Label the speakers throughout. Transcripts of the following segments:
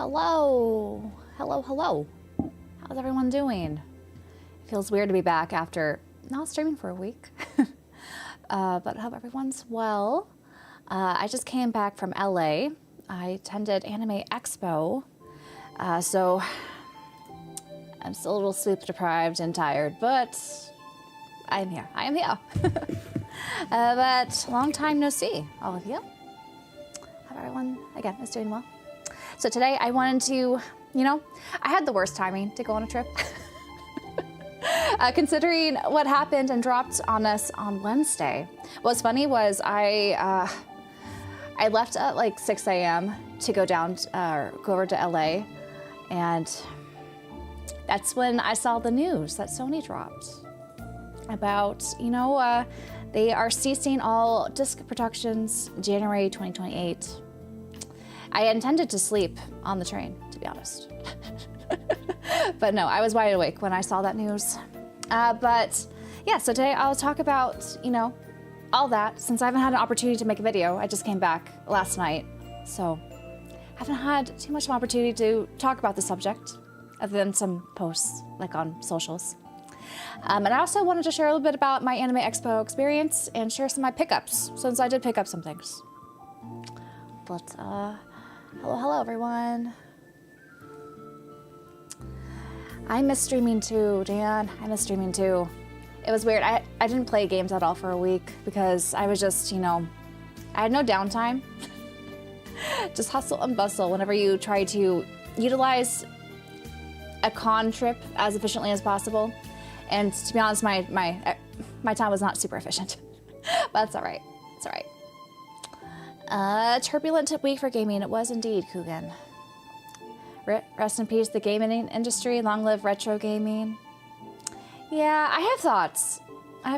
Speaker 1: Hello. Hello. How's everyone doing? Feels weird to be back after not streaming for a week. But I hope everyone's well. I just came back from LA. I attended Anime Expo. So I'm still a little sleep deprived and tired, but I am here. But long time no see, all of you. Hope everyone, again, is doing well. So today I wanted to, I had the worst timing to go on a trip. Considering what happened and dropped on us on Wednesday. What's funny was I left at like 6 a.m. to go over to LA, and that's when I saw the news that Sony dropped about, they are ceasing all disc productions January 2028. I intended to sleep on the train, to be honest. But no, I was wide awake when I saw that news. But yeah, so today I'll talk about, all that. Since I haven't had an opportunity to make a video, I just came back last night. So haven't had too much of an opportunity to talk about the subject other than some posts like on socials. And I also wanted to share a little bit about my Anime Expo experience and share some of my pickups, since I did pick up some things. But hello everyone. I miss streaming too, Dan. I miss streaming too. It was weird. I didn't play games at all for a week because I was just, I had no downtime. Just hustle and bustle whenever you try to utilize a con trip as efficiently as possible. And to be honest, my time was not super efficient. But that's all right. It's all right. Turbulent week for gaming. It was indeed, Coogan. Rest in peace, the gaming industry. Long live retro gaming. Yeah, I have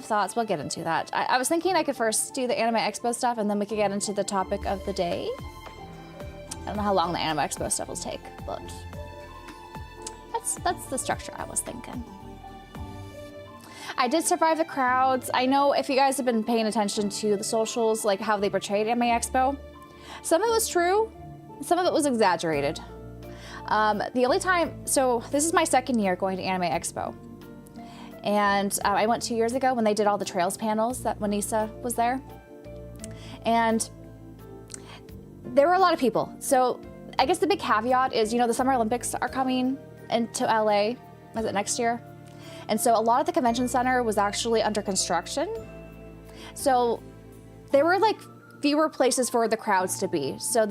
Speaker 1: thoughts. We'll get into that. I was thinking I could first do the Anime Expo stuff, and then we could get into the topic of the day. I don't know how long the Anime Expo stuff will take, but that's the structure I was thinking. I did survive the crowds. I know if you guys have been paying attention to the socials, like how they portrayed Anime Expo, some of it was true, some of it was exaggerated. The only time, so this is my second year going to Anime Expo. And I went 2 years ago when they did all the Trails panels that Wanisa was there. And there were a lot of people. So I guess the big caveat is, the Summer Olympics are coming into LA, is it next year? And so a lot of the convention center was actually under construction. So there were like fewer places for the crowds to be. So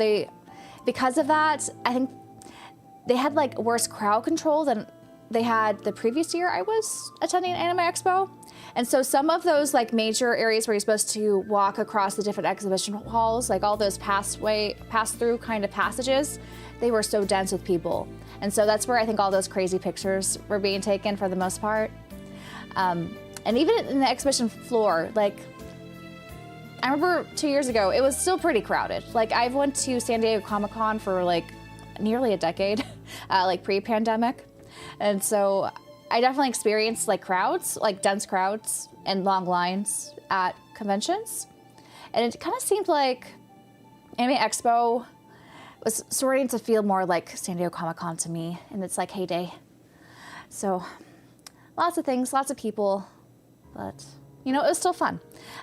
Speaker 1: because of that, I think they had like worse crowd control than they had the previous year I was attending Anime Expo. And so some of those like major areas where you're supposed to walk across the different exhibition halls, like all those pass-through kind of passages, they were so dense with people. And so that's where I think all those crazy pictures were being taken for the most part. And even in the exhibition floor, like, I remember 2 years ago, it was still pretty crowded. Like, I went to San Diego Comic-Con for like nearly a decade, like pre-pandemic. And so I definitely experienced like crowds, like dense crowds and long lines at conventions. And it kind of seemed like Anime Expo was starting to feel more like San Diego Comic-Con to me in its like heyday. So lots of things, lots of people, but it was still fun.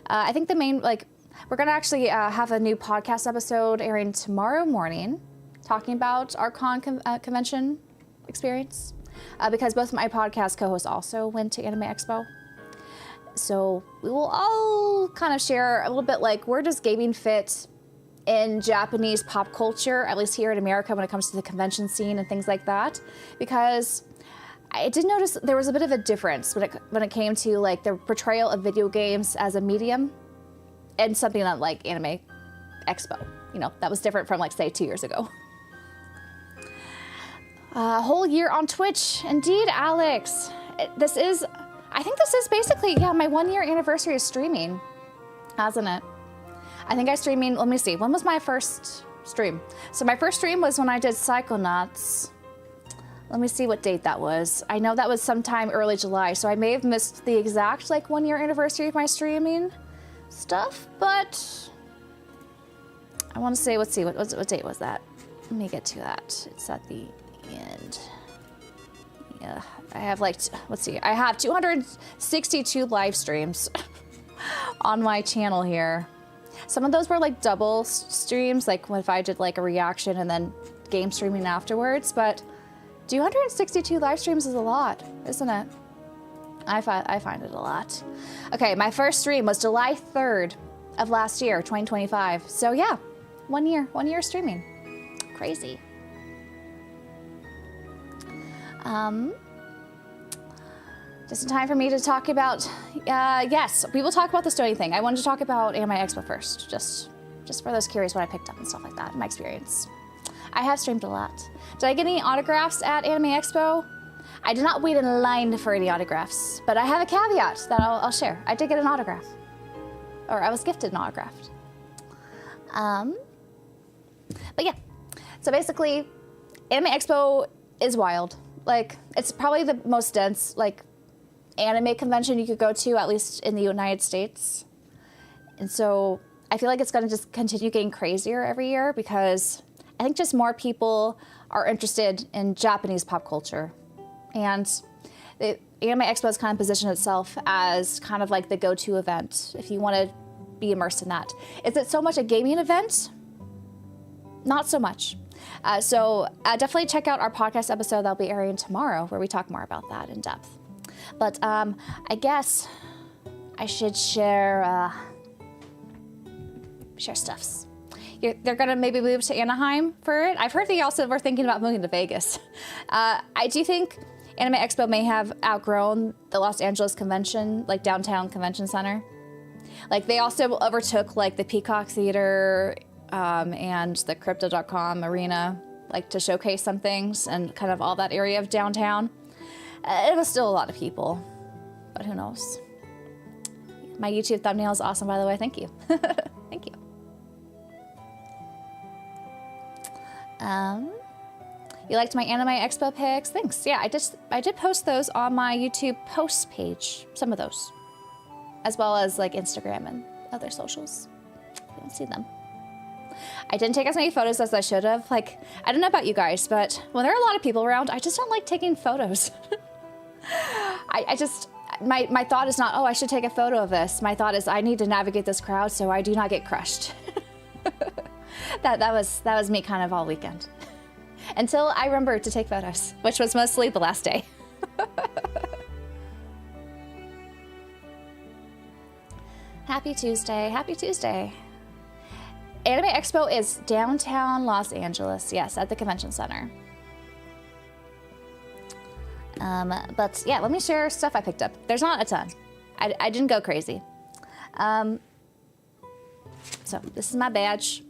Speaker 1: I think the main, we're gonna actually have a new podcast episode airing tomorrow morning talking about our convention experience because both my podcast co-hosts also went to Anime Expo. So we will all kind of share a little bit like where does gaming fit in Japanese pop culture, at least here in America when it comes to the convention scene and things like that. Because I did notice there was a bit of a difference when it came to like the portrayal of video games as a medium and something like Anime Expo. That was different from like say 2 years ago. A whole year on Twitch. Indeed, Alex. I think this is basically, my 1 year anniversary of streaming, hasn't it? I think I streaming, let me see, when was my first stream? So my first stream was when I did Psychonauts. Let me see what date that was. I know that was sometime early July, so I may have missed the exact 1 year anniversary of my streaming stuff, but I want to say, let's see, what date was that? let me get to that. It's at the end. Yeah, I have like, let's see, I have 262 live streams on my channel here. Some of those were like double streams, like if I did like a reaction and then game streaming afterwards, but 262 live streams is a lot, isn't it? I find it a lot. Okay, my first stream was July 3rd of last year, 2025. So yeah, 1 year streaming. Crazy. Just in time for me to talk about, yes, we will talk about the Sony thing. I wanted to talk about Anime Expo first, just for those curious what I picked up and stuff like that, my experience. I have streamed a lot. Did I get any autographs at Anime Expo? I did not wait in line for any autographs, but I have a caveat that I'll share. I did get an autograph, or I was gifted an autograph. But yeah, so basically, Anime Expo is wild. Like, it's probably the most dense, like, anime convention you could go to, at least in the United States. And so I feel like it's going to just continue getting crazier every year because I think just more people are interested in Japanese pop culture. And the Anime Expo has kind of positioned itself as kind of like the go-to event if you want to be immersed in that. Is it so much a gaming event? Not so much. So definitely check out our podcast episode that'll be airing tomorrow where we talk more about that in depth. But I guess I should share stuffs. They're gonna maybe move to Anaheim for it. I've heard they also were thinking about moving to Vegas. I do think Anime Expo may have outgrown the Los Angeles convention, like downtown convention center. Like they also overtook like the Peacock Theater and the Crypto.com arena, like to showcase some things and kind of all that area of downtown. It was still a lot of people, but who knows? My YouTube thumbnail is awesome, by the way. Thank you. Thank you. You liked my Anime Expo pics? Thanks. Yeah, I did post those on my YouTube posts page, some of those, as well as like Instagram and other socials. You don't see them. I didn't take as many photos as I should have. Like, I don't know about you guys, but when there are a lot of people around, I just don't like taking photos. My thought is not, oh, I should take a photo of this. My thought is I need to navigate this crowd so I do not get crushed. that was me kind of all weekend. Until I remembered to take photos, which was mostly the last day. Happy Tuesday, happy Tuesday. Anime Expo is downtown Los Angeles, yes, at the convention center. But yeah, let me share stuff I picked up. There's not a ton. I didn't go crazy. So this is my badge.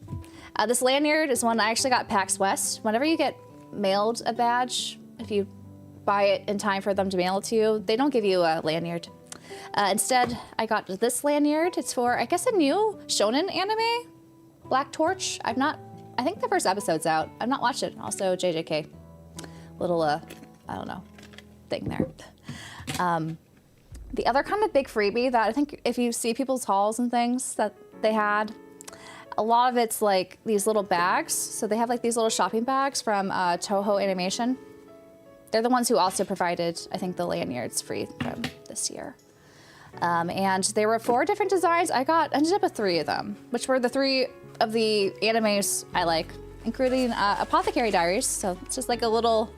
Speaker 1: This lanyard is one I actually got PAX West. Whenever you get mailed a badge, if you buy it in time for them to mail it to you, they don't give you a lanyard. Instead, I got this lanyard. It's for, I guess, a new shonen anime, Black Torch. I think the first episode's out. I've not watched it. Also, JJK. Little, I don't know, thing there. The other kind of big freebie that I think if you see people's hauls and things that they had, a lot of it's like these little bags. So they have like these little shopping bags from Toho Animation. They're the ones who also provided, I think, the lanyards free from this year. And there were 4 different designs. I ended up with 3 of them, which were the 3 of the animes I like, including Apothecary Diaries. So it's just like a little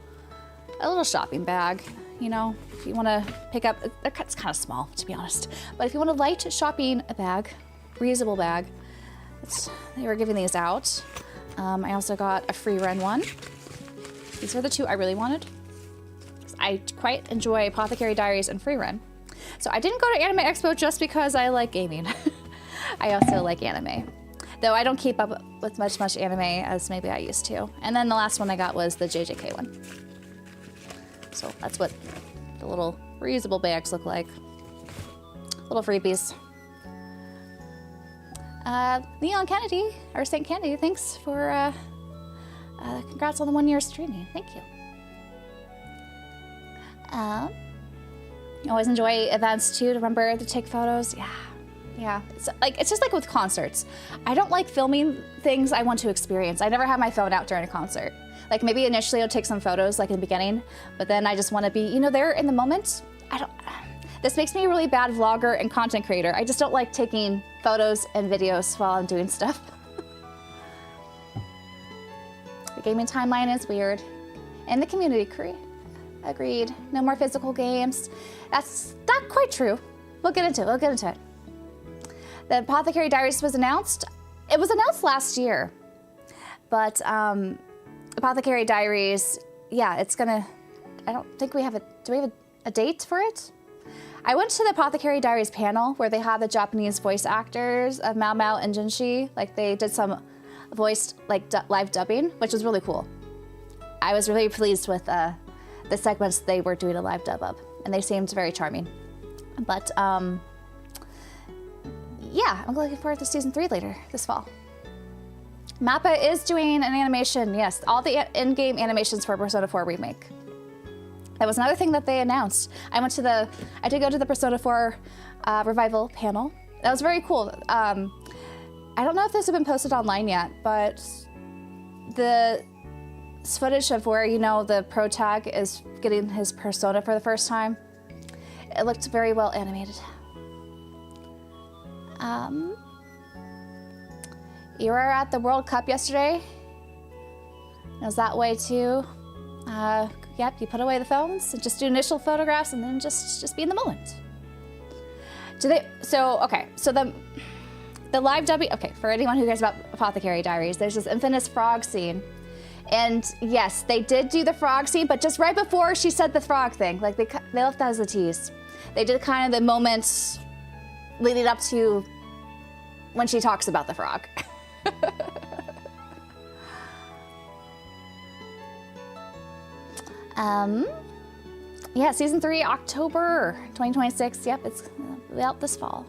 Speaker 1: shopping bag, you know, if you want to pick up, it's kind of small, to be honest. But if you want a light shopping bag, reusable bag, they were giving these out. I also got a free run one. These are the 2 I really wanted. I quite enjoy Apothecary Diaries and free run. So I didn't go to Anime Expo just because I like gaming. I also like anime. Though I don't keep up with much anime as maybe I used to. And then the last one I got was the JJK one. So that's what the little reusable bags look like. Little freebies. Leon Kennedy, or St. Kennedy, thanks for, congrats on the 1 year streaming. Thank you. I always enjoy events too, to remember to take photos. Yeah, Yeah, it's just like with concerts. I don't like filming things I want to experience. I never have my phone out during a concert. Like maybe initially I'll take some photos like in the beginning, but then I just want to be, you know, there in the moment. This makes me a really bad vlogger and content creator. I just don't like taking photos and videos while I'm doing stuff. The gaming timeline is weird. And the community crew, agreed. No more physical games. That's not quite true. We'll get into it. The Apothecary Diaries was announced. It was announced last year, but Apothecary Diaries, yeah, it's gonna, I don't think we have do we have a date for it? I went to the Apothecary Diaries panel where they had the Japanese voice actors of Mao Mao and Jinshi. Like they did some voiced like live dubbing, which was really cool. I was really pleased with the segments they were doing a live dub of, and they seemed very charming. But yeah, I'm looking forward to season 3 later this fall. Mappa is doing an animation, yes, all the in-game animations for Persona 4 Remake. That was another thing that they announced. I did go to the Persona 4 Revival panel. That was very cool. I don't know if this has been posted online yet, but the footage of where, you know, the pro tag is getting his persona for the first time, it looked very well animated. You were at the World Cup yesterday. It was that way too. Yep, you put away the phones and just do initial photographs and then just be in the moment. So the live dubbing, okay, for anyone who cares about Apothecary Diaries, there's this infamous frog scene. And yes, they did do the frog scene, but just right before she said the frog thing, like they left that as a tease. They did kind of the moments leading up to when she talks about the frog. Yeah, season 3, October 2026. Yep, it's out this fall.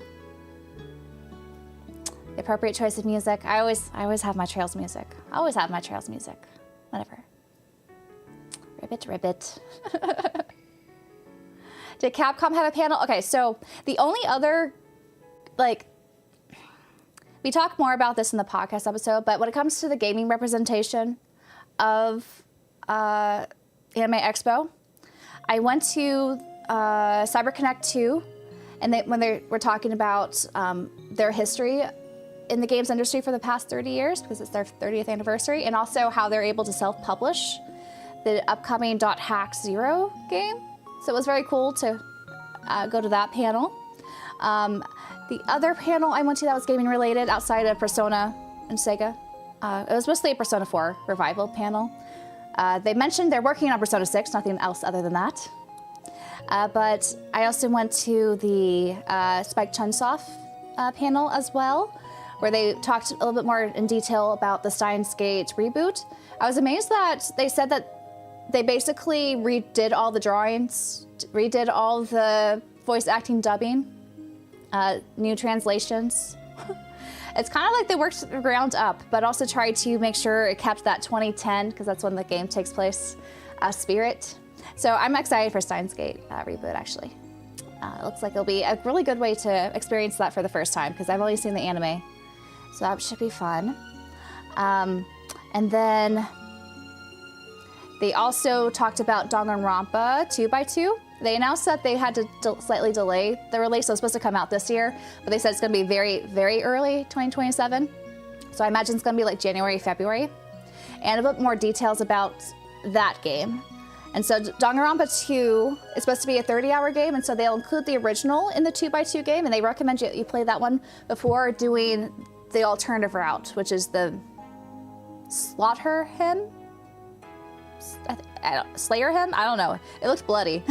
Speaker 1: The appropriate choice of music. I always have my Trails music. I always have my Trails music. Whatever. Ribbit. Did Capcom have a panel? Okay, so the only other, like, we talk more about this in the podcast episode, but when it comes to the gaming representation of Anime Expo, I went to CyberConnect 2, and when they were talking about their history in the games industry for the past 30 years, because it's their 30th anniversary, and also how they're able to self-publish the upcoming .hack 0 game. So it was very cool to go to that panel. The other panel I went to that was gaming related outside of Persona and Sega, it was mostly a Persona 4 Revival panel. They mentioned they're working on Persona 6, nothing else other than that. But I also went to the Spike Chunsoft panel as well, where they talked a little bit more in detail about the Steins Gate reboot. I was amazed that they said that they basically redid all the drawings, redid all the voice acting dubbing, new translations. It's kind of like they worked ground up, but also tried to make sure it kept that 2010, because that's when the game takes place, spirit. So I'm excited for Steins Gate reboot, actually. It looks like it'll be a really good way to experience that for the first time, because I've only seen the anime. So that should be fun. And then they also talked about Danganronpa 2x2. They announced that they had to slightly delay the release. So it was supposed to come out this year, but they said it's going to be very, very early 2027. So I imagine it's going to be like January, February. And a bit more details about that game. And so Danganronpa 2 is supposed to be a 30-hour game, and so they'll include the original in the 2x2 game, and they recommend you play that one before doing the alternative route, which is the Slaughter Him? Slayer Him? I don't know. It looks bloody.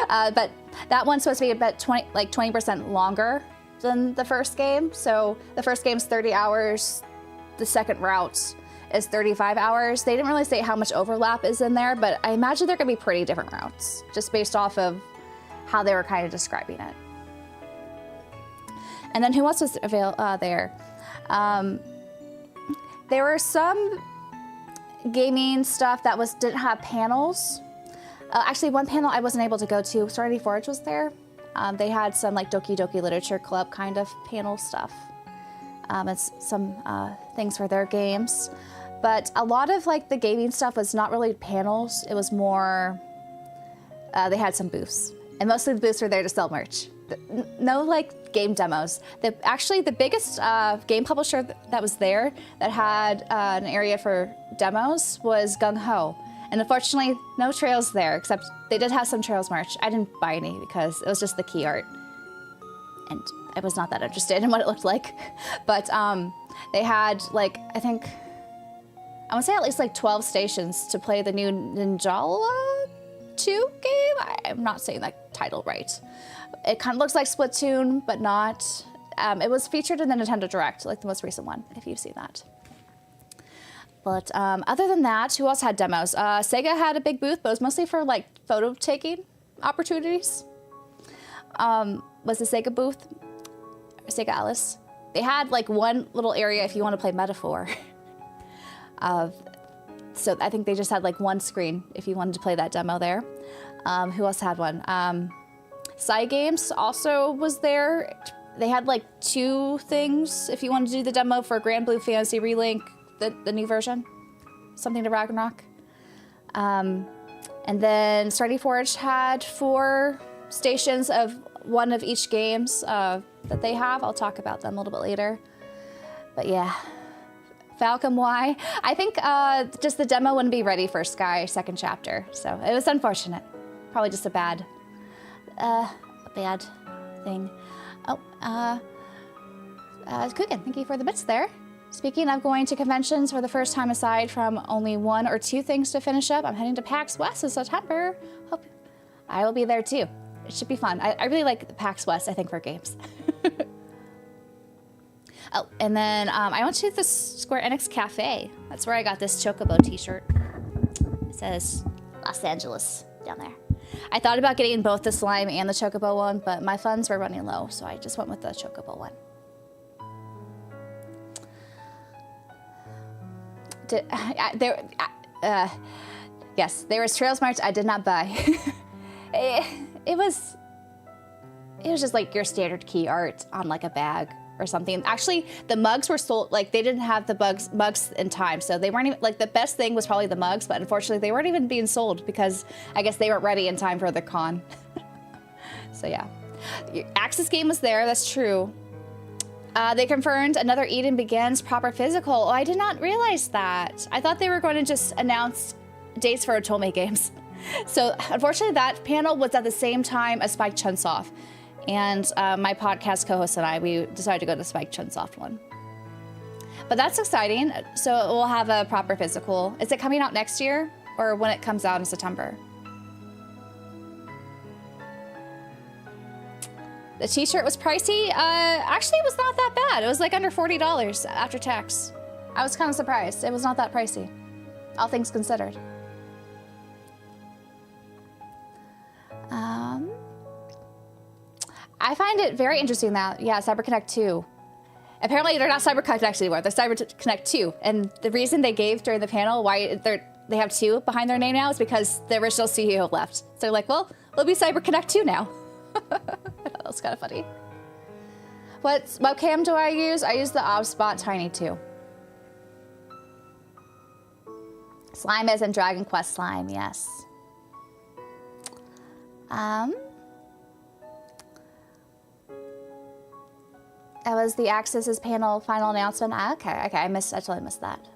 Speaker 1: But that one's supposed to be about 20% longer than the first game. So the first game's 30 hours. The second route is 35 hours. They didn't really say how much overlap is in there, but I imagine they're going to be pretty different routes, just based off of how they were kind of describing it. And then who else was there? There were some gaming stuff that didn't have panels. Actually, one panel I wasn't able to go to. Serenity Forge was there. They had some like Doki Doki Literature Club kind of panel stuff. It's some things for their games. But a lot of like the gaming stuff was not really panels. It was more, they had some booths. And mostly the booths were there to sell merch. No like game demos. Actually, the biggest game publisher that was there that had an area for demos was Gung Ho. And unfortunately, no Trails there, except they did have some Trails merch. I didn't buy any because it was just the key art. And I was not that interested in what it looked like. But they had like, I want to say at least like 12 stations to play the new Ninjala 2 game. I'm not saying that title right. It kind of looks like Splatoon, but not. It was featured in the Nintendo Direct, like the most recent one, if you've seen that. But other than that, who else had demos? Sega had a big booth, but it was mostly for like photo taking opportunities. Was the Sega booth, Sega Alice. They had like one little area if you want to play Metaphor. So I think they just had like one screen if you wanted to play that demo there. Who else had one? Side Games also was there. They had like 2 things if you wanted to do the demo for Grand Blue Fantasy Relink, the new version, something to Ragnarok. And then Stardy Forge had 4 stations of one of each games that they have. I'll talk about them a little bit later. But yeah, Falcom Y. I think just the demo wouldn't be ready for Sky 2nd chapter, so it was unfortunate. Probably just a bad thing. Oh, Kugan, thank you for the bits there. Speaking of going to conventions for the first time, aside from only 1 or 2 things to finish up, I'm heading to PAX West in September. Hope I will be there too. It should be fun. I really like PAX West, I think, for games. Oh, and then I went to the Square Enix Cafe. That's where I got this Chocobo t-shirt. It says Los Angeles down there. I thought about getting both the slime and the Chocobo one, but my funds were running low, so I just went with the Chocobo one. Yes, there was Trails March I did not buy. it was just like your standard key art on like a bag or something. Actually, the mugs were sold, like they didn't have the mugs in time, so they weren't even, like the best thing was probably the mugs, but unfortunately they weren't even being sold because I guess they weren't ready in time for the con. So yeah. Axis game was there, that's true. They confirmed another Eden Begins proper physical. Oh, I did not realize that. I thought they were going to just announce dates for Otome games. So unfortunately that panel was at the same time as Spike Chunsoft. And my podcast co-host and I, we decided to go to the Spike Chunsoft one. But that's exciting. So we'll have a proper physical. Is it coming out next year or when it comes out in September? The t-shirt was pricey. Actually, it was not that bad. It was like under $40 after tax. I was kind of surprised. It was not that pricey, all things considered. I find it very interesting that, yeah, CyberConnect 2. Apparently, they're not CyberConnect anymore. They're CyberConnect 2. And the reason they gave during the panel why they have 2 behind their name now is because the original CEO left. So they're like, well, we'll be CyberConnect 2 now. That was kind of funny. What webcam do I use? I use the ObSpot Tiny 2. Slime as in Dragon Quest slime, yes. That was the Axis's panel final announcement. Okay, I totally missed that.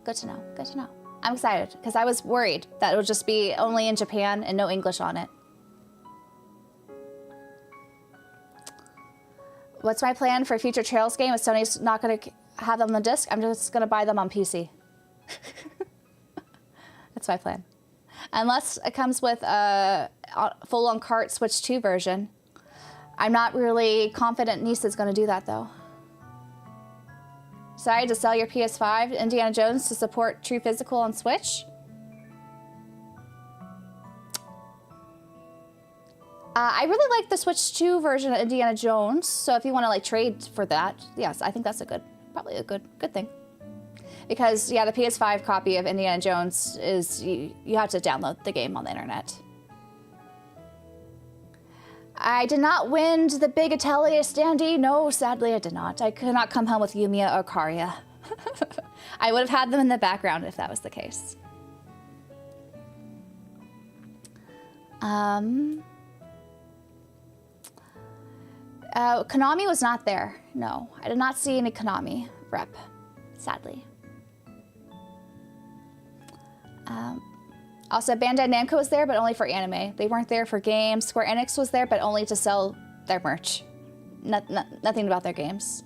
Speaker 1: Good to know, good to know. I'm excited, because I was worried that it would just be only in Japan and no English on it. What's my plan for a future Trails game if Sony's not going to have them on the disc? I'm just going to buy them on PC. That's my plan. Unless it comes with a full-on cart Switch 2 version. I'm not really confident Nisa's going to do that, though. Decided to sell your PS5 to Indiana Jones to support True Physical on Switch? I really like the Switch 2 version of Indiana Jones, so if you want to like trade for that, yes, I think that's probably a good thing. Because yeah, the PS5 copy of Indiana Jones is you have to download the game on the internet. I did not win the big Atelier standee. No, sadly I did not. I could not come home with Yumiya or Karya. I would have had them in the background if that was the case. Konami was not there. No, I did not see any Konami rep, sadly. Also, Bandai Namco was there, but only for anime. They weren't there for games. Square Enix was there, but only to sell their merch. Nothing about their games.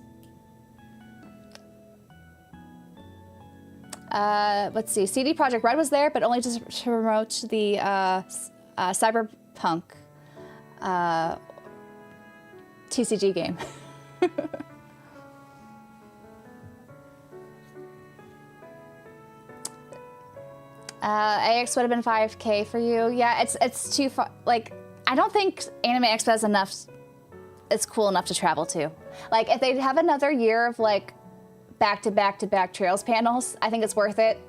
Speaker 1: Let's see. CD Projekt Red was there, but only to promote the Cyberpunk TCG game. AX would have been 5K for you. Yeah, it's too far. Like, I don't think Anime Expo has enough. It's cool enough to travel to. Like, if they have another year of like back-to-back-to-back Trails panels, I think it's worth it.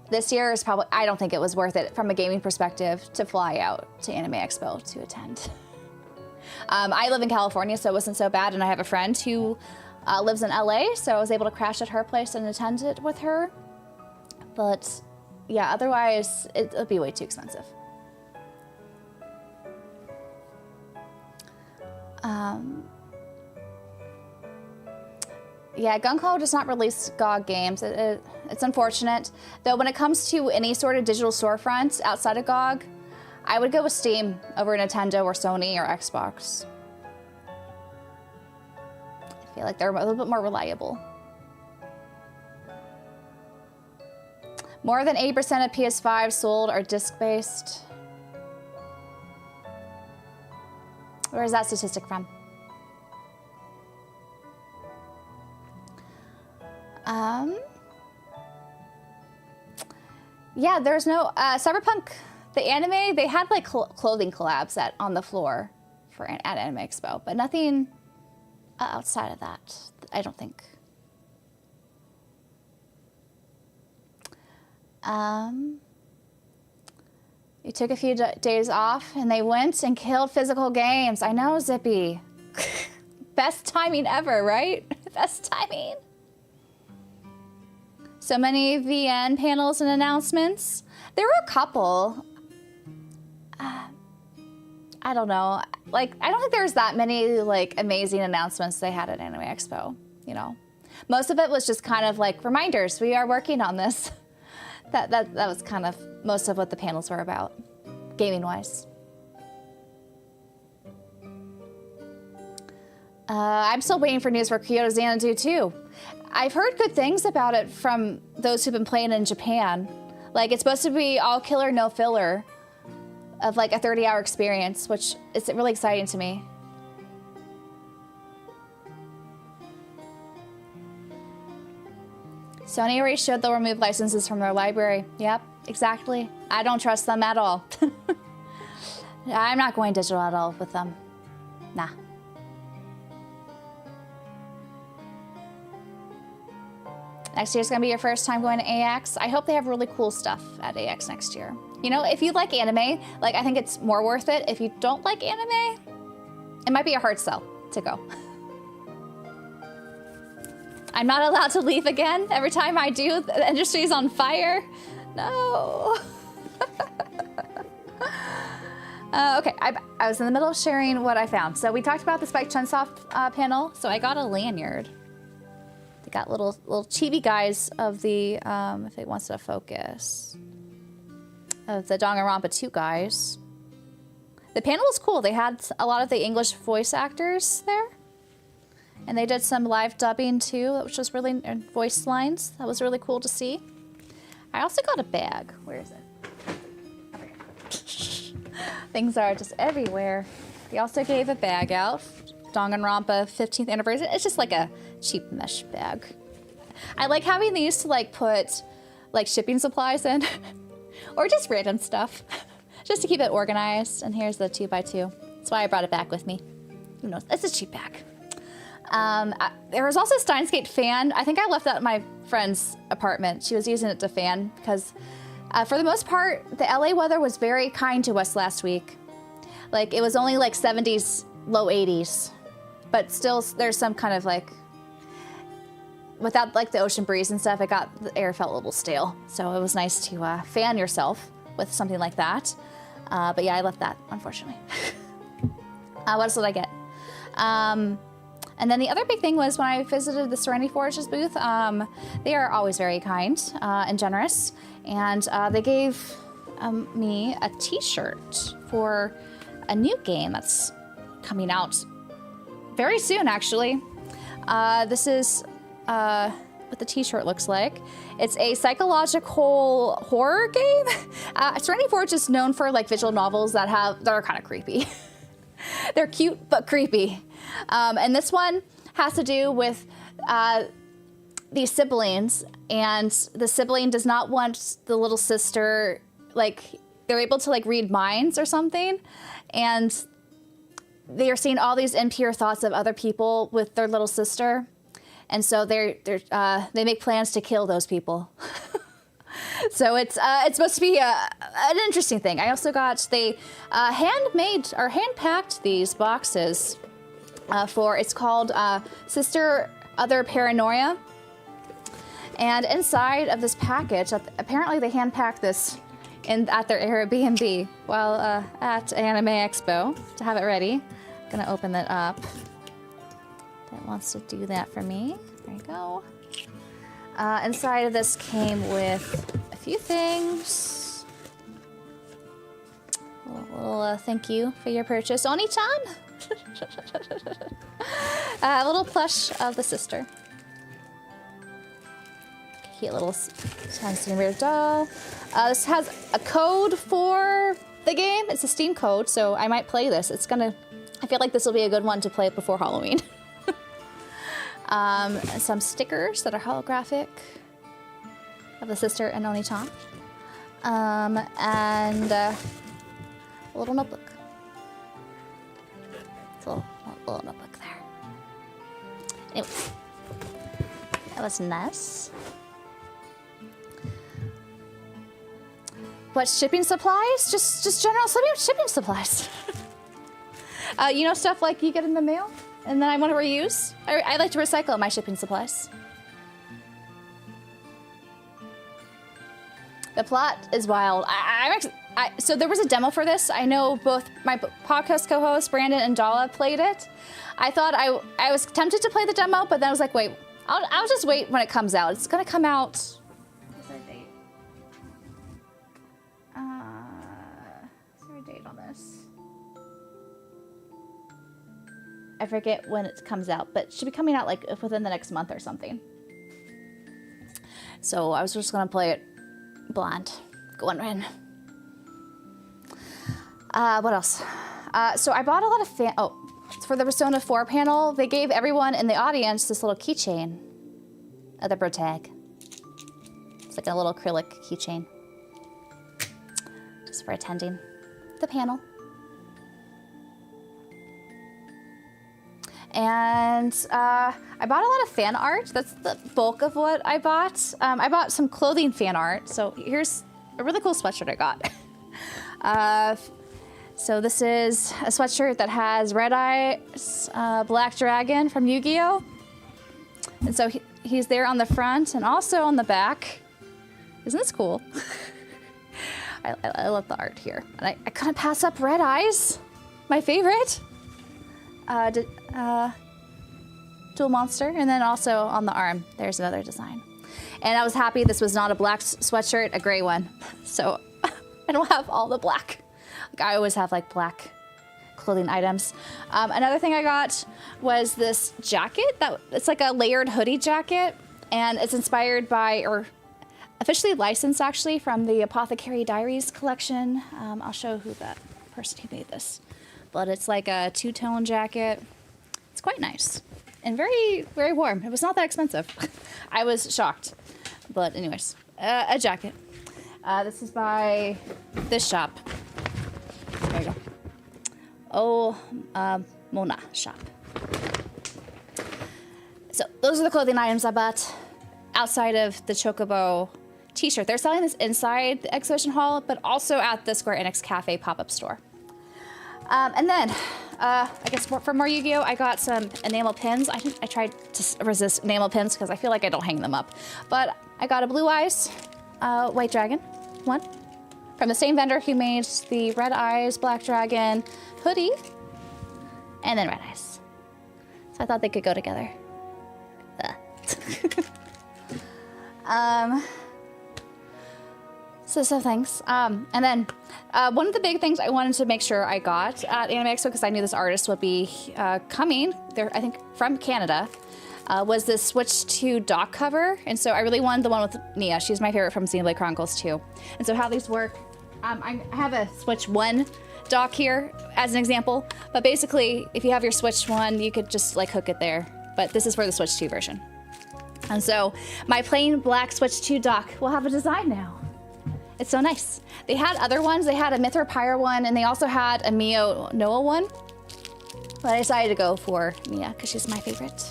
Speaker 1: This year is probably, I don't think it was worth it from a gaming perspective to fly out to Anime Expo to attend. I live in California, so it wasn't so bad, and I have a friend who lives in LA, so I was able to crash at her place and attend it with her. But yeah, otherwise, it'll be way too expensive. Yeah, Gunko does not release GOG games. It's unfortunate. Though when it comes to any sort of digital storefront outside of GOG, I would go with Steam over Nintendo or Sony or Xbox. I feel like they're a little bit more reliable. More than 8% of PS5 sold are disc-based. Where is that statistic from? Yeah, there's no Cyberpunk. The anime, they had like clothing collabs on the floor at Anime Expo, but nothing outside of that, I don't think. You took a few days off and they went and killed physical games. I know, Zippy. Best timing ever, right? Best timing. So many VN panels and announcements. There were a couple. I don't know. Like, I don't think there was that many like amazing announcements they had at Anime Expo, you know. Most of it was just kind of like reminders. We are working on this. That was kind of most of what the panels were about, gaming-wise. I'm still waiting for news for Kyoto Xanadu too. I've heard good things about it from those who've been playing in Japan. Like, it's supposed to be all killer, no filler of like a 30-hour experience, which is really exciting to me. Sony already showed they'll remove licenses from their library. Yep, exactly. I don't trust them at all. I'm not going digital at all with them. Nah. Next year's gonna be your first time going to AX. I hope they have really cool stuff at AX next year. You know, if you like anime, like I think it's more worth it. If you don't like anime, it might be a hard sell to go. I'm not allowed to leave again. Every time I do, the industry's on fire. No. Okay, I was in the middle of sharing what I found. So we talked about the Spike Chunsoft panel. So I got a lanyard. They got little chibi guys of the, if it wants to focus, of the Danganronpa 2 guys. The panel was cool. They had a lot of the English voice actors there. And they did some live dubbing too, which was really, and voice lines. That was really cool to see. I also got a bag. Where is it? Over here. Things are just everywhere. They also gave a bag out. Danganronpa 15th anniversary. It's just like a cheap mesh bag. I like having these to like put like shipping supplies in or just random stuff just to keep it organized. And here's the 2x2. That's why I brought it back with me. Who knows? It's a cheap bag. There was also a Steins Gate fan. I think I left that at my friend's apartment. She was using it to fan because for the most part, the LA weather was very kind to us last week. Like, it was only like 70s, low 80s. But still, there's some kind of like, without like the ocean breeze and stuff, the air felt a little stale. So it was nice to fan yourself with something like that. But yeah, I left that, unfortunately. What else did I get? And then the other big thing was when I visited the Serenity Forge's booth, they are always very kind and generous. And they gave me a t-shirt for a new game that's coming out very soon, actually. This is what the t-shirt looks like. It's a psychological horror game. Serenity Forge is known for like visual novels that are kind of creepy. They're cute but creepy. And this one has to do with these siblings, and the sibling does not want the little sister, like, they're able to like read minds or something, and they are seeing all these impure thoughts of other people with their little sister, and so they make plans to kill those people. So it's supposed to be an interesting thing. I also got, they handmade or hand-packed these boxes it's called Sister Other Paranoia. And inside of this package, apparently they hand-packed this at their Airbnb while at Anime Expo to have it ready. I'm gonna open that up. That wants to do that for me. There you go. Inside of this came with a few things. A little thank you for your purchase, Oni-chan. A little plush of the sister. Cute little fancy weird doll. This has a code for the game. It's a Steam code, so I might play this. I feel like this will be a good one to play before Halloween. Some stickers that are holographic of the sister and Oni-chan. And a little notebook. It's a little notebook there. Anyway, that was nice. What, shipping supplies? Just general shipping supplies. You know, stuff like you get in the mail and then I want to reuse. I like to recycle my shipping supplies. The plot is wild. So there was a demo for this. I know both my podcast co-hosts, Brandon and Dala, played it. I thought I was tempted to play the demo, but then I was like, wait, I'll just wait when it comes out. It's gonna come out. What's our date? Is there a date on this? I forget when it comes out, but it should be coming out like within the next month or something. So I was just gonna play it blind, going in. What else? So I bought a lot of for the Persona 4 panel, they gave everyone in the audience this little keychain of the protag. It's like a little acrylic keychain. Just for attending the panel. And I bought a lot of fan art. That's the bulk of what I bought. I bought some clothing fan art. So here's a really cool sweatshirt I got. So this is a sweatshirt that has Red Eye's Black Dragon from Yu-Gi-Oh! And so he's there on the front and also on the back. Isn't this cool? I love the art here. And I couldn't pass up Red Eyes, my favorite. Dual Monster. And then also on the arm, there's another design. And I was happy this was not a black sweatshirt, a gray one. So I don't have all the black. Like, I always have like black clothing items. Another thing I got was this jacket. It's like a layered hoodie jacket, and it's inspired by, or officially licensed actually, from the Apothecary Diaries collection. I'll show who that person who made this. But it's like a two-tone jacket. It's quite nice and very, very warm. It was not that expensive. I was shocked. But anyways, a jacket. This is by this shop. There you go. Mona shop. So those are the clothing items I bought outside of the Chocobo t-shirt. They're selling this inside the exhibition hall, but also at the Square Enix Cafe pop-up store. And then, I guess for more Yu-Gi-Oh, I got some enamel pins. I tried to resist enamel pins because I feel like I don't hang them up. But I got a Blue Eyes White Dragon one from the same vendor who made the Red Eyes Black Dragon hoodie, and then Red Eyes. So I thought they could go together. So some things. And then one of the big things I wanted to make sure I got at Anime Expo, because I knew this artist would be coming, they're, I think, from Canada, was this Switch 2 dock cover. And so I really wanted the one with Nia. She's my favorite from Xenoblade Chronicles 2. And so how these work, I have a Switch 1 dock here as an example. But basically, if you have your Switch 1, you could just like hook it there. But this is for the Switch 2 version. And so my plain black Switch 2 dock will have a design now. It's so nice. They had other ones. They had a Mithra Pyre one, and they also had a Mio Noah one. But I decided to go for Mia because she's my favorite.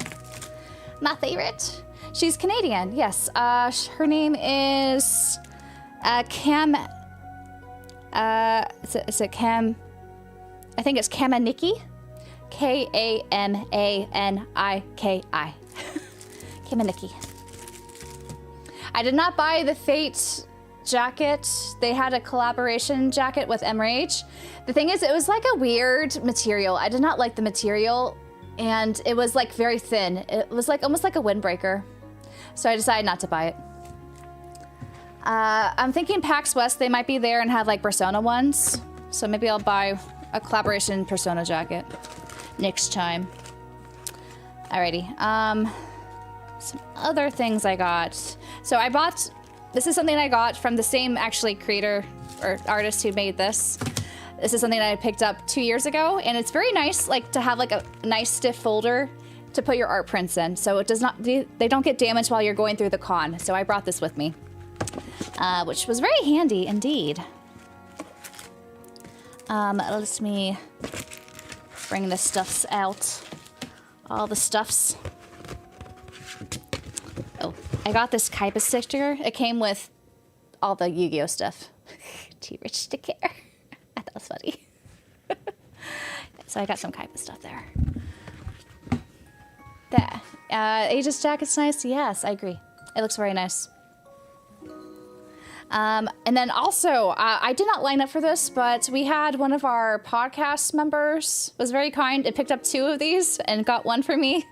Speaker 1: My favorite. She's Canadian, yes. Her name is Cam. Is it Cam? I think it's Kamaniki. Kamaniki. Kamaniki. I did not buy the Fate jacket. They had a collaboration jacket with Enrage. The thing is, it was like a weird material. I did not like the material, and it was like very thin. It was like almost like a windbreaker. So I decided not to buy it. I'm thinking PAX West, they might be there and have like Persona ones. So maybe I'll buy a collaboration Persona jacket next time. Alrighty. Some other things I got. So I bought, this is something I got from the same actually creator or artist who made this. This is something that I picked up 2 years ago, and it's very nice, like to have like a nice stiff folder to put your art prints in. So it does not, they don't get damaged while you're going through the con. So I brought this with me, which was very handy indeed. Let me bring the stuffs out. All the stuffs. Oh, I got this Kaiba sticker. It came with all the Yu-Gi-Oh stuff. Too rich to care. I thought it was funny. So I got some Kaiba stuff there. There. Aegis jacket's nice. Yes, I agree. It looks very nice. And then also, I did not line up for this, but we had one of our podcast members was very kind and picked up 2 of these and got one for me.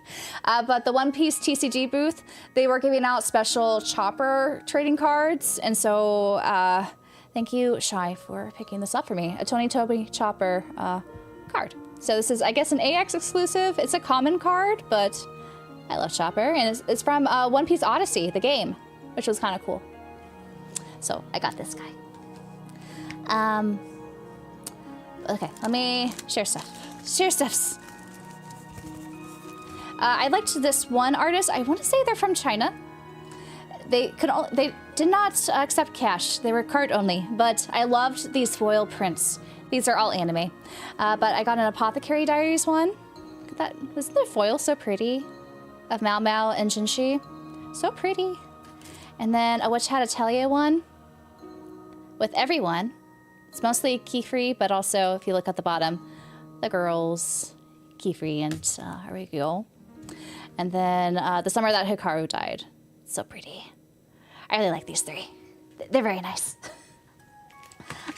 Speaker 1: But the One Piece TCG booth, they were giving out special Chopper trading cards. And so thank you, Shai, for picking this up for me. A Tony Toby Chopper card. So this is, I guess, an AX exclusive. It's a common card, but I love Chopper. And it's from One Piece Odyssey, the game, which was kind of cool. So I got this guy. Okay, let me share stuff. Share stuffs. I liked this one artist. I want to say they're from China. They did not accept cash. They were card only, but I loved these foil prints. These are all anime. But I got an Apothecary Diaries one. Wasn't the foil so pretty? Of Mao Mao and Jinshi. So pretty. And then a Witch Hat Atelier one with everyone. It's mostly Keyfree, but also, if you look at the bottom, the girls, Keyfree and Arigo. And then the summer that Hikaru died. So pretty. I really like these 3. They're very nice.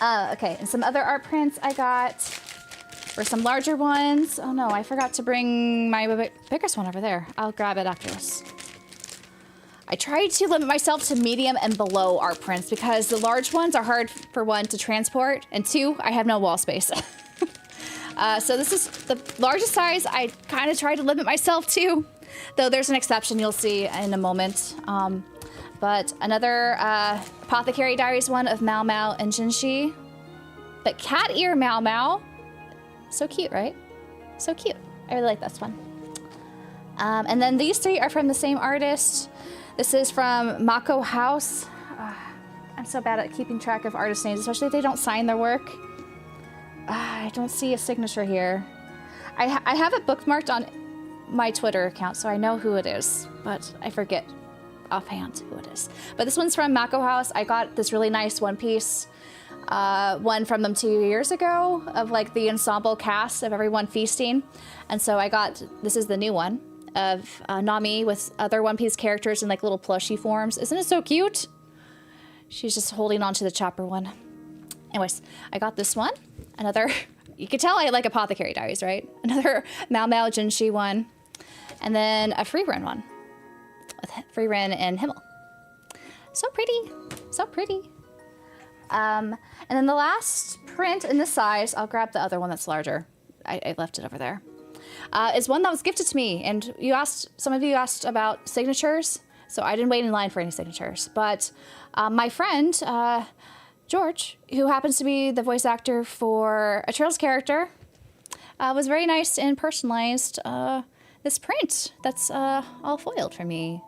Speaker 1: Okay, and some other art prints I got were some larger ones. Oh no, I forgot to bring my biggest one over there. I'll grab it after this. I tried to limit myself to medium and below art prints because the large ones are hard for 1 to transport, and 2, I have no wall space. So this is the largest size I kind of tried to limit myself to, though there's an exception you'll see in a moment. But another Apothecary Diaries one of Mao Mao and Jinshi. But cat ear Mao Mao. So cute, right? So cute. I really like this one. And then these 3 are from the same artist. This is from Mako House. I'm so bad at keeping track of artist names, especially if they don't sign their work. I don't see a signature here. I have it bookmarked on my Twitter account, so I know who it is, but I forget offhand who it is. But this one's from Mako House. I got this really nice one piece one from them 2 years ago of like the ensemble cast of everyone feasting. And so I got, this is the new one of Nami with other One Piece characters in like little plushie forms. Isn't it so cute? She's just holding on to the chopper one. Anyways, I got this one. Another, you can tell I like Apothecary Diaries, right? Another Mao Mao Jinshi one. And then a free run one with free run and Himmel. So pretty, so pretty. And then the last print in this size, I'll grab the other one that's larger. I left it over there. Is one that was gifted to me. And you asked, some of you asked about signatures. So I didn't wait in line for any signatures. But my friend, George, who happens to be the voice actor for a Trails character, was very nice and personalized this print that's all foiled for me.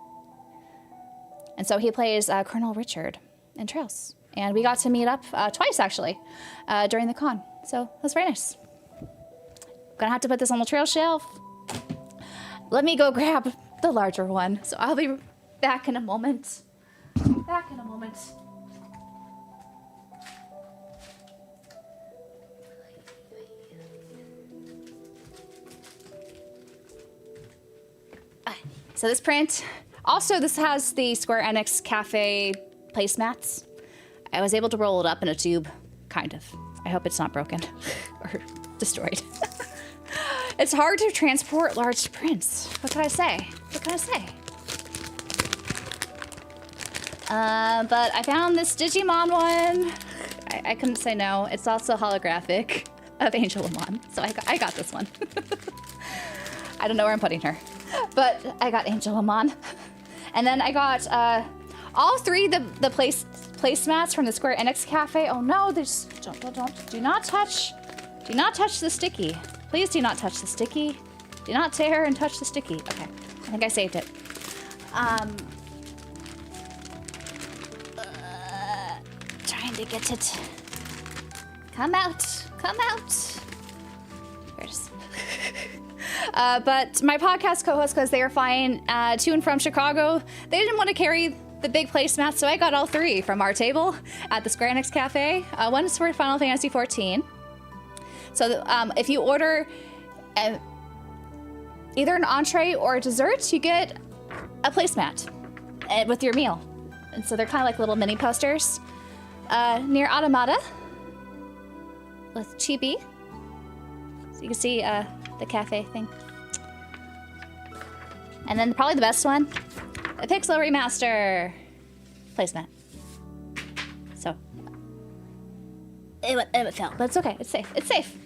Speaker 1: And so he plays Colonel Richard in Trails. And we got to meet up twice, actually, during the con. So that's very nice. Gonna have to put this on the trail shelf. Let me go grab the larger one. So I'll be back in a moment. Back in a moment. So this print, also this has the Square Enix Cafe placemats. I was able to roll it up in a tube, kind of. I hope it's not broken or destroyed. It's hard to transport large prints. What can I say? What can I say? But I found this Digimon one. I couldn't say no. It's also holographic of Angel Amon, so I got this one. I don't know where I'm putting her, but I got Angel Amon. And then I got all three the placemats from the Square Enix Cafe. Oh no, there's do not touch the sticky. Please do not touch the sticky. Do not tear and touch the sticky. Okay, I think I saved it. Trying to get it. Come out, come out. Here it is. But my podcast co-host, because they were flying to and from Chicago, they didn't want to carry the big placemats, so I got all three from our table at the Square Enix Cafe. One is for Final Fantasy XIV. So if you order either an entree or a dessert, you get a placemat with your meal. And so they're kind of like little mini posters. Near Automata with Chibi. So you can see the cafe thing. And then probably the best one, the Pixel Remaster placemat. So it fell, but it's okay. It's safe. It's safe.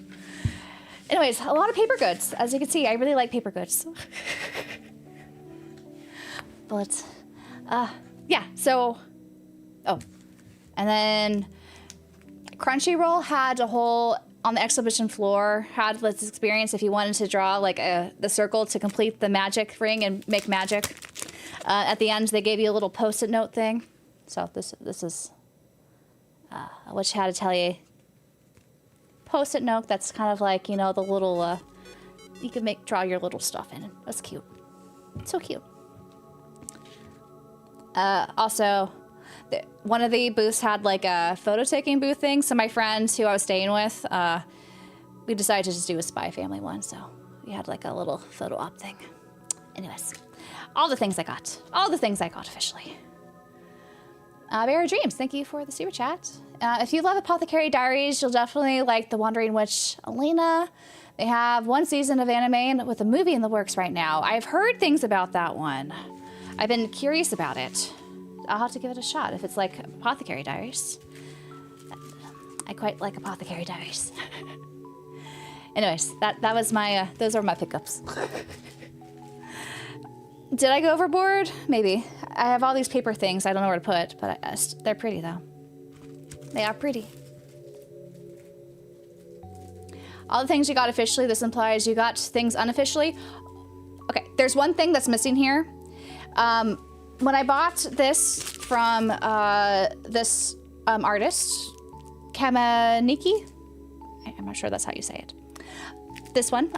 Speaker 1: Anyways, a lot of paper goods. As you can see, I really like paper goods. But yeah. So and then Crunchyroll had a whole on the exhibition floor, had this experience if you wanted to draw like the circle to complete the magic ring and make magic. At the end, they gave you a little post-it note thing. So this is what you had to tell you. Post-it note that's kind of like, you know, the little, you can draw your little stuff in. That's cute. It's so cute. Also, one of the booths had like a photo taking booth thing. So my friend who I was staying with, we decided to just do a Spy Family one. So we had like a little photo op thing. Anyways, all the things I got. All the things I got officially. Bear Dreams, thank you for the super chat. If you love Apothecary Diaries, you'll definitely like The Wandering Witch Elena. They have one season of anime with a movie in the works right now. I've heard things about that one. I've been curious about it. I'll have to give it a shot if it's like Apothecary Diaries. I quite like Apothecary Diaries. Anyways, that was my, those are my pickups. Did I go overboard? Maybe. I have all these paper things I don't know where to put, but they're pretty though. They are pretty. All the things you got officially, this implies you got things unofficially. Okay, there's one thing that's missing here. When I bought this from this artist, Kamaniki, I'm not sure that's how you say it. This one,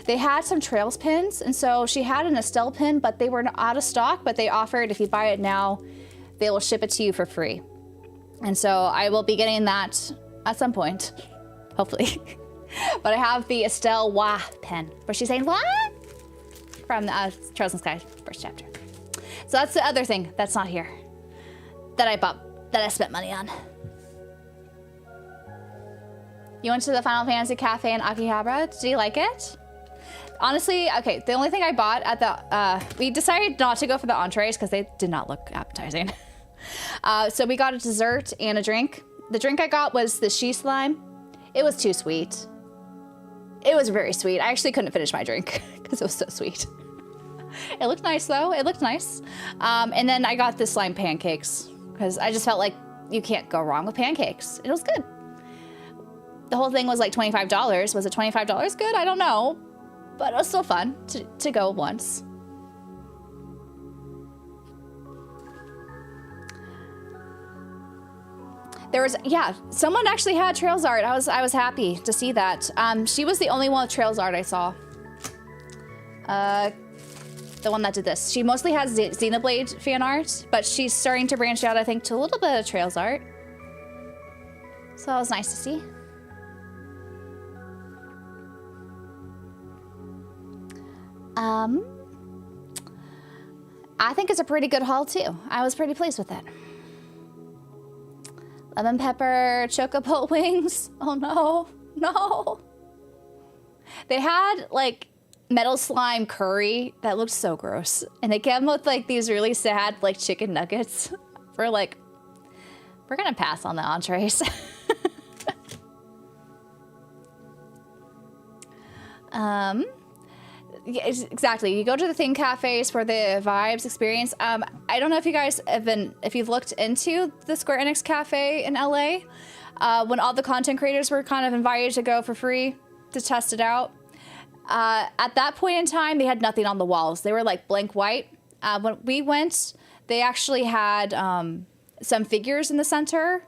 Speaker 1: they had some Trails pins, and so she had an Estelle pin, but they were out of stock, but they offered if you buy it now, they will ship it to you for free. And so I will be getting that at some point, hopefully. But I have the Estelle Wah pen, where she's saying, "What?" From Trails in the Sky, first chapter. So that's the other thing that's not here, that I bought, that I spent money on. You went to the Final Fantasy Cafe in Akihabara. Did you like it? Honestly, okay, the only thing I bought at the, we decided not to go for the entrees because they did not look appetizing. So we got a dessert and a drink. The drink I got was the she slime. It was too sweet. It was very sweet. I actually couldn't finish my drink because it was so sweet. It looked nice though. It looked nice. And then I got the slime pancakes because I just felt like you can't go wrong with pancakes. It was good. The whole thing was like $25. Was it $25 good? I don't know. But it was still fun to go once. There was, yeah, someone actually had Trails art. I was happy to see that. She was the only one with Trails art I saw. The one that did this. She mostly has Xenoblade fan art, but she's starting to branch out, I think, to a little bit of Trails art. So that was nice to see. I think it's a pretty good haul too. I was pretty pleased with it. Lemon pepper chocobo wings. Oh no, no. They had like metal slime curry that looked so gross. And they came with like these really sad like chicken nuggets. We're like, we're gonna pass on the entrees. Yeah, exactly. You go to the theme cafes for the vibes experience. I don't know if you guys if you've looked into the Square Enix cafe in LA, when all the content creators were kind of invited to go for free to test it out. At that point in time, they had nothing on the walls. They were like blank white. When we went, they actually had some figures in the center.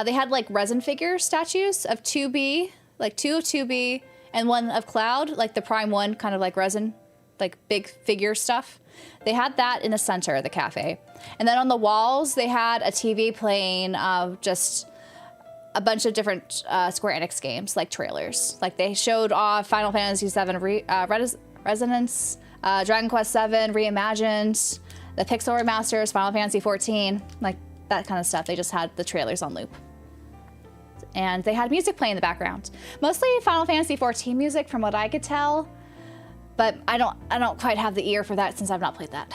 Speaker 1: They had like resin figure statues of 2B, like 2 of 2B, and 1 of Cloud, like the Prime 1, kind of like resin, like big figure stuff. They had that in the center of the cafe. And then on the walls, they had a TV playing just a bunch of different Square Enix games, like trailers. Like they showed off Final Fantasy VII Resonance, Dragon Quest VII Reimagined, the Pixel Remasters, Final Fantasy XIV, like that kind of stuff. They just had the trailers on loop. And they had music playing in the background. Mostly Final Fantasy XIV music from what I could tell, but I don't quite have the ear for that since I've not played that.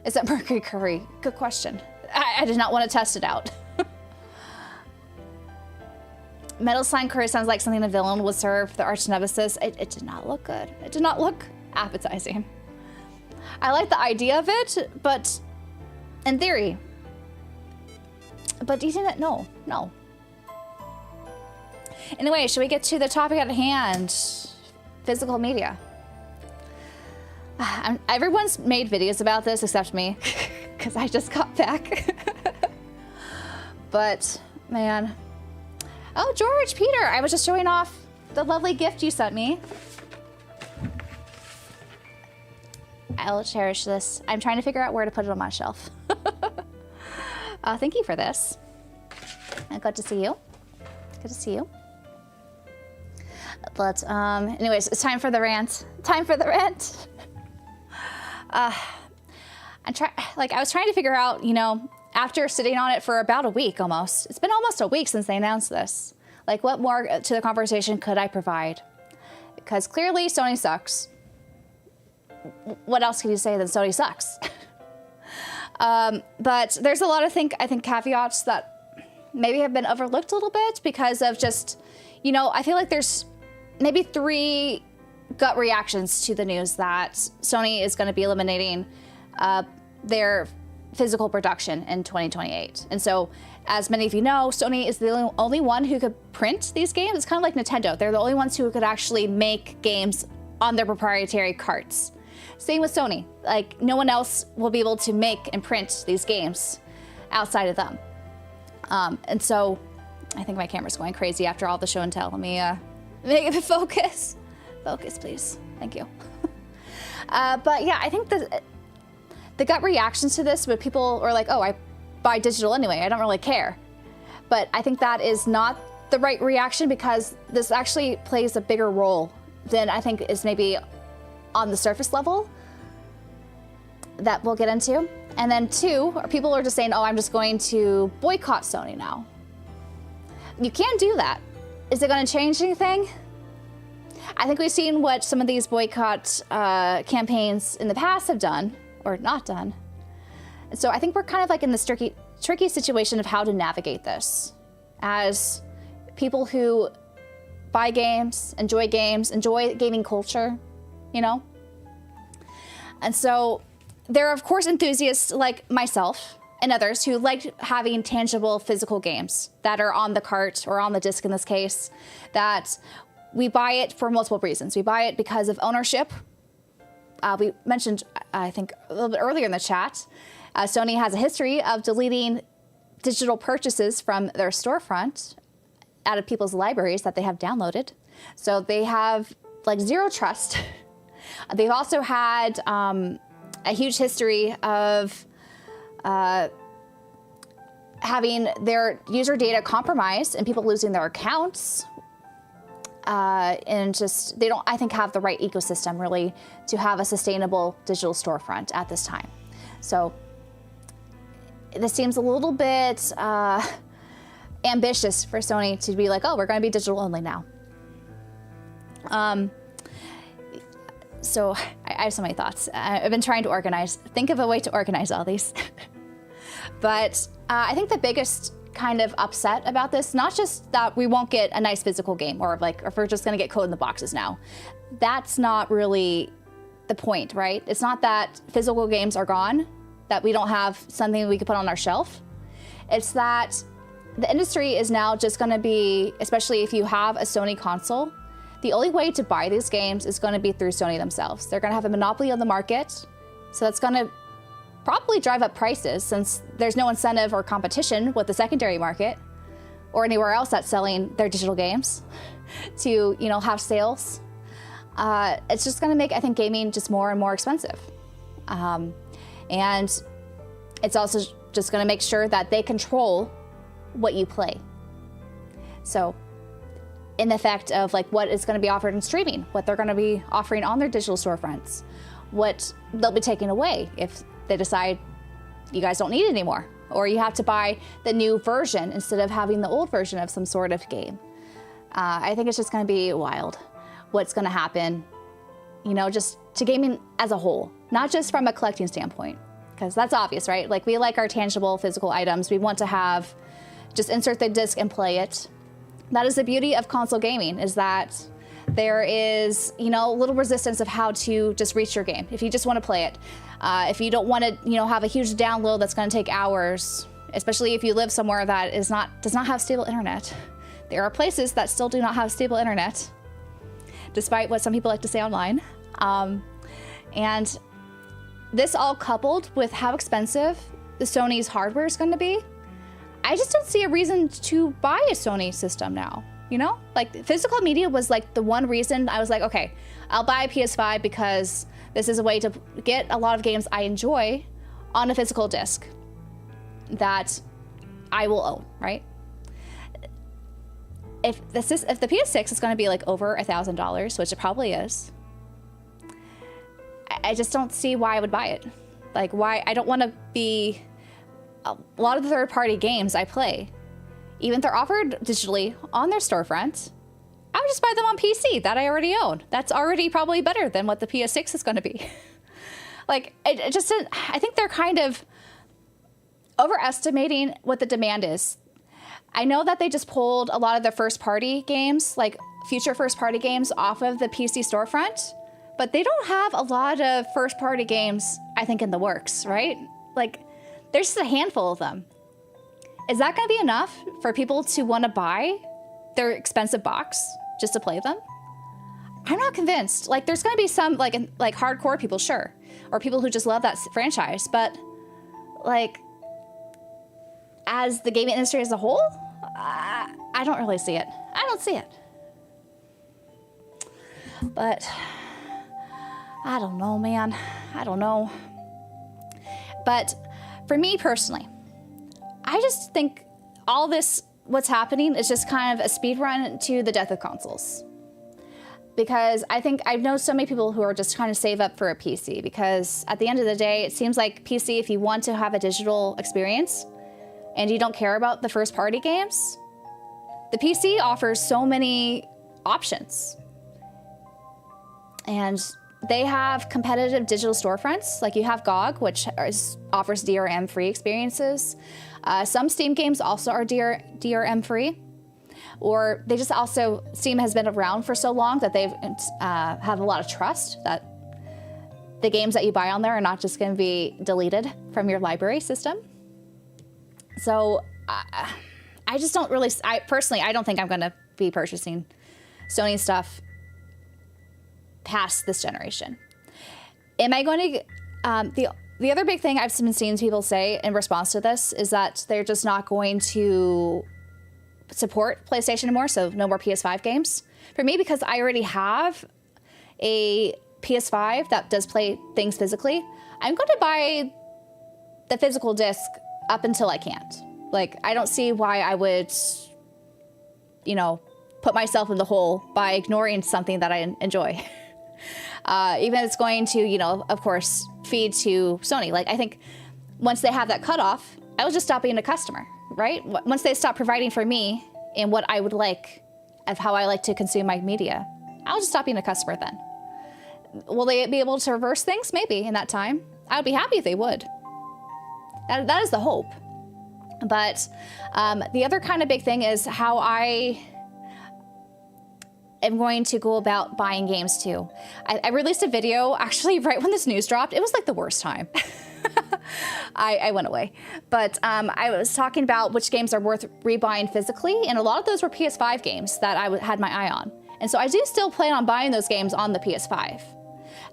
Speaker 1: Is that Mercury Curry? Good question. I did not want to test it out. Metal slime curry sounds like something a villain would serve the arch nemesis. It did not look good. It did not look appetizing. I like the idea of it, but in theory. But eating it, no. Anyway, should we get to the topic at hand? Physical media. Everyone's made videos about this except me, because I just got back. But, man. Oh, George, Peter, I was just showing off the lovely gift you sent me. I'll cherish this. I'm trying to figure out where to put it on my shelf. Thank you for this. Good to see you. Good to see you. But anyways, it's time for the rant. Time for the rant. I was trying to figure out, you know, after sitting on it for about a week almost. It's been almost a week since they announced this. Like, what more to the conversation could I provide? Because clearly Sony sucks. What else can you say than Sony sucks? But there's a lot of I think caveats that maybe have been overlooked a little bit because of just, you know, I feel like there's maybe 3 gut reactions to the news that Sony is going to be eliminating their physical production in 2028. And so, as many of you know, Sony is the only one who could print these games. It's kind of like Nintendo. They're the only ones who could actually make games on their proprietary carts. Same with Sony. Like, no one else will be able to make and print these games outside of them. And so, I think my camera's going crazy after all the show and tell. Let me make it focus. Focus, please. Thank you. But yeah, I think the gut reactions to this, where people are like, oh, buy digital anyway. I don't really care. But I think that is not the right reaction, because this actually plays a bigger role than I think is maybe on the surface level that we'll get into. And then two, people are just saying, oh, I'm just going to boycott Sony now. You can't do that. Is it going to change anything? I think we've seen what some of these boycott campaigns in the past have done or not done. And so I think we're kind of like in this tricky situation of how to navigate this as people who buy games, enjoy gaming culture, you know? And so there are, of course, enthusiasts like myself and others who like having tangible physical games that are on the cart or on the disc in this case, that we buy it for multiple reasons. We buy it because of ownership. We mentioned, I think, a little bit earlier in the chat, Sony has a history of deleting digital purchases from their storefront out of people's libraries that they have downloaded. So they have like zero trust. They've also had a huge history of having their user data compromised and people losing their accounts. And just, they don't, I think, have the right ecosystem really to have a sustainable digital storefront at this time. So this seems a little bit ambitious for Sony to be like, oh, we're going to be digital only now. So I have so many thoughts. I've been trying to think of a way to organize all these. But I think the biggest kind of upset about this, not just that we won't get a nice physical game or like if we're just going to get code in the boxes now. That's not really the point, right? It's not that physical games are gone, that we don't have something we could put on our shelf. It's that the industry is now just going to be, especially if you have a Sony console, the only way to buy these games is going to be through Sony themselves. They're going to have a monopoly on the market, so that's going to probably drive up prices since there's no incentive or competition with the secondary market or anywhere else that's selling their digital games to, you know, have sales. It's just going to make, I think, gaming just more and more expensive. And it's also just going to make sure that they control what you play. So in effect of like what is going to be offered in streaming, what they're going to be offering on their digital storefronts, what they'll be taking away if they decide you guys don't need it anymore, or you have to buy the new version instead of having the old version of some sort of game. I think it's just going to be wild what's going to happen, you know, just to gaming as a whole, not just from a collecting standpoint, because that's obvious, right? Like we like our tangible physical items. We want to have, just insert the disc and play it. That is the beauty of console gaming, is that there is, you know, little resistance of how to just reach your game if you just want to play it. If you don't want to, you know, have a huge download that's going to take hours, especially if you live somewhere that does not have stable internet. There are places that still do not have stable internet, despite what some people like to say online. And this all coupled with how expensive the Sony's hardware is going to be, I just don't see a reason to buy a Sony system now, you know? Like, physical media was like the one reason I was like, okay, I'll buy a PS5 because this is a way to get a lot of games I enjoy on a physical disc that I will own, right? If the PS6 is going to be like over $1,000, which it probably is, I just don't see why I would buy it. Like, why? I don't want to be... A lot of the third-party games I play, even if they're offered digitally on their storefront, I would just buy them on PC that I already own. That's already probably better than what the PS6 is going to be. Like, I think they're kind of overestimating what the demand is. I know that they just pulled a lot of their first-party games, like future first-party games, off of the PC storefront, but they don't have a lot of first-party games, I think, in the works, right? Like, there's just a handful of them. Is that going to be enough for people to want to buy their expensive box just to play them? I'm not convinced. Like, there's going to be some like hardcore people, sure, or people who just love that franchise, but like, as the gaming industry as a whole, I don't really see it. I don't see it. But I don't know, man. I don't know. But for me personally, I just think all this, what's happening is just kind of a speed run to the death of consoles. Because I know so many people who are just trying to save up for a PC, because at the end of the day, it seems like PC, if you want to have a digital experience and you don't care about the first party games, the PC offers so many options. And they have competitive digital storefronts, like you have GOG, which offers DRM-free experiences. Some Steam games also are DRM-free. Or they just also, Steam has been around for so long that they've have a lot of trust that the games that you buy on there are not just going to be deleted from your library system. So I just don't really, personally, I don't think I'm going to be purchasing Sony stuff past this generation. Am I going to, the other big thing I've been seeing people say in response to this is that they're just not going to support PlayStation anymore, so no more PS5 games. For me, because I already have a PS5 that does play things physically, I'm going to buy the physical disc up until I can't. Like, I don't see why I would, you know, put myself in the hole by ignoring something that I enjoy. Even if it's going to, you know, of course, feed to Sony. Like, I think once they have that cutoff, I will just stop being a customer. Right? Once they stop providing for me and what I would like, of how I like to consume my media, I'll just stop being a customer then. Will they be able to reverse things? Maybe in that time. I would be happy if they would. That is the hope. But the other kind of big thing is how I am going to go about buying games too. I released a video actually right when this news dropped. It was like the worst time. I went away. But I was talking about which games are worth rebuying physically, and a lot of those were PS5 games that I had my eye on. And so I do still plan on buying those games on the PS5.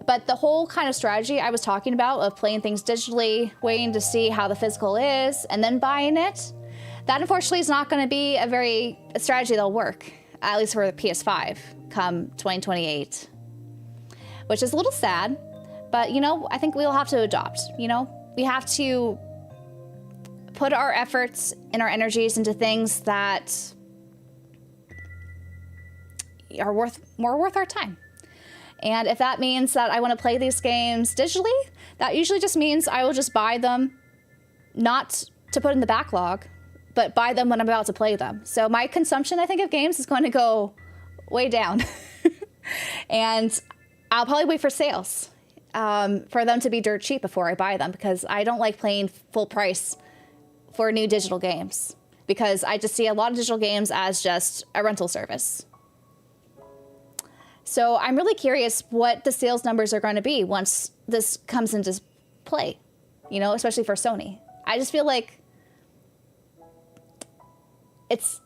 Speaker 1: But the whole kind of strategy I was talking about of playing things digitally, waiting to see how the physical is, and then buying it, that unfortunately is not going to be a strategy that'll work, at least for the PS5 come 2028, which is a little sad. But, you know, I think we'll have to adopt, you know? We have to put our efforts and our energies into things that are more worth our time. And if that means that I want to play these games digitally, that usually just means I will just buy them, not to put in the backlog, but buy them when I'm about to play them. So my consumption, I think, of games is going to go way down. And I'll probably wait for sales. For them to be dirt cheap before I buy them, because I don't like paying full price for new digital games, because I just see a lot of digital games as just a rental service. So I'm really curious what the sales numbers are going to be once this comes into play, you know, especially for Sony. I just feel like it's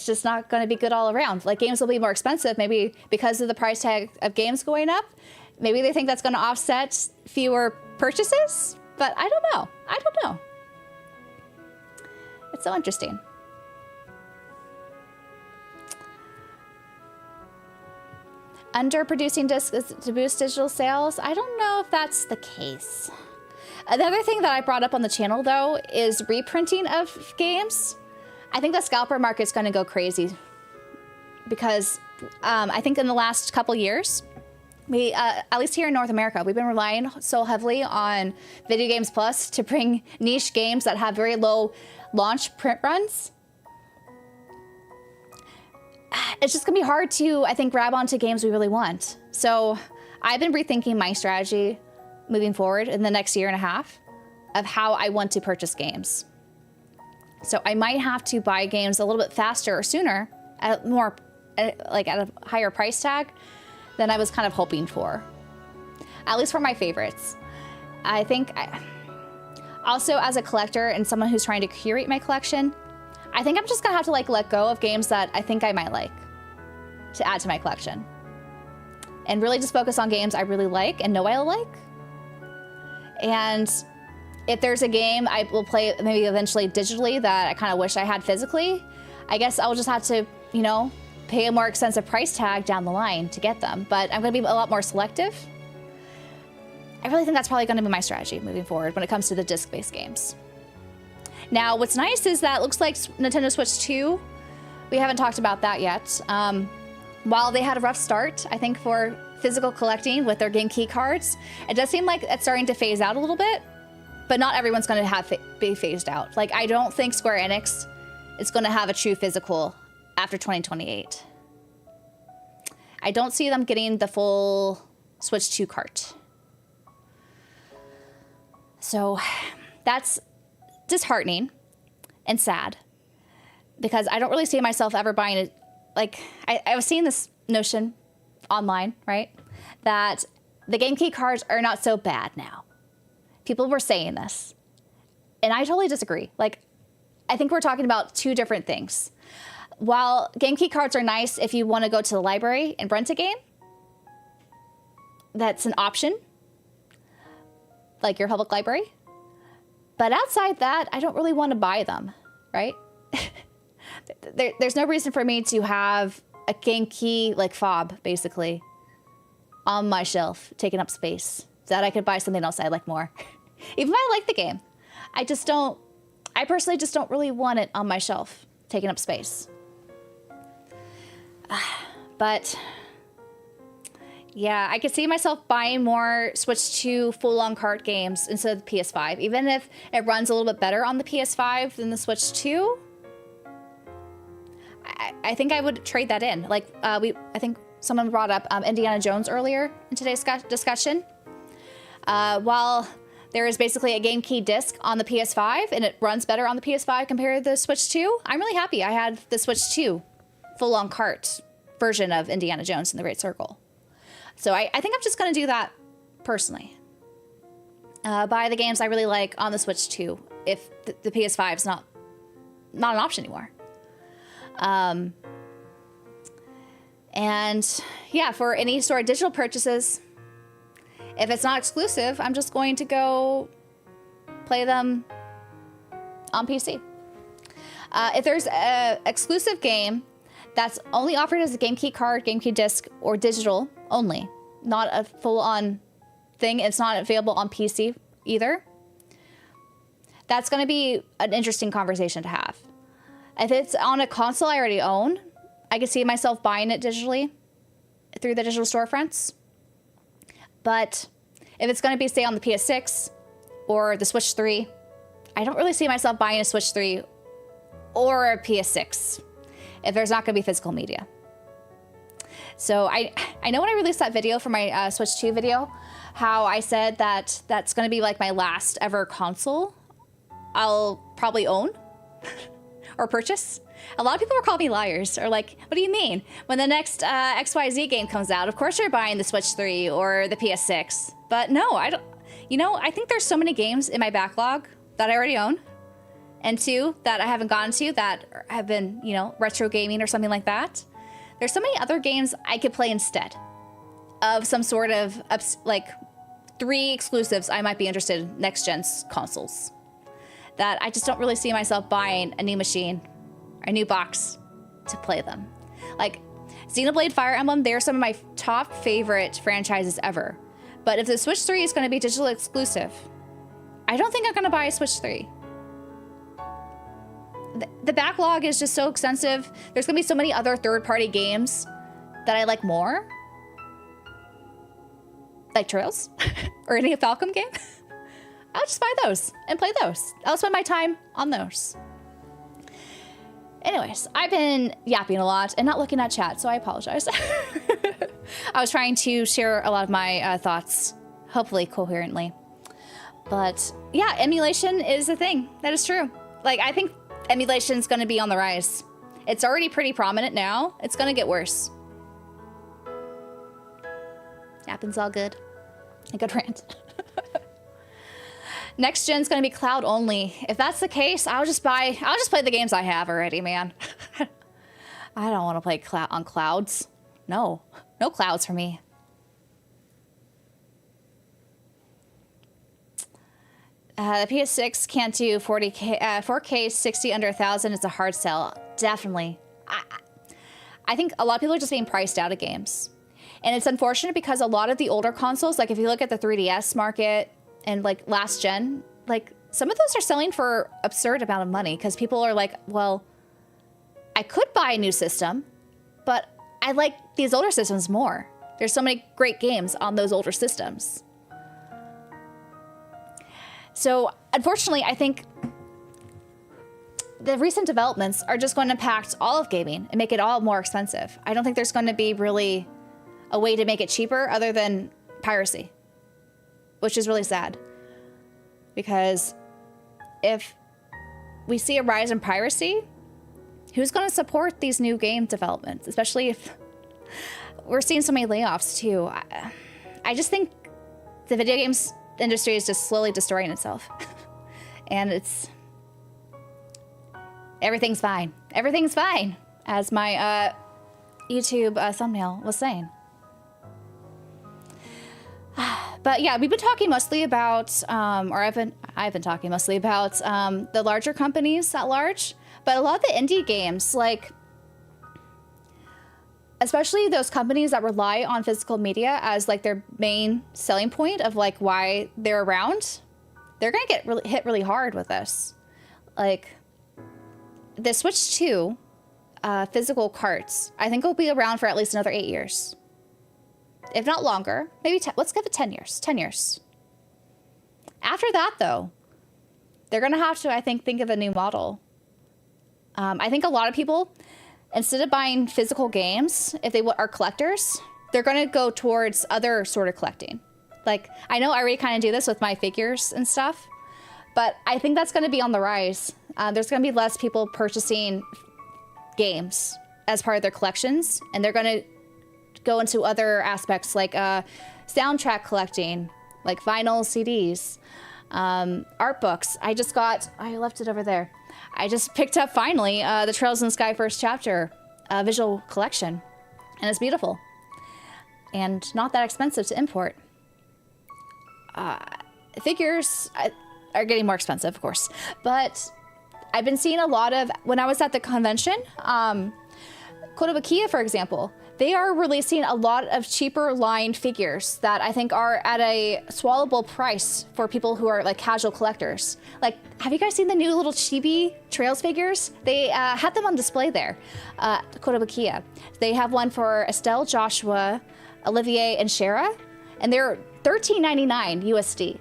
Speaker 1: just not going to be good all around. Like, games will be more expensive, maybe because of the price tag of games going up. Maybe they think that's going to offset fewer purchases, but I don't know. I don't know. It's so interesting. Underproducing discs to boost digital sales? I don't know if that's the case. Another thing that I brought up on the channel, though, is reprinting of games. I think the scalper market's going to go crazy because I think in the last couple years, we, at least here in North America, we've been relying so heavily on Video Games Plus to bring niche games that have very low launch print runs. It's just gonna be hard to, I think, grab onto games we really want. So I've been rethinking my strategy moving forward in the next year and a half of how I want to purchase games. So I might have to buy games a little bit faster or sooner at a higher price tag than I was kind of hoping for, at least for my favorites. I think also as a collector and someone who's trying to curate my collection, I think I'm just gonna have to let go of games that I think I might like to add to my collection, and really just focus on games I really like and know I'll like. And if there's a game I will play maybe eventually digitally that I kind of wish I had physically, I guess I'll just have to, you know, pay a more expensive price tag down the line to get them. But I'm going to be a lot more selective. I really think that's probably going to be my strategy moving forward when it comes to the disc-based games. Now, what's nice is that it looks like Nintendo Switch 2, we haven't talked about that yet. While they had a rough start, I think, for physical collecting with their game key cards, it does seem like it's starting to phase out a little bit, but not everyone's going to be phased out. Like, I don't think Square Enix is going to have a true physical after 2028. I don't see them getting the full Switch 2 cart. So that's disheartening and sad because I don't really see myself ever buying it. Like, I was seeing this notion online, right? That the game key cards are not so bad now. People were saying this. And I totally disagree. Like, I think we're talking about two different things. While game key cards are nice if you want to go to the library and rent a game, that's an option, like your public library. But outside that, I don't really want to buy them, right? There's no reason for me to have a game key, like fob, basically, on my shelf, taking up space, so that I could buy something else I like more. Even if I like the game, I personally just don't really want it on my shelf, taking up space. But yeah, I could see myself buying more Switch 2 full-on cart games instead of the PS5. Even if it runs a little bit better on the PS5 than the Switch 2, I think I would trade that in. Like, I think someone brought up Indiana Jones earlier in today's discussion. While there is basically a game key disc on the PS5 and it runs better on the PS5 compared to the Switch 2, I'm really happy I had the Switch 2 full-on cart version of Indiana Jones and the Great Circle. So I think I'm just going to do that personally. Buy the games I really like on the Switch 2 if the PS5 is not an option anymore. And yeah, for any sort of digital purchases, if it's not exclusive, I'm just going to go play them on PC. If there's an exclusive game that's only offered as a game key card, game key disc, or digital only, not a full-on thing, it's not available on PC either, that's going to be an interesting conversation to have. If it's on a console I already own, I could see myself buying it digitally through the digital storefronts. But if it's going to be, say, on the PS6 or the Switch 3, I don't really see myself buying a Switch 3 or a PS6 if there's not going to be physical media. So I know when I released that video for my Switch 2 video, how I said that that's going to be like my last ever console I'll probably own or purchase. A lot of people were calling me liars, or like, what do you mean? When the next XYZ game comes out, of course you're buying the Switch 3 or the PS6. But no, I don't. You know, I think there's so many games in my backlog that I already own, and two that I haven't gotten to that have been, you know, retro gaming or something like that. There's so many other games I could play instead of some sort of, like, 3 exclusives I might be interested in next-gen consoles that I just don't really see myself buying a new machine or a new box to play them. Like, Xenoblade Fire Emblem, they're some of my top favorite franchises ever. But if the Switch 3 is going to be digital exclusive, I don't think I'm going to buy a Switch 3. The backlog is just so extensive. There's going to be so many other third-party games that I like more. Like Trails or any Falcom game. I'll just buy those and play those. I'll spend my time on those. Anyways, I've been yapping a lot and not looking at chat, so I apologize. I was trying to share a lot of my thoughts, hopefully coherently. But yeah, emulation is a thing. That is true. Like, I think emulation is going to be on the rise. It's already pretty prominent now. It's going to get worse. Yapping's all good. A good rant. Next gen's going to be cloud only. If that's the case, I'll just play the games I have already, man. I don't want to play on clouds. No clouds for me. The PS6 can't do 4K 60 under 1,000. It's a hard sell. Definitely. I think a lot of people are just being priced out of games. And it's unfortunate because a lot of the older consoles, like if you look at the 3DS market and like last gen, like some of those are selling for absurd amount of money because people are like, well, I could buy a new system, but I like these older systems more. There's so many great games on those older systems. So unfortunately, I think the recent developments are just going to impact all of gaming and make it all more expensive. I don't think there's going to be really a way to make it cheaper other than piracy, which is really sad. Because if we see a rise in piracy, who's going to support these new game developments? Especially if we're seeing so many layoffs too. I just think the video games industry is just slowly destroying itself. And everything's fine. Everything's fine, as my YouTube thumbnail was saying. But yeah, we've been talking mostly about, I've been talking mostly about the larger companies at large, but a lot of the indie games, like, especially those companies that rely on physical media as like their main selling point of like why they're around, they're gonna get hit really hard with this. Like, the Switch 2 physical carts, I think will be around for at least another 8 years. If not longer, maybe let's give it 10 years. 10 years. After that, though, they're going to have to, I think of a new model. I think a lot of people, instead of buying physical games, if they are collectors, they're going to go towards other sort of collecting. Like, I know I already kind of do this with my figures and stuff, but I think that's going to be on the rise. There's going to be less people purchasing games as part of their collections, and they're going to go into other aspects like soundtrack collecting, like vinyl CDs, art books. I left it over there. I just picked up finally the Trails in the Sky First Chapter visual collection, and it's beautiful and not that expensive to import. Figures are getting more expensive, of course, but I've been seeing a lot of, when I was at the convention, Kotobukiya, for example, they are releasing a lot of cheaper lined figures that I think are at a swallowable price for people who are like casual collectors. Like, have you guys seen the new little chibi Trails figures? They had them on display there, Kotobukiya. They have one for Estelle, Joshua, Olivier, and Shara, and they're $13.99 USD.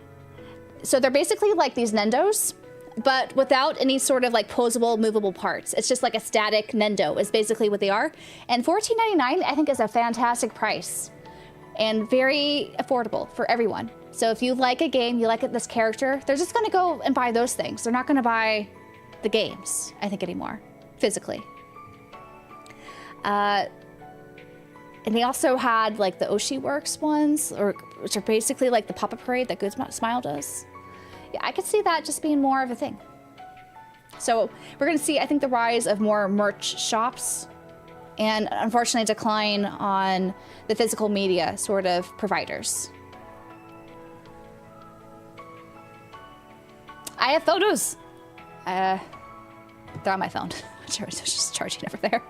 Speaker 1: So they're basically like these Nendos, but without any sort of like posable, movable parts. It's just like a static Nendo is basically what they are. And $14.99 I think is a fantastic price and very affordable for everyone. So if you like a game, you like this character, they're just gonna go and buy those things. They're not gonna buy the games, I think, anymore, physically. And they also had like the Oshi Works ones, which are basically like the Pop-Up Parade that Good Smile does. Yeah, I could see that just being more of a thing. So we're going to see, I think, the rise of more merch shops and, unfortunately, a decline on the physical media sort of providers. I have photos. They're on my phone. It's just charging over there.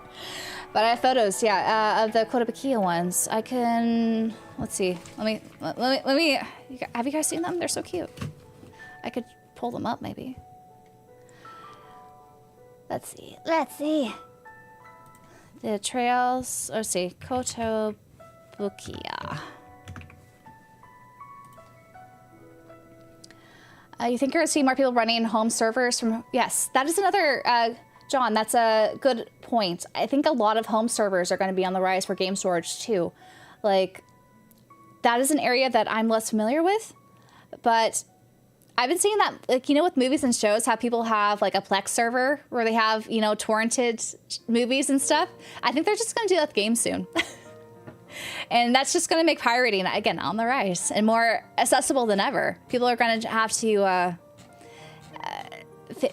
Speaker 1: But I have photos, yeah, of the Kotobukiya ones. I can, let's see. Let me, have you guys seen them? They're so cute. I could pull them up, maybe. Let's see. The Trails, let's see, Kotobukiya. You think you're gonna see more people running home servers from, yes, that is another, John, that's a good point. I think a lot of home servers are gonna be on the rise for game storage too. Like, that is an area that I'm less familiar with, but I've been seeing that, like, you know, with movies and shows, how people have like a Plex server where they have, you know, torrented movies and stuff. I think they're just going to do that with games soon. And that's just going to make pirating, again, on the rise and more accessible than ever. People are going to have to, I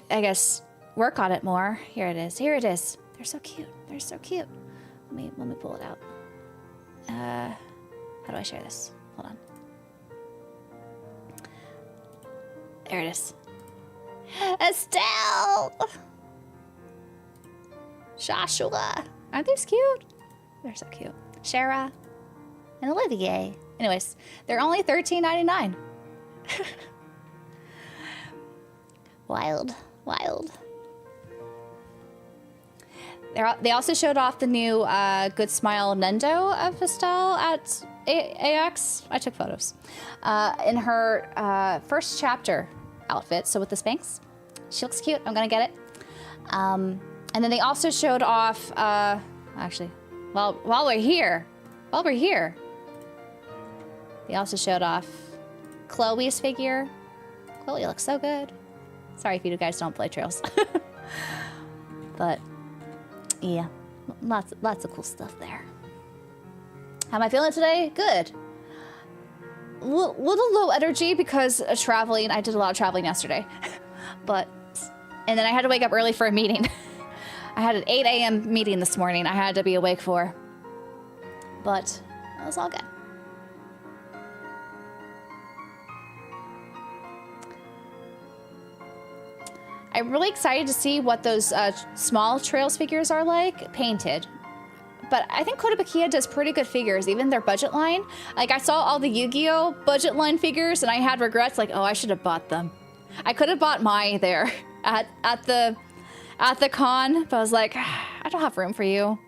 Speaker 1: guess, work on it more. Here it is. Here it is. They're so cute. They're so cute. Let me pull it out. How do I share this? Hold on. There it is. Estelle! Joshua! Aren't these cute? They're so cute. Shara and Olivier. Anyways, they're only $13.99. Wild, wild. They also showed off the new Good Smile Nendo of Estelle at AX. I took photos. In her first chapter outfit, so with the Spanx. She looks cute. I'm gonna get it. And then they also showed off, actually, while we're here, they also showed off Chloe's figure. Chloe looks so good. Sorry if you guys don't play Trails. But yeah, lots of cool stuff there. How am I feeling today? Good. Little low energy because of traveling. I did a lot of traveling yesterday. And then I had to wake up early for a meeting. I had an 8 a.m. meeting this morning I had to be awake for. But it was all good. I'm really excited to see what those small Trails figures are like, painted. But I think Kotobukiya does pretty good figures, even their budget line. Like, I saw all the Yu-Gi-Oh! Budget line figures, and I had regrets, like, oh, I should have bought them. I could have bought Mai there at the con, but I was like, I don't have room for you.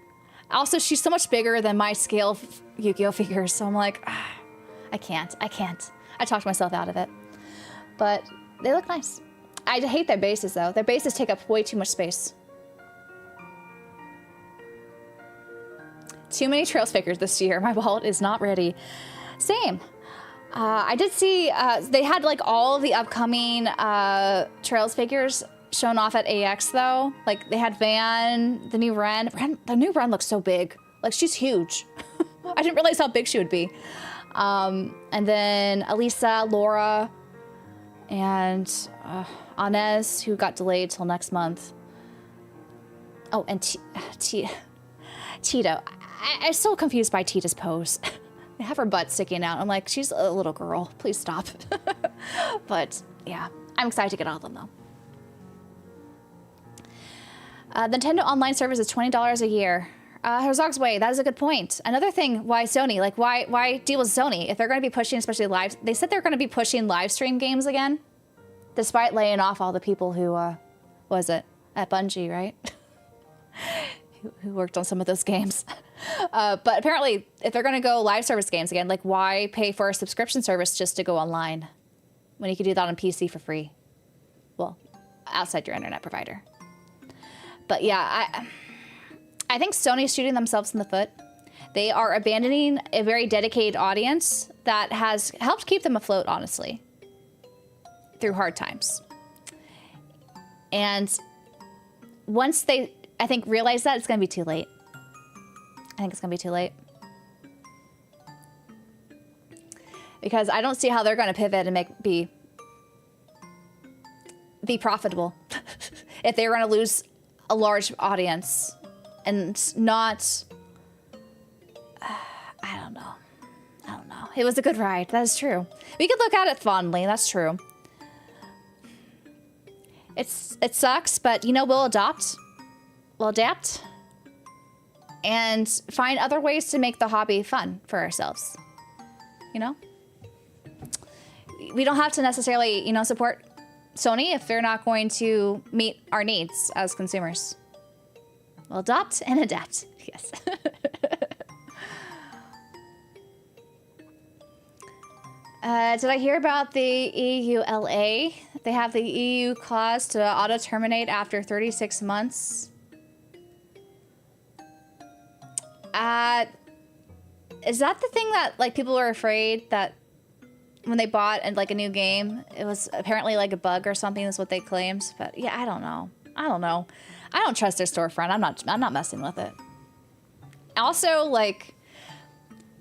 Speaker 1: Also, she's so much bigger than my scale Yu-Gi-Oh! Figures, so I'm like, I can't. I talked myself out of it. But they look nice. I hate their bases, though. Their bases take up way too much space. Too many Trails figures this year. My wallet is not ready. Same. I did see they had like all of the upcoming Trails figures shown off at AX, though. Like, they had Van, the new Ren. The new Ren looks so big. Like, she's huge. I didn't realize how big she would be. And then Elisa, Laura, and Anez, who got delayed till next month. Oh, and Tito. I'm so confused by Tita's pose. They have her butt sticking out. I'm like, she's a little girl. Please stop. But yeah, I'm excited to get all of them, though. The Nintendo Online service is $20 a year. Herzog's Way, that is a good point. Another thing, why Sony? Like, why deal with Sony? If they're going to be pushing, especially live, they said they're going to be pushing live stream games again, despite laying off all the people who, was it, at Bungie, right? who worked on some of those games. But apparently, if they're going to go live service games again, like, why pay for a subscription service just to go online when you could do that on PC for free? Well, outside your internet provider. But yeah, I think Sony's shooting themselves in the foot. They are abandoning a very dedicated audience that has helped keep them afloat, honestly, through hard times. And once they, I think, realize that, it's going to be too late. I think it's going to be too late. Because I don't see how they're going to pivot and be profitable if they're going to lose a large audience and not, I don't know. It was a good ride. That is true. We could look at it fondly. That's true. It sucks, but, you know, we'll adapt. We'll adapt. And find other ways to make the hobby fun for ourselves. You know? We don't have to necessarily, you know, support Sony if they're not going to meet our needs as consumers. We'll adopt and adapt. Yes. Did I hear about the EULA? They have the EU clause to auto-terminate after 36 months. Is that the thing that, like, people were afraid that when they bought like a new game, it was apparently like a bug or something is what they claimed. But yeah, I don't know. I don't trust their storefront. I'm not messing with it. Also, like,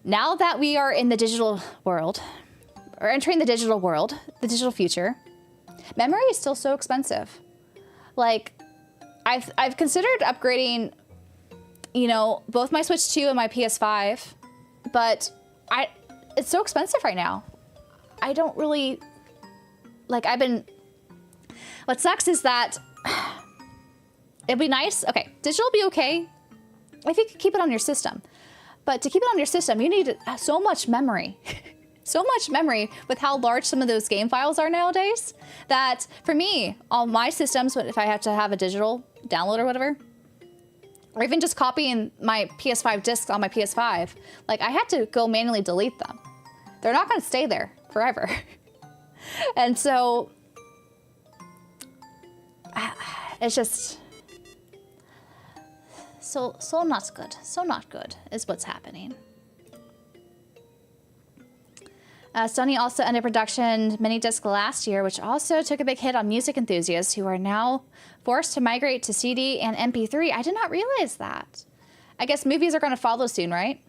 Speaker 1: now that we are in the digital world, or entering the digital world, the digital future, memory is still so expensive. Like, I've considered upgrading, you know, both my Switch 2 and my PS5, but it's so expensive right now. I don't really, like, what sucks is that it'd be nice, okay, digital will be okay if you could keep it on your system. But to keep it on your system, you need so much memory. so much memory with how large some of those game files are nowadays that for me, on my systems, if I have to have a digital download or whatever, or even just copying my PS5 discs on my PS5, like I had to go manually delete them. They're not going to stay there forever. And so it's just so not good. So not good is what's happening. Sony also ended production mini disc last year, which also took a big hit on music enthusiasts who are now forced to migrate to CD and MP3. I did not realize that. I guess movies are going to follow soon, right?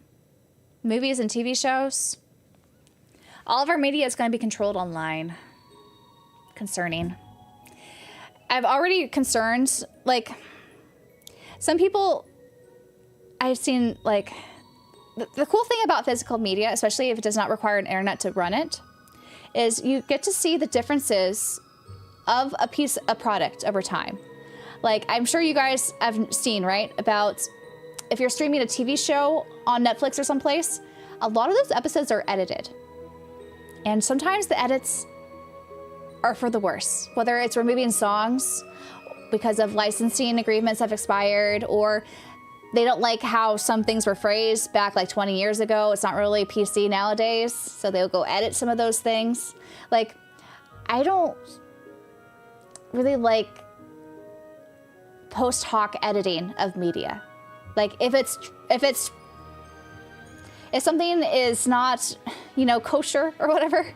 Speaker 1: Movies and TV shows. All of our media is going to be controlled online. Concerning. I've already concerned, like, some people I've seen, like, the cool thing about physical media, especially if it does not require an internet to run it, is you get to see the differences of a product over time. Like, I'm sure you guys have seen, right, about if you're streaming a TV show on Netflix or someplace, a lot of those episodes are edited. And sometimes the edits are for the worse, whether it's removing songs because of licensing agreements have expired, or they don't like how some things were phrased back like 20 years ago. It's not really PC nowadays, so they'll go edit some of those things. Like, I don't really like post hoc editing of media. Like, if something is not, you know, kosher or whatever,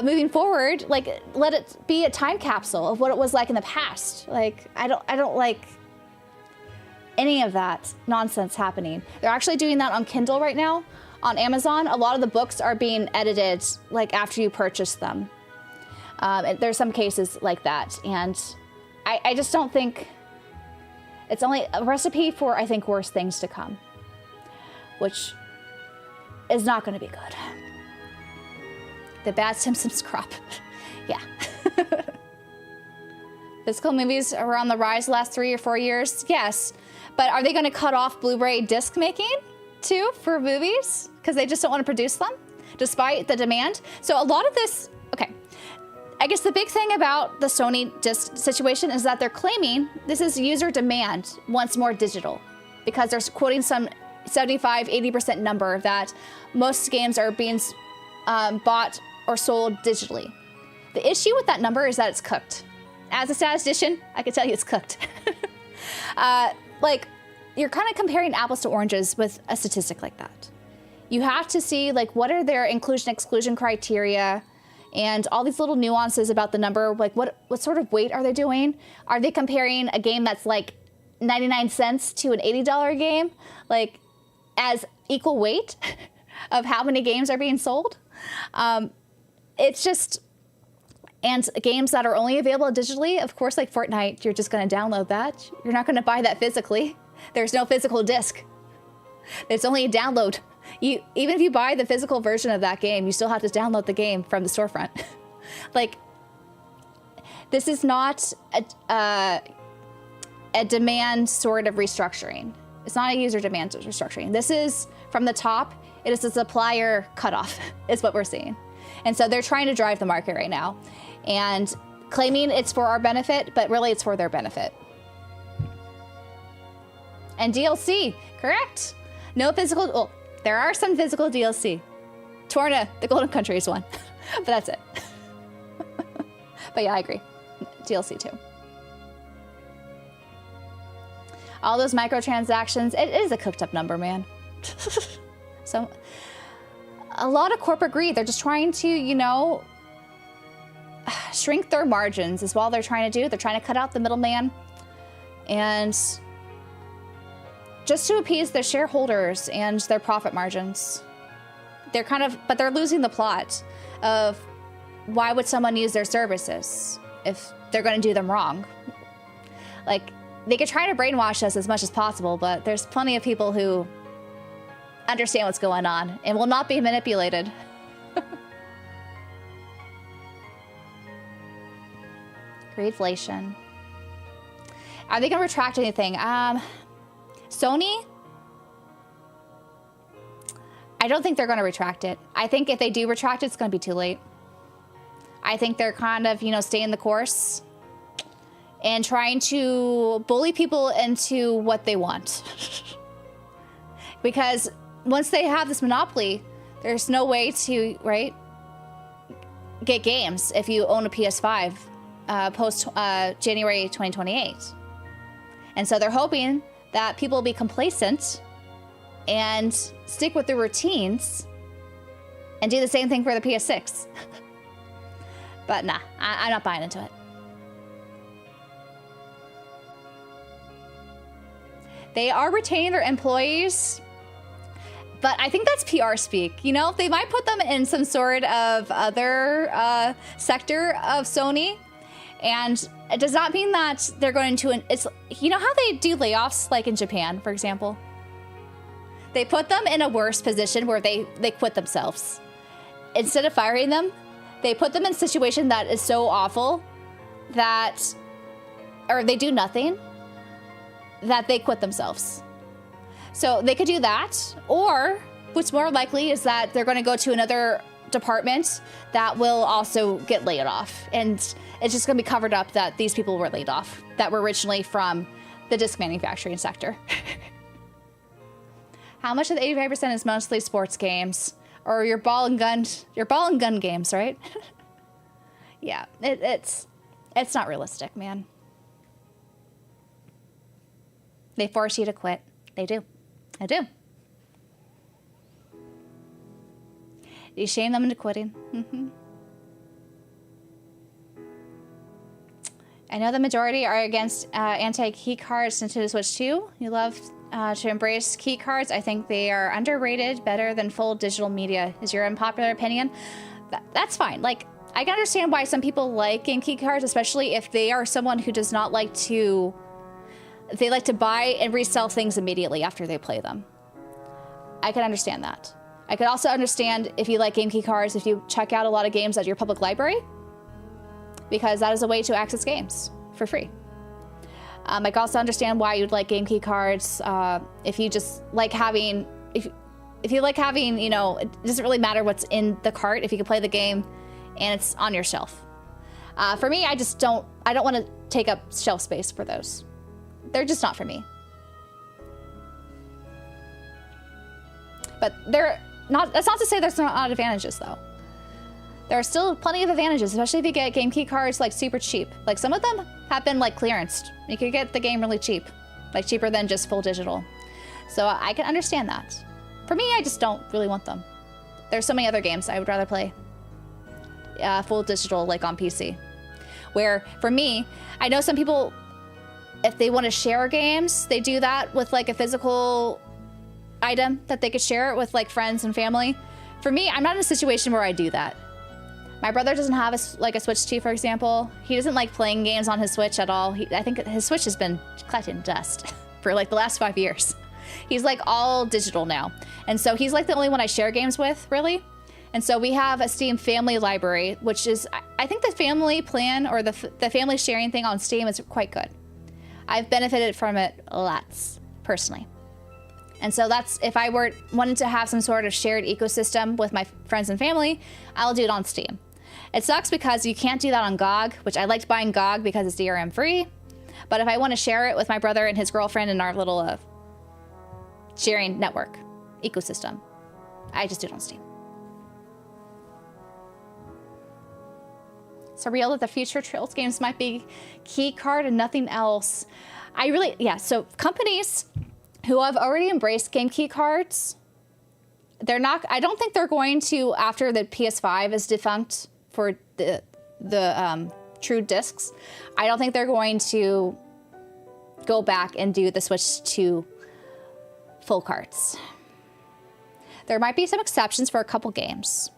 Speaker 1: moving forward, like, let it be a time capsule of what it was like in the past. Like, I don't like any of that nonsense happening. They're actually doing that on Kindle right now. On Amazon, a lot of the books are being edited like after you purchase them. There's some cases like that, and I just don't think it's only a recipe for, I think, worse things to come, which is not going to be good. The bad Simpsons crop. Yeah. Physical movies are on the rise the last 3 or 4 years. Yes. But are they going to cut off Blu-ray disc making too for movies? Because they just don't want to produce them despite the demand. So a lot of this, okay. I guess the big thing about the Sony disc situation is that they're claiming this is user demand wants more digital, because they're quoting some 75, 80% number that most games are being bought or sold digitally. The issue with that number is that it's cooked. As a statistician, I can tell you it's cooked. Like, you're kind of comparing apples to oranges with a statistic like that. You have to see, like, what are their inclusion-exclusion criteria and all these little nuances about the number. Like, what sort of weight are they doing? Are they comparing a game that's like 99 cents to an $80 game, like, as equal weight of how many games are being sold? It's just, and games that are only available digitally, of course, like Fortnite, you're just going to download that. You're not going to buy that physically. There's no physical disc. There's only a download. Even if you buy the physical version of that game, you still have to download the game from the storefront. Like, this is not a demand sort of restructuring. It's not a user demand restructuring. This is from the top. It is a supplier cutoff is what we're seeing. And so they're trying to drive the market right now and claiming it's for our benefit, but really it's for their benefit. And DLC, correct? No physical, well, there are some physical DLC. Torna, the Golden Country is one, but that's it. But yeah, I agree. DLC too. All those microtransactions, it is a cooked up number, man. So, a lot of corporate greed. They're just trying to, you know, shrink their margins is all they're trying to do. They're trying to cut out the middleman and just to appease their shareholders and their profit margins. They're kind of, but they're losing the plot of why would someone use their services if they're going to do them wrong? Like, they could try to brainwash us as much as possible, but there's plenty of people who understand what's going on and will not be manipulated. Greedflation. Are they going to retract anything? Sony? I don't think they're going to retract it. I think if they do retract it, it's going to be too late. I think they're kind of, you know, staying the course and trying to bully people into what they want. Because once they have this monopoly, there's no way to, right, get games if you own a PS5 post January 2028. And so they're hoping that people will be complacent and stick with their routines and do the same thing for the PS6. But nah, I'm not buying into it. They are retaining their employees, but I think that's PR speak. You know, they might put them in some sort of other sector of Sony, and it does not mean that they're going to, it's, you know how they do layoffs, like in Japan, for example? They put them in a worse position where they quit themselves. Instead of firing them, they put them in a situation that is so awful that, or they do nothing, that they quit themselves. So they could do that, or what's more likely is that they're going to go to another department that will also get laid off. And it's just going to be covered up that these people were laid off, that were originally from the disc manufacturing sector. How much of the 85% is mostly sports games? Or your ball and gun games, right? Yeah, it's not realistic, man. They force you to quit. They do. I do. You shame them into quitting. Mm-hmm. I know the majority are against anti-key cards Nintendo Switch 2. You love to embrace key cards. I think they are underrated, better than full digital media. Is your unpopular opinion? That's fine. Like, I can understand why some people like game key cards, especially if they are someone who does not like to... They like to buy and resell things immediately after they play them. I can understand that. I could also understand if you like game key cards, if you check out a lot of games at your public library, because that is a way to access games for free. I can also understand why you'd like game key cards if you just like having, if you like having, you know, it doesn't really matter what's in the cart if you can play the game and it's on your shelf. For me, I don't want to take up shelf space for those. They're just not for me. But that's not to say there's not advantages though. There are still plenty of advantages, especially if you get game key cards like super cheap. Like some of them have been like clearanced. You could get the game really cheap, like cheaper than just full digital. So I can understand that. For me, I just don't really want them. There's so many other games I would rather play full digital, like on PC. Where for me, I know some people, if they want to share games, they do that with like a physical item that they could share it with like friends and family. For me, I'm not in a situation where I do that. My brother doesn't have a Switch 2, for example. He doesn't like playing games on his Switch at all. I think his Switch has been collecting dust for like the last 5 years. He's like all digital now. And so he's like the only one I share games with, really. And so we have a Steam family library, which is, I think the family plan or the family sharing thing on Steam is quite good. I've benefited from it lots, personally. And so that's, if I wanted to have some sort of shared ecosystem with my friends and family, I'll do it on Steam. It sucks because you can't do that on GOG, which I liked buying GOG because it's DRM free. But if I want to share it with my brother and his girlfriend in our little sharing network ecosystem, I just do it on Steam. Surreal that the future Trails games might be key card and nothing else. So companies who have already embraced game key cards, I don't think they're going to, after the PS5 is defunct for the true discs, I don't think they're going to go back and do the Switch to full carts. There might be some exceptions for a couple games,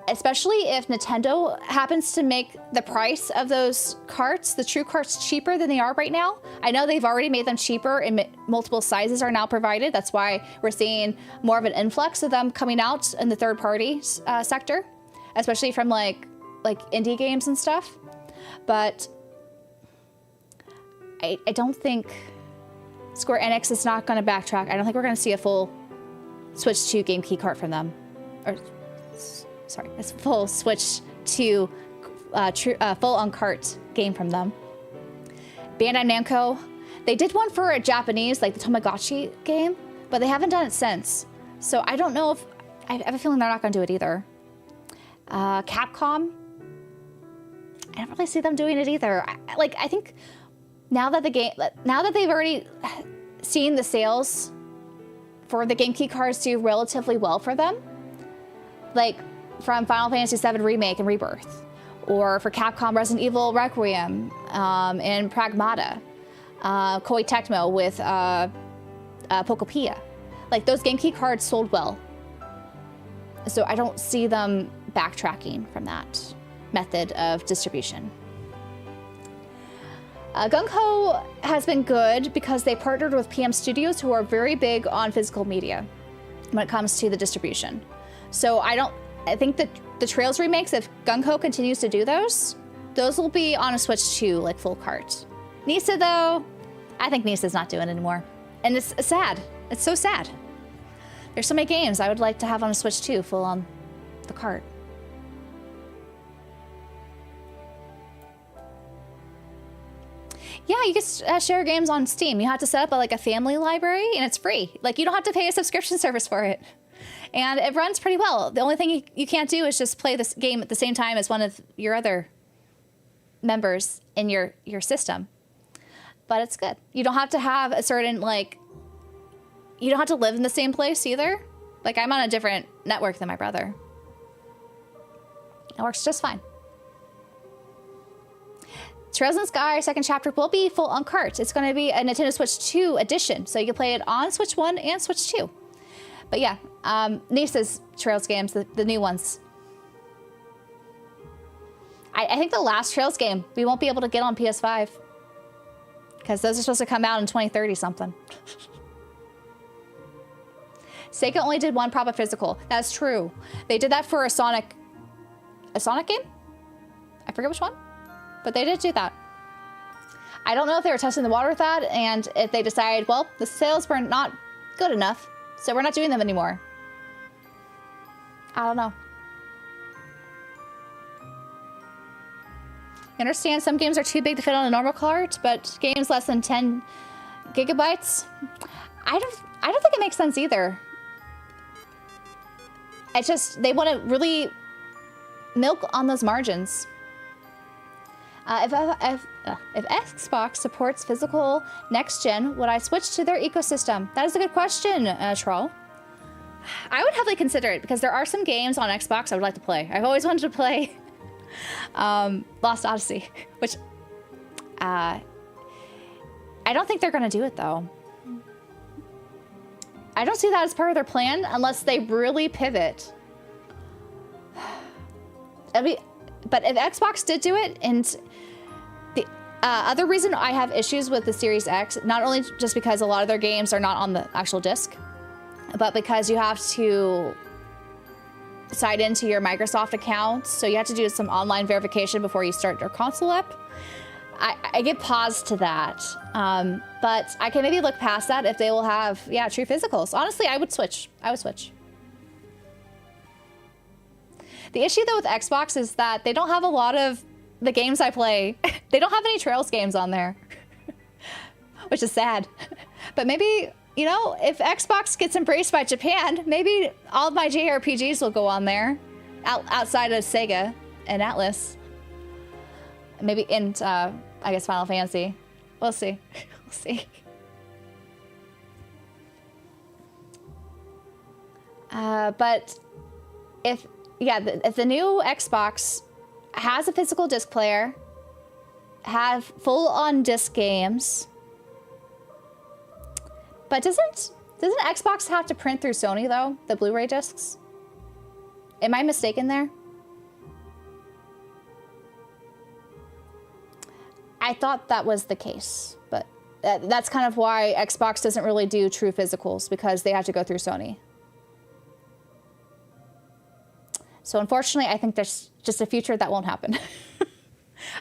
Speaker 1: especially if Nintendo happens to make the price of those carts, the true carts, cheaper than they are right now. I know they've already made them cheaper and multiple sizes are now provided. That's why we're seeing more of an influx of them coming out in the third-party sector, especially from like indie games and stuff. But I don't think Square Enix is not going to backtrack. I don't think we're going to see a full Switch to game key card from them. Or, sorry, a full Switch to full on cart game from them. Bandai Namco, they did one for a Japanese, like the Tamagotchi game, but they haven't done it since. So I don't know if, I have a feeling they're not going to do it either. Capcom, I don't really see them doing it either. I think now that they've already seen the sales for the game key cards do relatively well for them, like from Final Fantasy VII Remake and Rebirth, or for Capcom Resident Evil Requiem and Pragmata, Koei Tecmo with Pokopia. Like, those game key cards sold well. So I don't see them backtracking from that method of distribution. Gung-Ho has been good because they partnered with PM Studios, who are very big on physical media when it comes to the distribution. So I think that the Trails remakes, if Gung-Ho continues to do those will be on a Switch 2, like full cart. Nisa, though, I think Nisa's not doing it anymore. And it's sad. It's so sad. There's so many games I would like to have on a Switch 2, full on the cart. Yeah, you can share games on Steam. You have to set up a family library, and it's free. Like, you don't have to pay a subscription service for it. And it runs pretty well. The only thing you can't do is just play this game at the same time as one of your other members in your system. But it's good. You don't have to have a certain, you don't have to live in the same place either. Like, I'm on a different network than my brother. It works just fine. Trails in the Sky second chapter will be full on cart. It's going to be a Nintendo Switch 2 edition, so you can play it on Switch 1 and Switch 2. But yeah, Nisa's Trails games, the new ones. I think the last Trails game we won't be able to get on PS5, because those are supposed to come out in 2030 something. Sega only did one proper physical. That's true. They did that for a Sonic game? I forget which one, but they did do that. I don't know if they were testing the water with that, and if they decided, well, the sales were not good enough, so we're not doing them anymore. I don't know. I understand some games are too big to fit on a normal cart, but games less than 10 gigabytes, I don't think it makes sense either. It's just, they want to really milk on those margins. If Xbox supports physical next gen, would I switch to their ecosystem? That is a good question, Troll. I would heavily consider it, because there are some games on Xbox I would like to play. I've always wanted to play Lost Odyssey, which I don't think they're going to do it, though. I don't see that as part of their plan unless they really pivot. But if Xbox did do it, and the other reason I have issues with the Series X, not only just because a lot of their games are not on the actual disc, but because you have to sign into your Microsoft account, so you have to do some online verification before you start your console up. I get pause to that, but I can maybe look past that if they will have, true physicals. Honestly, I would switch. The issue, though, with Xbox is that they don't have a lot of the games I play. They don't have any Trails games on there, which is sad. But maybe, if Xbox gets embraced by Japan, maybe all of my JRPGs will go on there, outside of Sega and Atlas. Maybe in, I guess, Final Fantasy. We'll see. We'll see. But if the new Xbox has a physical disc player, have full-on disc games, but doesn't Xbox have to print through Sony, though, the Blu-ray discs? Am I mistaken there? I thought that was the case, but that's kind of why Xbox doesn't really do true physicals, because they have to go through Sony. So unfortunately, I think there's just a future that won't happen.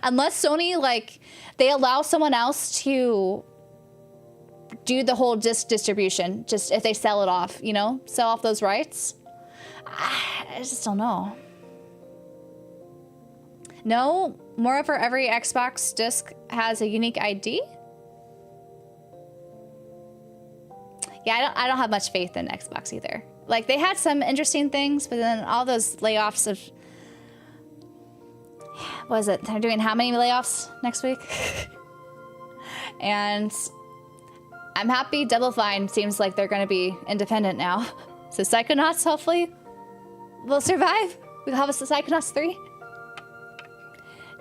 Speaker 1: Unless Sony, they allow someone else to do the whole disc distribution, just if they sell it off, you know, sell off those rights. I just don't know. No, moreover, every Xbox disc has a unique ID. Yeah, I don't have much faith in Xbox either. Like, they had some interesting things, but then all those layoffs of... What is it? They're doing how many layoffs next week? And I'm happy Double Fine seems like they're going to be independent now. So Psychonauts, hopefully, will survive. We'll have a Psychonauts 3.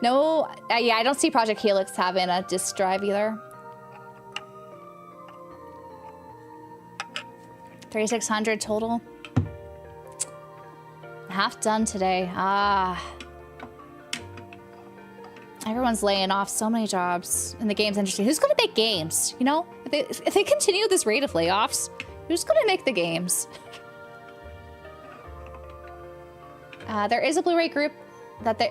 Speaker 1: No, yeah, I don't see Project Helix having a disk drive either. 3,600 total. Half done today. Ah. Everyone's laying off so many jobs in the games industry. Who's going to make games? You know, if they continue this rate of layoffs, who's going to make the games? There is a Blu-ray group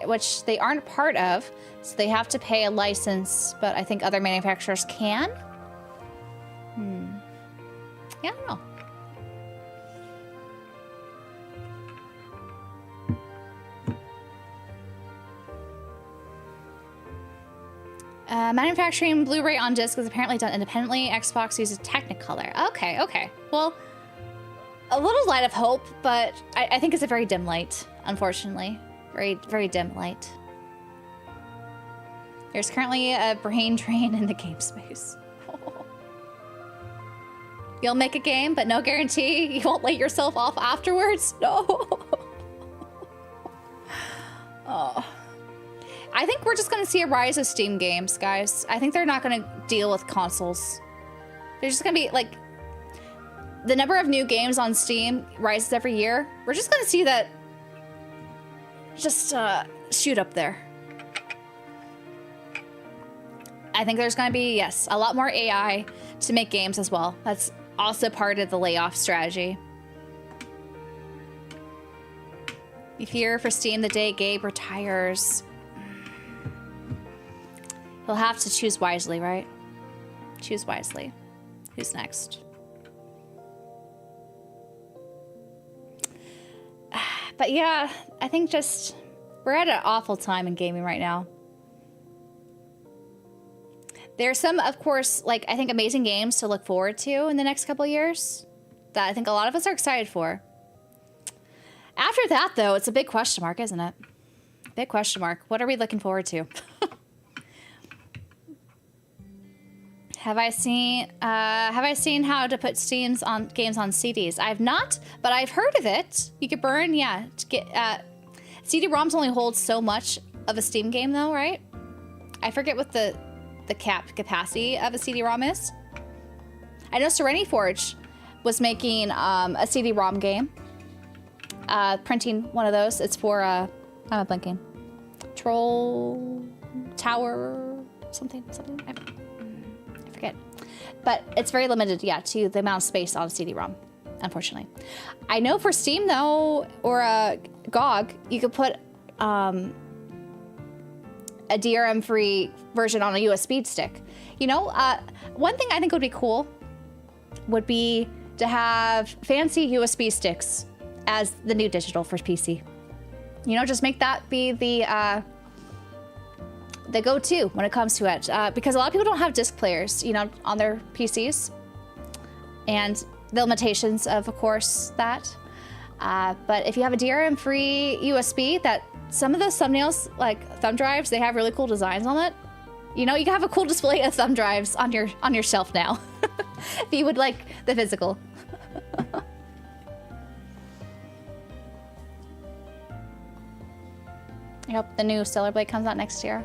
Speaker 1: which they aren't part of, so they have to pay a license, but I think other manufacturers can. Yeah, I don't know. Manufacturing Blu-ray on disc is apparently done independently. Xbox uses Technicolor. Okay, okay. Well, a little light of hope, but I think it's a very dim light, unfortunately. Very, very dim light. There's currently a brain drain in the game space. You'll make a game, but no guarantee you won't lay yourself off afterwards? No. Oh. I think we're just going to see a rise of Steam games, guys. I think they're not going to deal with consoles. They're just going to be, like... The number of new games on Steam rises every year. We're just going to see that... just shoot up there. I think there's going to be, yes, a lot more AI to make games as well. That's also part of the layoff strategy. You fear for Steam the day Gabe retires. He'll have to choose wisely, right? Choose wisely. Who's next? But yeah, I think just... we're at an awful time in gaming right now. There's some, of course, like, I think amazing games to look forward to in the next couple of years that I think a lot of us are excited for. After that, though, it's a big question mark, isn't it? Big question mark. What are we looking forward to? Have I seen how to put games on CDs? I've not, but I've heard of it. You could burn, yeah. To get, CD-ROMs only hold so much of a Steam game, though, right? I forget what the capacity of a CD-ROM is. I know Serenity Forge was making a CD-ROM game, printing one of those. It's for I'm blanking. Troll Tower something. I forget. But it's very limited, yeah, to the amount of space on a CD-ROM, unfortunately. I know for Steam, though, or GOG, you could put a DRM-free version on a USB stick. You know, one thing I think would be cool would be to have fancy USB sticks as the new digital for PC. You know, just make that be the go-to when it comes to it. Because a lot of people don't have disc players, you know, on their PCs. And the limitations of course, that. But if you have a DRM-free USB, that some of those thumbnails, like thumb drives, they have really cool designs on it. You know, you can have a cool display of thumb drives on your shelf now. If you would like the physical. I hope the new Stellar Blade comes out next year.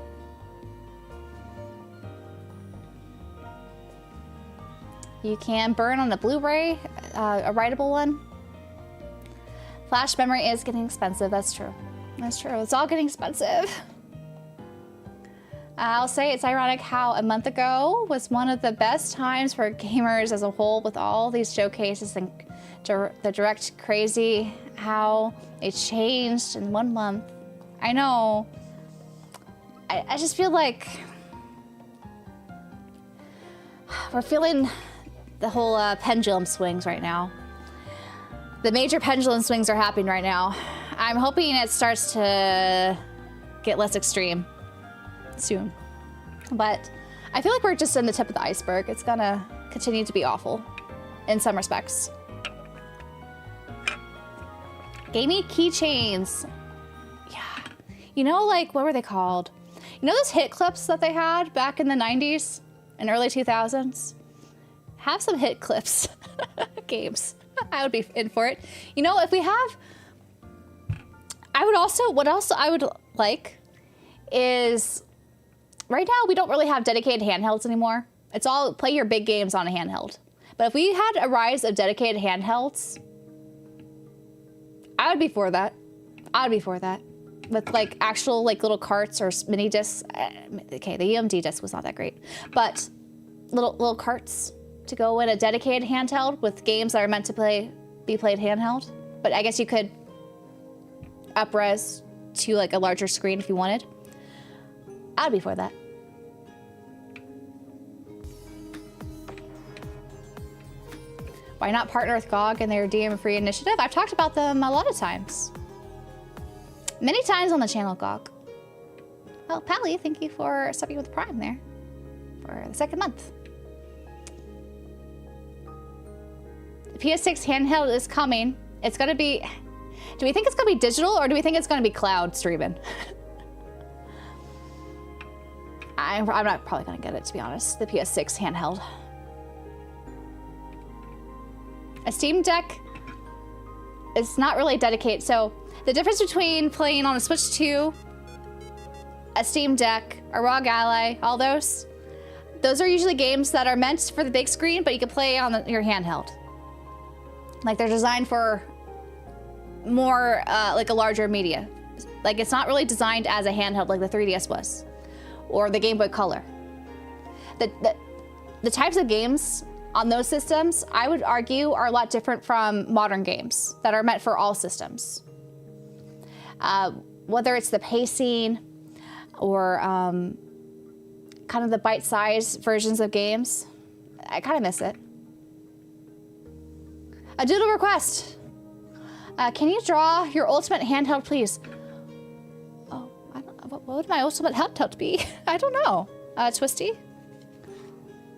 Speaker 1: You can burn on a Blu-ray, a writable one. Flash memory is getting expensive, that's true. That's true, it's all getting expensive. I'll say it's ironic how a month ago was one of the best times for gamers as a whole with all these showcases and the direct crazy, how it changed in 1 month. I know, I just feel like we're feeling the whole pendulum swings right now. The major pendulum swings are happening right now. I'm hoping it starts to get less extreme soon. But I feel like we're just in the tip of the iceberg. It's gonna continue to be awful in some respects. Gaming keychains. Yeah. You know, like, what were they called? You know those hit clips that they had back in the 90s and early 2000s? Have some hit clips games. I would be in for it. You know, if we have, what else I would like is, right now we don't really have dedicated handhelds anymore. It's all play your big games on a handheld. But if we had a rise of dedicated handhelds, I would be for that. I would be for that. With like actual like little carts or mini discs. Okay, the EMD disc was not that great, but little carts to go in a dedicated handheld with games that are meant to be played handheld. But I guess you could up-res to like a larger screen if you wanted. I'd be for that. Why not partner with GOG and their DM-free initiative? I've talked about them a lot of times. Many times on the channel, GOG. Well, Pally, thank you for subbing with Prime there for the second month. The PS6 handheld is coming. It's gonna be, do we think it's gonna be digital or do we think it's gonna be cloud streaming? I'm not probably gonna get it, to be honest, the PS6 handheld. A Steam Deck is not really dedicated. So the difference between playing on a Switch 2, a Steam Deck, a ROG Ally, all those are usually games that are meant for the big screen, but you can play on your handheld. Like they're designed for more, like a larger media. Like it's not really designed as a handheld like the 3DS was, or the Game Boy Color. The types of games on those systems, I would argue, are a lot different from modern games that are meant for all systems. Whether it's the pacing or kind of the bite-sized versions of games, I kind of miss it. A doodle request. Can you draw your ultimate handheld, please? Oh, I don't know. What would my ultimate handheld be? I don't know. Twisty?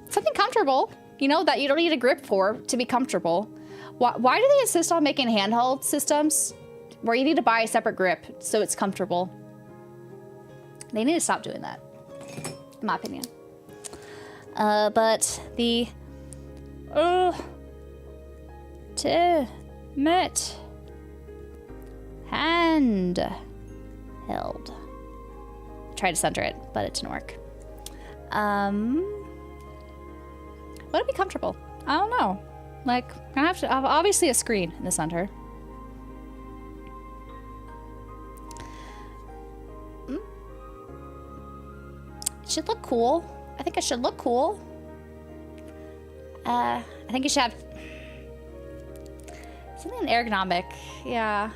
Speaker 1: Something comfortable. You know, that you don't need a grip for to be comfortable. Why do they insist on making handheld systems where you need to buy a separate grip so it's comfortable? They need to stop doing that, in my opinion. But the ultimate handheld. I tried to center it, but it didn't work. Would it be comfortable? I don't know. Like, I have to have obviously a screen in the center. It should look cool. I think it should look cool. I think it should have something ergonomic. Yeah.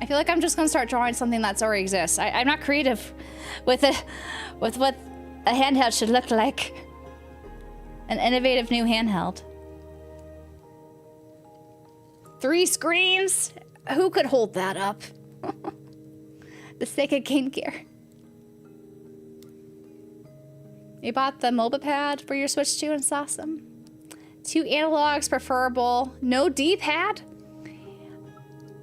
Speaker 1: I feel like I'm just gonna start drawing something that's already exists. I'm not creative with what a handheld should look like. An innovative new handheld. 3 screens? Who could hold that up? The sake of Game Gear. You bought the MOBA pad for your Switch 2 and it's awesome. 2 analogs preferable. No D-pad?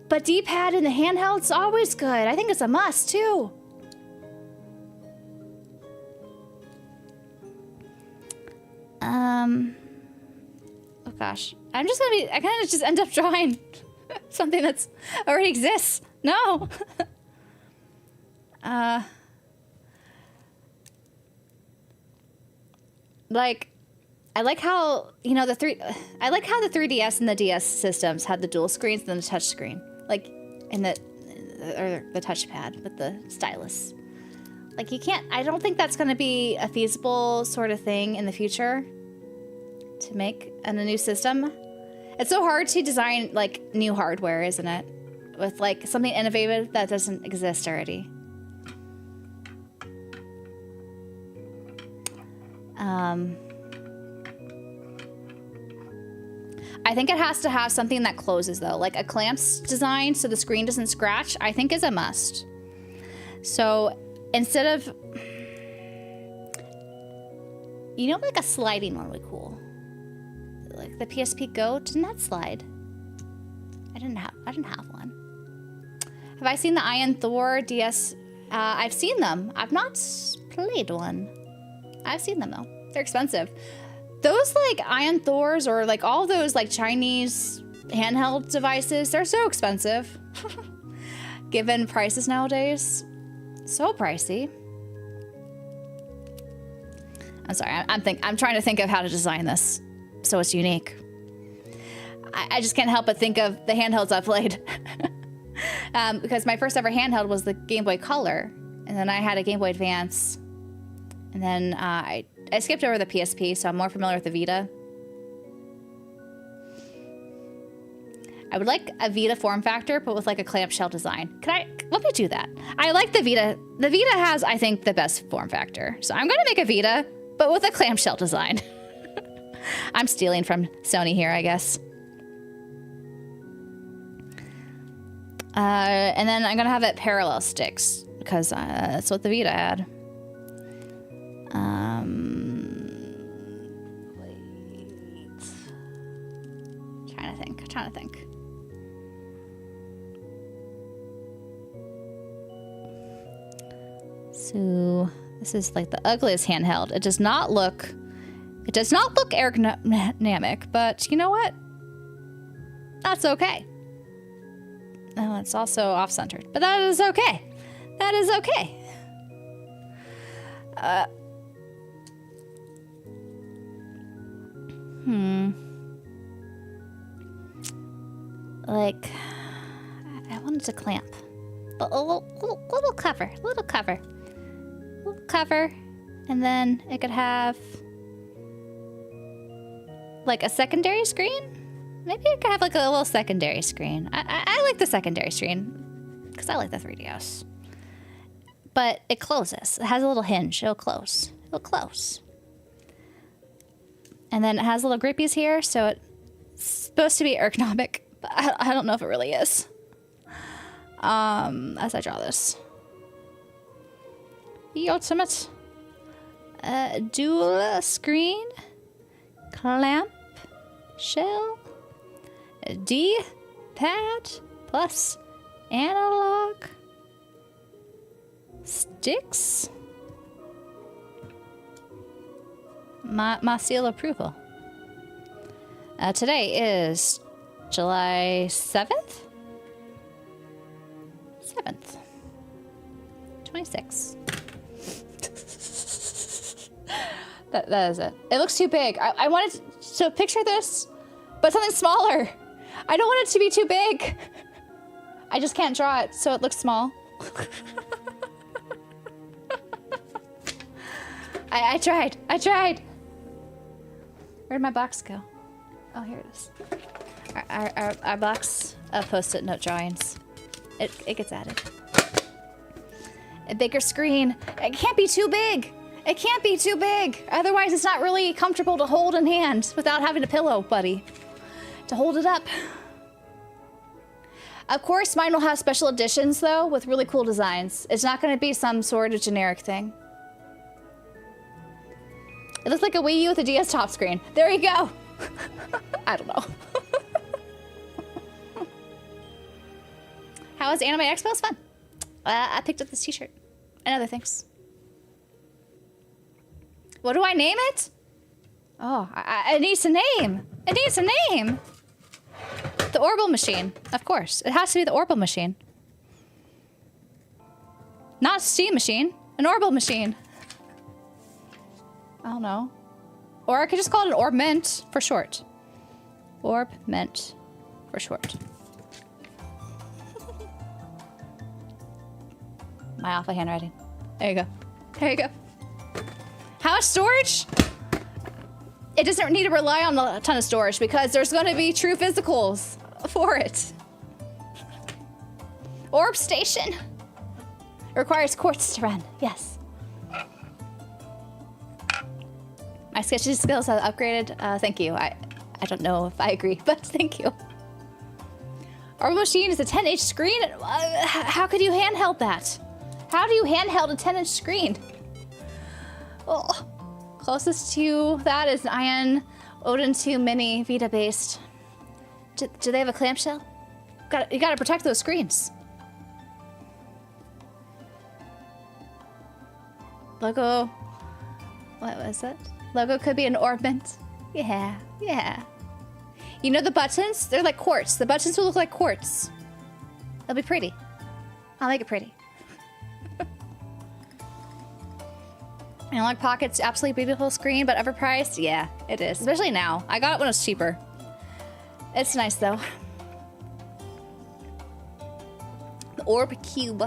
Speaker 1: But D-pad in the handheld's always good. I think it's a must too. Oh gosh. I kind of just end up drawing something that's already exists. No. Like, I like how, you know, I like how the 3DS and the DS systems had the dual screens and then the touch screen. Like, in the touchpad with the stylus. Like, I don't think that's going to be a feasible sort of thing in the future to make in a new system. It's so hard to design, like, new hardware, isn't it? With, like, something innovative that doesn't exist already. I think it has to have something that closes though, like a clamps design so the screen doesn't scratch, I think is a must. So instead of, you know, like a sliding one would be cool. Like the PSP Go, didn't that slide? I didn't have one. Have I seen the Iron Thor DS? I've seen them. I've not played one. I've seen them though. They're expensive. Those like Iron Thors or like all those like Chinese handheld devices, they're so expensive. Given prices nowadays. So pricey. I'm sorry, I'm trying to think of how to design this so it's unique. I just can't help but think of the handhelds I played. Because my first ever handheld was the Game Boy Color, and then I had a Game Boy Advance, and then I skipped over the PSP, so I'm more familiar with the Vita. I would like a Vita form factor, but with like a clamshell design. Let me do that. I like the Vita. The Vita has, I think, the best form factor. So I'm gonna make a Vita, but with a clamshell design. I'm stealing from Sony here, I guess. And then I'm gonna have it parallel sticks because that's what the Vita had. Wait. Trying to think. So this is like the ugliest handheld. It does not look ergonomic, but you know what? That's okay. Oh, it's also off-centered, but that is okay. That is okay. Like, I wanted to clamp. A little cover. And then it could have like a secondary screen. Maybe it could have like a little secondary screen. I like the secondary screen because I like the 3DS. But it closes. It has a little hinge. It'll close. And then it has little grippies here, so it's supposed to be ergonomic, but I don't know if it really is. As I draw this. The ultimate dual screen clamp shell D-pad plus analog sticks. My seal of approval. Today is July 7th? 26. that is it. It looks too big. I wanted to picture this, but something smaller. I don't want it to be too big. I just can't draw it, so it looks small. I tried. Where'd my box go? Oh, here it is. Our box of Post-it note drawings. It gets added. A bigger screen. It can't be too big. Otherwise, it's not really comfortable to hold in hand without having a pillow buddy to hold it up. Of course, mine will have special editions, though, with really cool designs. It's not going to be some sort of generic thing. It looks like a Wii U with a DS top screen. There you go. I don't know. How was Anime Expo? It was fun. I picked up this t-shirt and other things. What do I name it? Oh, it needs a name. The Orbital Machine, of course. It has to be the Orbital Machine. Not Steam Machine, an Orbital Machine. I don't know. Or I could just call it an Orbment for short. Orbment for short. My alpha handwriting. There you go. How much storage? It doesn't need to rely on a ton of storage because there's going to be true physicals for it. Orb Station. Requires quartz to run. Yes. My sketching skills have upgraded. Thank you. I don't know if I agree, but thank you. Our machine is a 10-inch screen. How could you handheld that? How do you handheld a 10-inch screen? Oh, closest to that is an Ion Odin 2 Mini Vita based. Do they have a clamshell? You gotta protect those screens. Logo. What was it? Logo could be an ornament. Yeah, yeah. You know the buttons? They're like quartz. The buttons will look like quartz. They'll be pretty. I'll make it pretty. Analog Pocket's absolutely beautiful screen, but overpriced? Yeah, it is. Especially now. I got it when it was cheaper. It's nice though. The Orb Cube.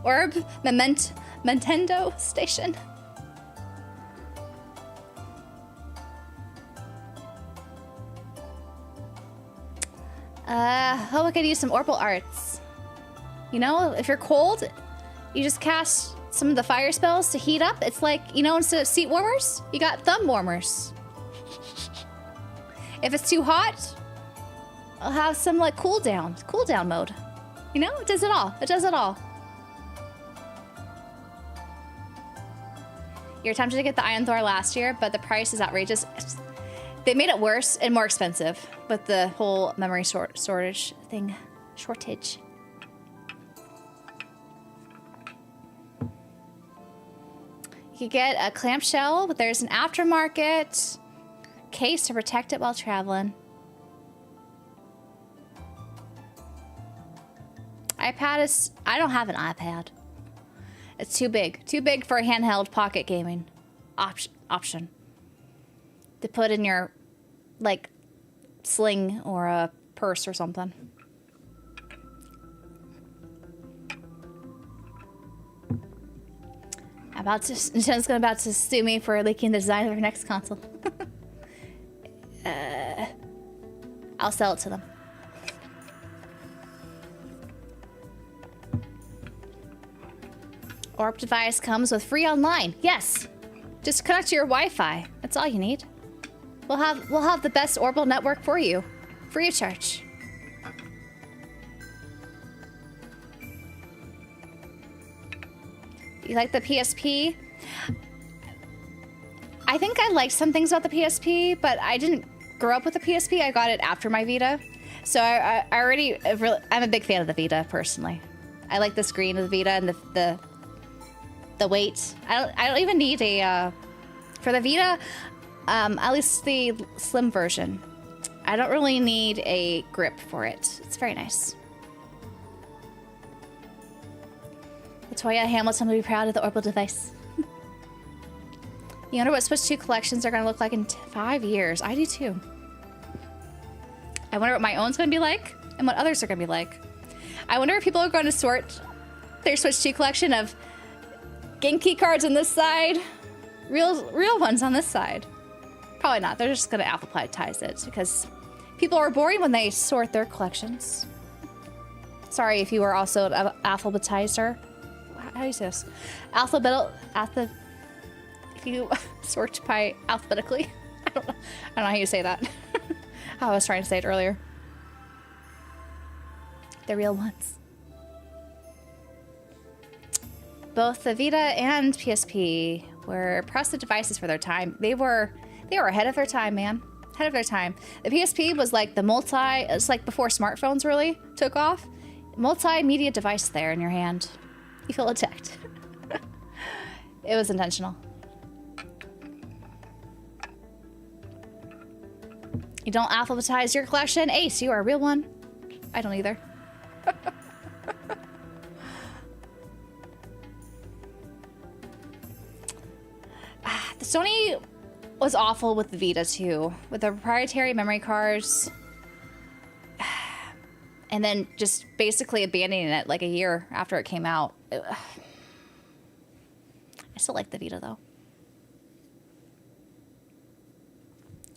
Speaker 1: Orb Nintendo Station. Oh, I could use some Orbal Arts. You know, if you're cold, you just cast some of the fire spells to heat up. It's like, you know, instead of seat warmers, you got thumb warmers. If it's too hot, I'll have some like cool down mode. You know, it does it all. It does it all. You were tempted to get the Iron Thor last year, but the price is outrageous. They made it worse and more expensive with the whole memory shortage. You could get a clamshell, but there's an aftermarket case to protect it while traveling. iPad is... I don't have an iPad. It's too big. Too big for a handheld pocket gaming option. To put in your, like, sling or a purse or something. Nintendo's about to sue me for leaking the design of their next console. I'll sell it to them. Orb device comes with free online. Yes. Just connect to your Wi-Fi. That's all you need. We'll have the best Orbal network for you, free of charge. You like the PSP? I think I liked some things about the PSP, but I didn't grow up with the PSP. I got it after my Vita, so I'm a big fan of the Vita personally. I like the screen of the Vita and the weight. I don't even need a for the Vita. At least the slim version. I don't really need a grip for it. It's very nice. Latoya Hamilton will be proud of the Orbal device. You wonder what Switch 2 collections are going to look like in 5 years. I do too. I wonder what my own's going to be like and what others are going to be like. I wonder if people are going to sort their Switch 2 collection of Genki cards on this side, real ones on this side. Probably not. They're just going to alphabetize it because people are boring when they sort their collections. Sorry if you are also an alphabetizer. How do you say this? If you sort by alphabetically. I don't know how you say that. I was trying to say it earlier. The real ones. Both the Vita and PSP were impressive devices for their time. They were ahead of their time, man. Ahead of their time. The PSP was like it's like before smartphones really took off. Multimedia device there in your hand. You feel attacked. It was intentional. You don't alphabetize your collection? Ace, you are a real one. I don't either. The Sony was awful with the Vita too, with the proprietary memory cards, and then just basically abandoning it like a year after it came out. I still like the Vita though.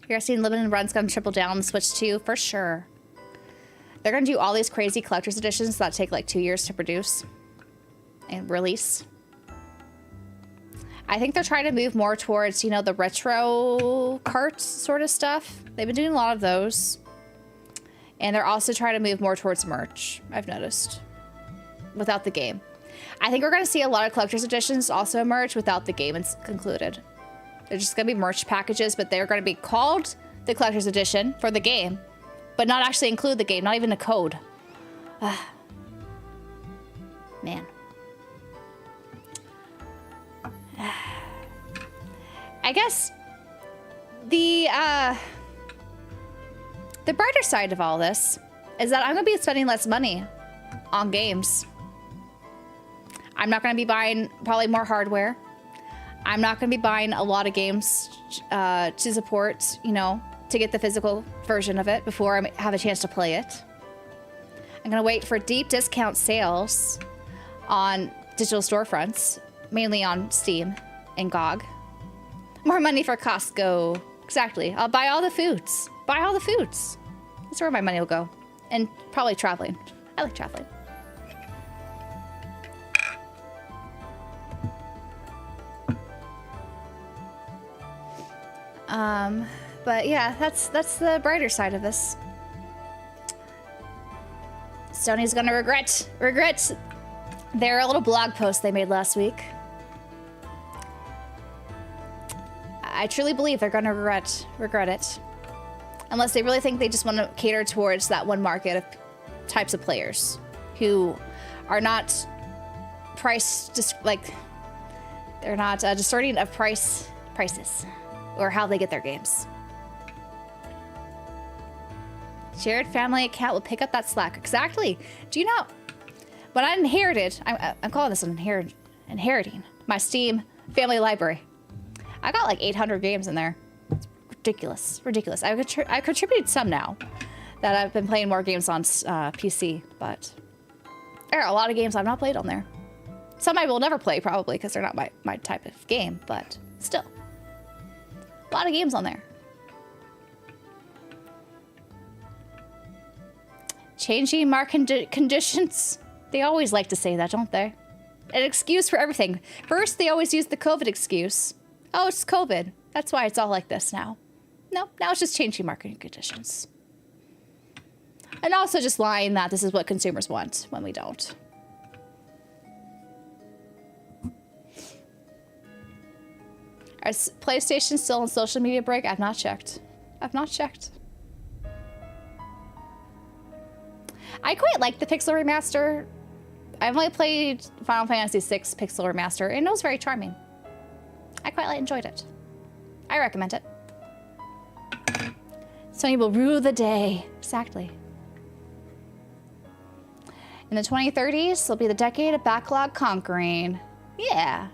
Speaker 1: You're seeing limited runs gonna triple down on the Switch 2 for sure. They're gonna do all these crazy collector's editions that take like 2 years to produce and release. I think they're trying to move more towards, you know, the retro carts sort of stuff. They've been doing a lot of those. And they're also trying to move more towards merch, I've noticed, without the game. I think we're going to see a lot of collector's editions also emerge without the game concluded. They're just going to be merch packages, but they're going to be called the collector's edition for the game, but not actually include the game, not even a code. Man. I guess the brighter side of all this is that I'm going to be spending less money on games. I'm not going to be buying probably more hardware. I'm not going to be buying a lot of games to support, you know, to get the physical version of it before I have a chance to play it. I'm going to wait for deep discount sales on digital storefronts, mainly on Steam and GOG. More money for Costco. Exactly. I'll buy all the foods. Buy all the foods. That's where my money will go. And probably traveling. I like traveling. But yeah, that's the brighter side of this. Sony's gonna regret their little blog post they made last week. I truly believe they're gonna regret it. Unless they really think they just want to cater towards that one market of types of players who are not they're not distorting of prices or how they get their games. Shared family account will pick up that slack. Exactly. Do you know when I inherited? I'm calling this inheriting my Steam family library. I got like 800 games in there. It's ridiculous. I contributed some now that I've been playing more games on PC, but there are a lot of games I've not played on there. Some I will never play probably because they're not my type of game, but still, a lot of games on there. Changing market conditions. They always like to say that, don't they? An excuse for everything. First, they always use the COVID excuse. Oh, it's COVID. That's why it's all like this now. No, now it's just changing marketing conditions. And also just lying that this is what consumers want when we don't. Is PlayStation still on social media break? I've not checked. I quite like the Pixel Remaster. I've only played Final Fantasy VI Pixel Remaster, and it was very charming. I quite enjoyed it. I recommend it. Sony will rue the day. Exactly. In the 2030s, will be the decade of backlog conquering. Yeah.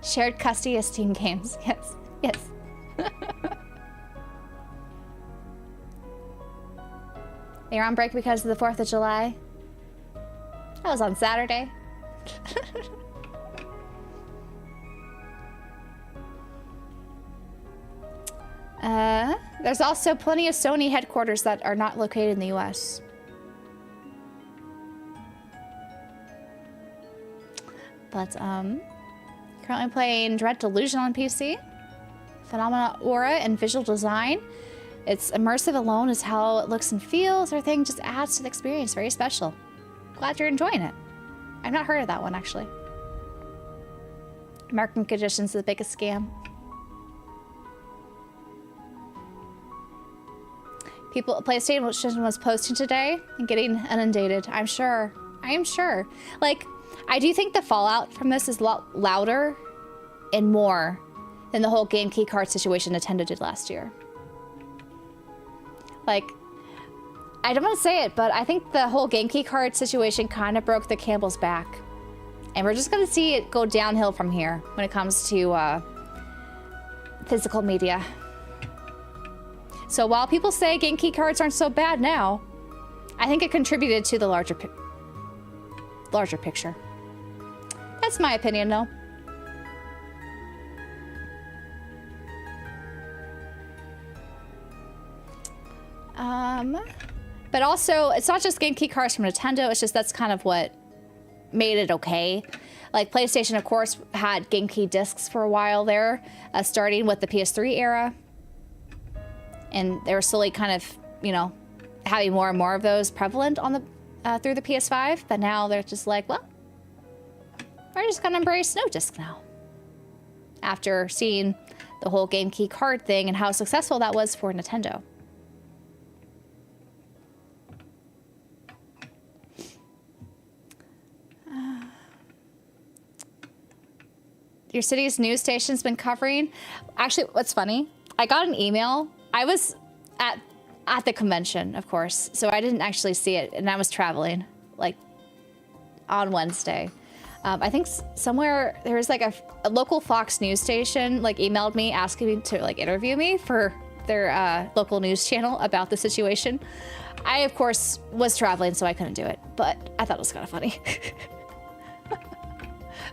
Speaker 1: Shared custody of Steam games. Yes. They were on break because of the 4th of July. That was on Saturday. There's also plenty of Sony headquarters that are not located in the US. But, currently playing Dread Delusion on PC. Phenomena Aura and visual design. It's immersive alone is how it looks and feels. Everything just adds to the experience. Very special. Glad you're enjoying it. I've not heard of that one, actually. Marketing conditions are the biggest scam. PlayStation was posting today and getting inundated. I am sure. Like, I do think the fallout from this is a lot louder and more than the whole game keycard situation Nintendo did last year. Like, I don't want to say it, but I think the whole game keycard situation kind of broke the camel's back. And we're just going to see it go downhill from here when it comes to physical media. So while people say game keycards aren't so bad now, I think it contributed to the larger picture. That's my opinion, though. But also, it's not just game key cards from Nintendo, it's just that's kind of what made it okay. Like PlayStation, of course, had GameCube discs for a while there, starting with the PS3 era. And they were slowly kind of, you know, having more and more of those prevalent on the through the PS5. But now they're just like, well, we're just gonna embrace no disc now. After seeing the whole GameCube card thing and how successful that was for Nintendo. Your city's news station's been covering. Actually, what's funny, I got an email. I was at the convention, of course, so I didn't actually see it, and I was traveling, like, on Wednesday. I think somewhere there was like a local Fox news station like emailed me asking me to like interview me for their local news channel about the situation. I, of course, was traveling, so I couldn't do it, but I thought it was kind of funny.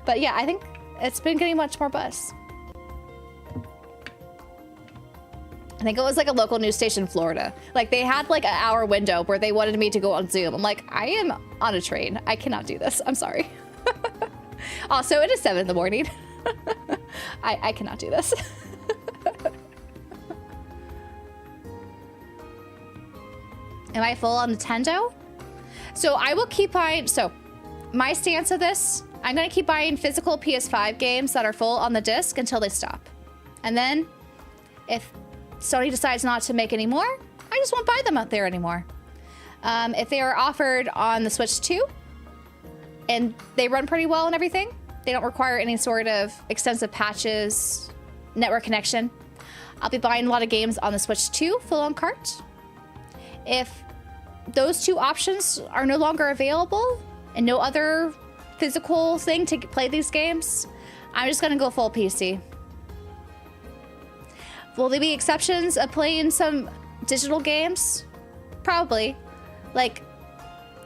Speaker 1: But yeah, I think it's been getting much more buzz. I think it was like a local news station in Florida. Like they had like an hour window where they wanted me to go on Zoom. I'm like, I am on a train. I cannot do this. I'm sorry. Also, it is 7 in the morning. I cannot do this. Am I full on Nintendo? So I will keep buying, so my stance of this, I'm gonna keep buying physical PS5 games that are full on the disc until they stop. And then if Sony decides not to make any more, I just won't buy them out there anymore. If they are offered on the Switch 2, and they run pretty well and everything, they don't require any sort of extensive patches, network connection, I'll be buying a lot of games on the Switch 2 full on cart. If those two options are no longer available and no other physical thing to play these games, I'm just gonna go full PC. Will there be exceptions of playing some digital games? Probably. Like,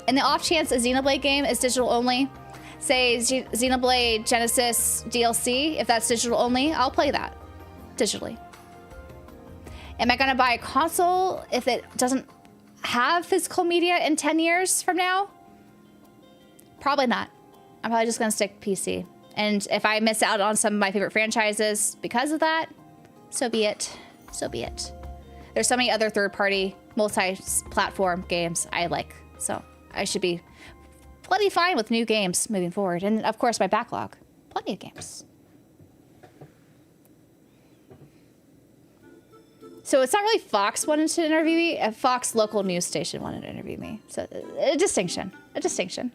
Speaker 1: in the off chance a Xenoblade game is digital only, say Xenoblade Genesis DLC, if that's digital only, I'll play that digitally. Am I gonna buy a console if it doesn't have physical media in 10 years from now? Probably not. I'm probably just gonna stick PC. And if I miss out on some of my favorite franchises because of that, so be it. So be it. There's so many other third-party, multi-platform games I like, so I should be plenty fine with new games moving forward. And of course, my backlog. Plenty of games. So it's not really Fox wanted to interview me. A Fox local news station wanted to interview me. So a distinction. A distinction.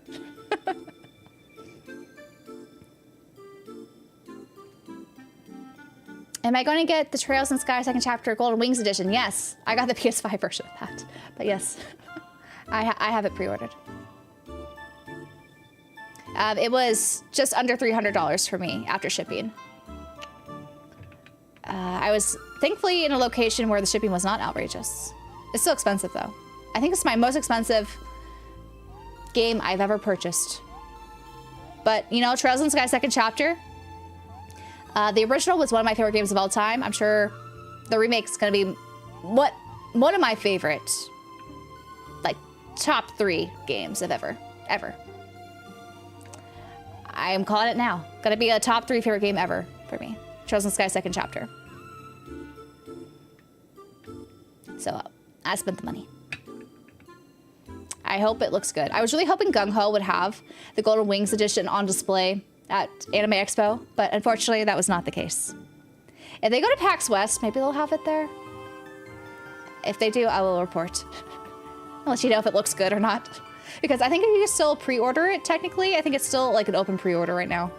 Speaker 1: Am I going to get the Trails in Sky second chapter Golden Wings edition? Yes. I got the PS5 version of that. But yes, I have it pre-ordered. It was just under $300 for me after shipping. I was thankfully in a location where the shipping was not outrageous. It's still expensive though. I think it's my most expensive game I've ever purchased. But you know, Trails in Sky second chapter, the original was one of my favorite games of all time. I'm sure the remake's gonna be one of my favorite, like, top 3 games of ever. I am calling it now. Gonna be a top 3 favorite game ever for me. Trails in Sky second chapter. So I spent the money. I hope it looks good. I was really hoping Gung Ho would have the Golden Wings edition on display at Anime Expo, but unfortunately that was not the case. If they go to PAX West, maybe they'll have it there. If they do, I will report. I'll let you know if it looks good or not. Because I think you can still pre-order it, technically. I think it's still like an open pre-order right now.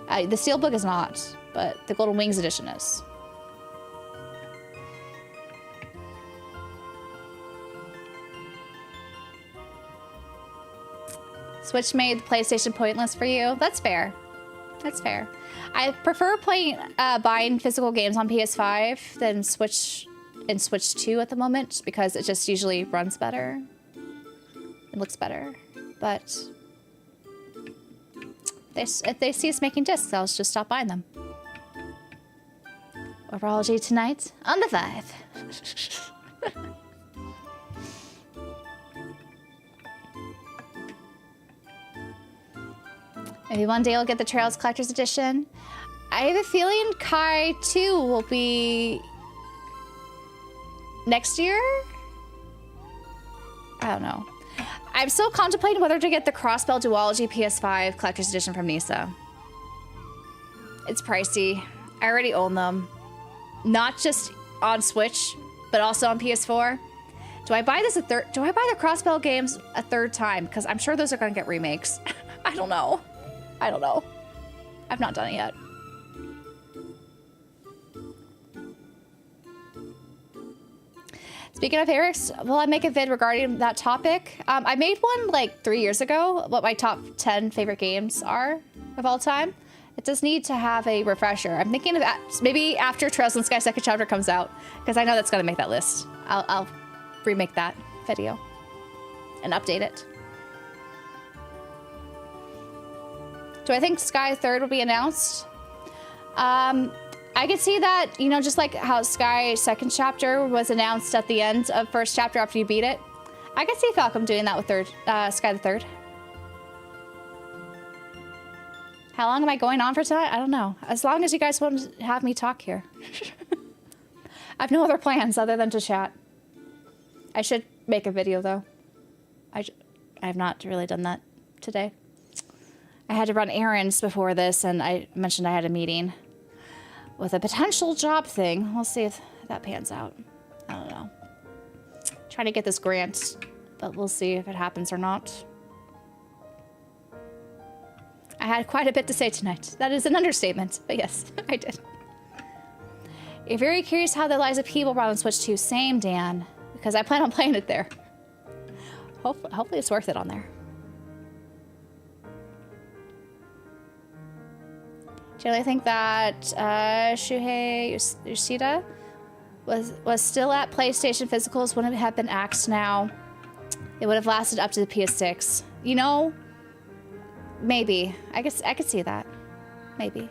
Speaker 1: The Steelbook is not, but the Golden Wings edition is. Switch made the PlayStation pointless for you. That's fair. That's fair. I prefer buying physical games on PS5 than Switch 2 at the moment because it just usually runs better. It looks better. But if they see us making discs, I'll just stop buying them. Orbalology tonight on the 5. Maybe one day we'll get the Trails Collector's Edition. I have a feeling Kai 2 will be next year? I don't know. I'm still contemplating whether to get the Crossbell Duology PS5 Collector's Edition from Nisa. It's pricey. I already own them. Not just on Switch, but also on PS4. Do I buy this do I buy the Crossbell games a third time? Because I'm sure those are going to get remakes. I don't know. I don't know. I've not done it yet. Speaking of favorites, will I make a vid regarding that topic? I made one like 3 years ago, what my top 10 favorite games are of all time. It does need to have a refresher. I'm thinking of maybe after Trails in the Sky second chapter comes out, because I know that's going to make that list. I'll remake that video and update it. Do I think Sky 3rd will be announced? I could see that, you know, just like how Sky 2nd chapter was announced at the end of 1st chapter after you beat it. I could see Falcom doing that with Sky the 3rd. How long am I going on for tonight? I don't know. As long as you guys want to have me talk here. I have no other plans other than to chat. I should make a video though. I have not really done that today. I had to run errands before this, and I mentioned I had a meeting with a potential job thing. We'll see if that pans out. I don't know. Trying to get this grant, but we'll see if it happens or not. I had quite a bit to say tonight. That is an understatement, but yes, I did. You're very curious how the Liza P will run on Switch 2. Same, Dan, because I plan on playing it there. Hopefully it's worth it on there. Generally, I think that Shuhei Yoshida was still at PlayStation Physicals, wouldn't have been axed now. It would have lasted up to the PS6. You know, maybe. I could see that. Maybe.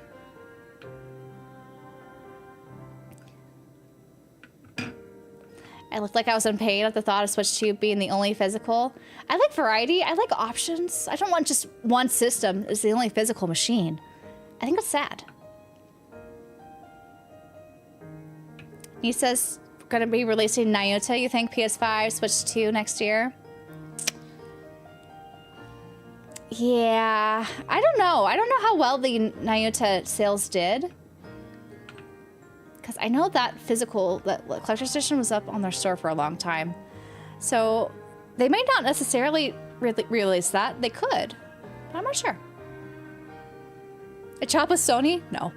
Speaker 1: I looked like I was in pain at the thought of Switch 2 being the only physical. I like variety. I like options. I don't want just one system as the only physical machine. I think it's sad. He says going to be releasing Nyota. You think PS5, Switch 2 next year? Yeah, I don't know. I don't know how well the Nyota sales did. Because I know that that collector's edition was up on their store for a long time. So they may not necessarily release that. They could, but I'm not sure. A chop with Sony? No.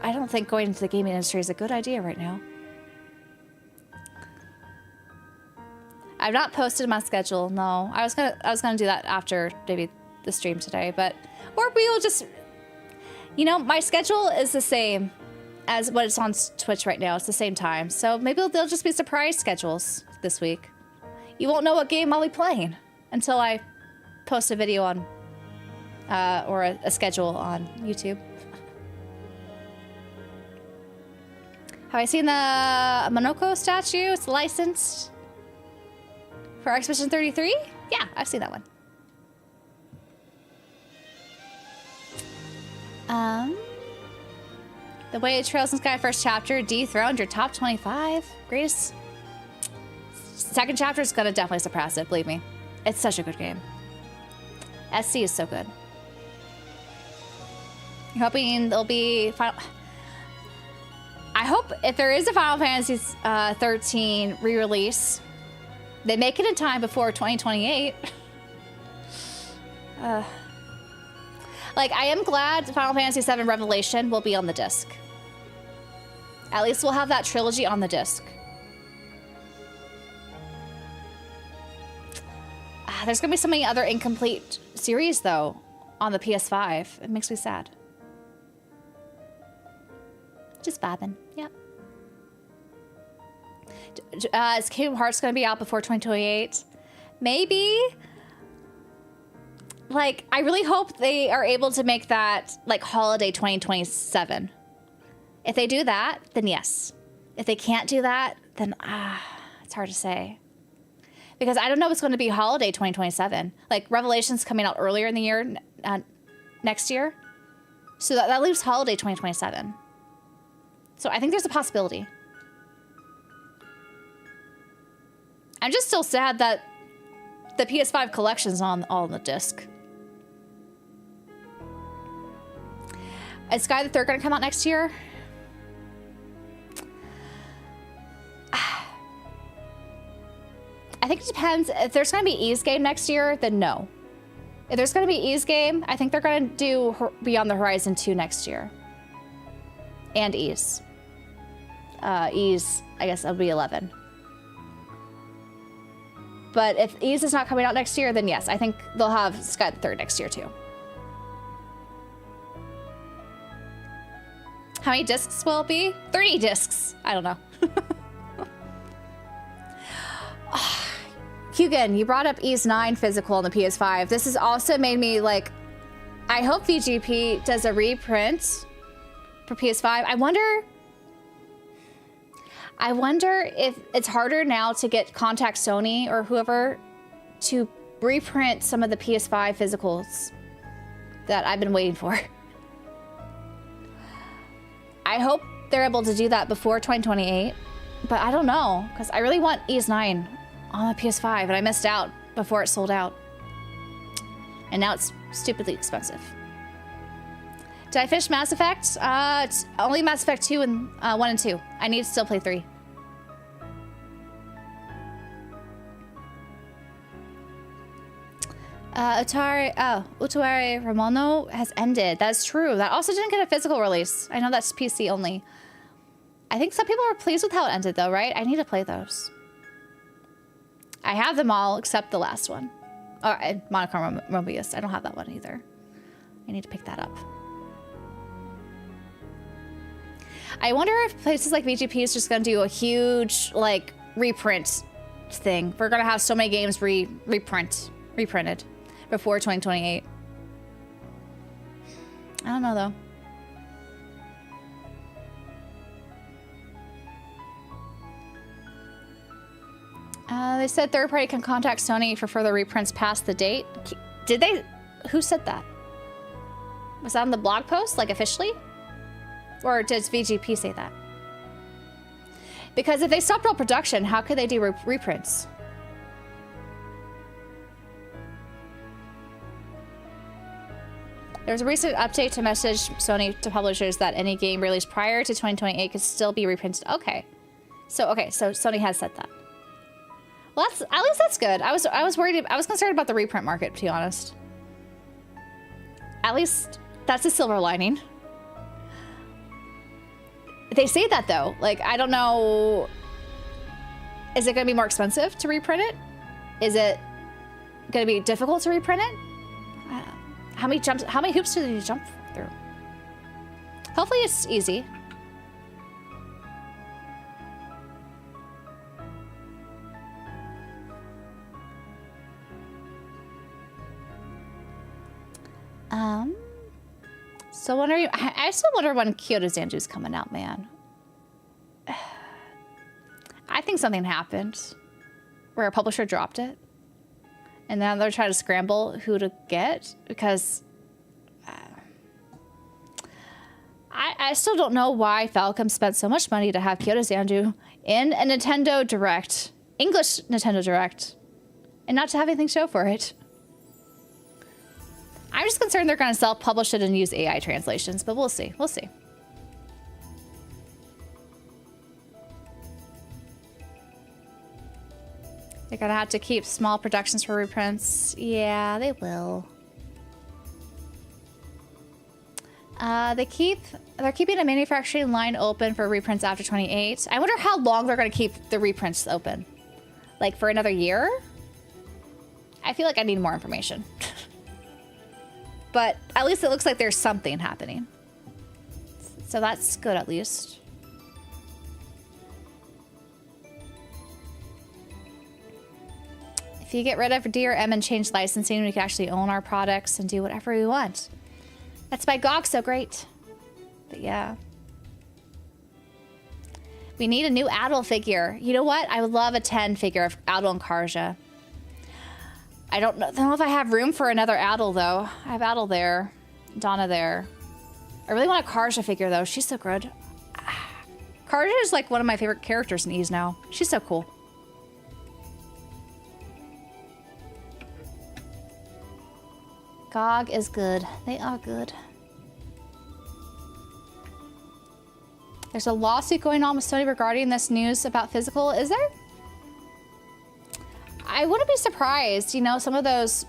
Speaker 1: I don't think going into the gaming industry is a good idea right now. I've not posted my schedule. No, I was gonna do that after maybe the stream today, or we will just, you know, my schedule is the same as what it's on Twitch right now. It's the same time, so maybe they'll just be surprise schedules this week. You won't know what game I'll be playing until I post a video on. Or a schedule on YouTube. Have I seen the Monoko statue? It's licensed for Exhibition 33? Yeah, I've seen that one. The Way of Trails in Sky first chapter dethroned your top 25 greatest. Second chapter is gonna definitely surpass it, believe me. It's such a good game. SC is so good. I'm hoping there'll be final. I hope if there is a Final Fantasy 13 re-release, they make it in time before 2028. Like, I am glad Final Fantasy 7 Revelation will be on the disc. At least we'll have that trilogy on the disc. There's gonna be so many other incomplete series though on the PS5. It makes me sad. Just vibing, yeah. Is Kingdom Hearts gonna be out before 2028? Maybe. Like, I really hope they are able to make that like holiday 2027. If they do that, then yes. If they can't do that, then it's hard to say. Because I don't know if it's going to be holiday 2027. Like, Revelation's coming out earlier in the year, next year. So that leaves holiday 2027. So I think there's a possibility. I'm just still sad that the PS5 collection's all on the disc. Is Sky the Third going to come out next year? I think it depends. If there's going to be E's game next year, then no. If there's going to be E's game, I think they're going to do Beyond the Horizon 2 next year. And E's. E's, I guess it'll be 11. But if E's is not coming out next year, then yes, I think they'll have Sky the Third next year too. How many discs will it be? 30 discs. I don't know. Hugan, you brought up E's 9 physical on the PS5. This has also made me like, I hope VGP does a reprint for PS5. I wonder if it's harder now to contact Sony or whoever to reprint some of the PS5 physicals that I've been waiting for. I hope they're able to do that before 2028, but I don't know, because I really want E's 9 on the PS5, and I missed out before it sold out. And now it's stupidly expensive. Did I finish Mass Effect? It's only Mass Effect 2 and 1 and 2. I need to still play 3. Utuare Ramono has ended. That's true. That also didn't get a physical release. I know that's PC only. I think some people were pleased with how it ended, though, right? I need to play those. I have them all except the last one. Oh, and Monochrome Mobius. I don't have that one either. I need to pick that up. I wonder if places like VGP is just going to do a huge, like, reprint thing. We're going to have so many games reprinted before 2028. I don't know, though. They said third party can contact Sony for further reprints past the date. Did they? Who said that? Was that on the blog post, like officially? Or does VGP say that? Because if they stopped all production, how could they do reprints? There's a recent update to message Sony to publishers that any game released prior to 2028 could still be reprinted. Okay, so Sony has said that. Well, at least that's good. I was worried. I was concerned about the reprint market, to be honest. At least that's a silver lining. They say that though. Like, I don't know. Is it going to be more expensive to reprint it? Is it going to be difficult to reprint it? How many hoops do you jump through? Hopefully it's easy. So I still wonder when Kyoto Zanju's coming out, man. I think something happened where a publisher dropped it. And now they're trying to scramble who to get because I still don't know why Falcom spent so much money to have Kyoto Zanju in a Nintendo Direct, English Nintendo Direct, and not to have anything show for it. I'm just concerned they're going to self-publish it and use AI translations, but we'll see. We'll see. They're going to have to keep small productions for reprints. Yeah, they will. They're keeping a manufacturing line open for reprints after 28. I wonder how long they're going to keep the reprints open. Like for another year? I feel like I need more information. But at least it looks like there's something happening. So that's good, at least. If you get rid of DRM and change licensing, we can actually own our products and do whatever we want. That's why GOG's so great. But yeah. We need a new Adol figure. You know what? I would love a 10 figure of Adol and Karja. I don't know if I have room for another Adel, though. I have Adel there. Donna there. I really want a Karja figure, though. She's so good. Karja is like one of my favorite characters in Ys now. She's so cool. GOG is good. They are good. There's a lawsuit going on with Sony regarding this news about physical. Is there? I wouldn't be surprised. You know, some of those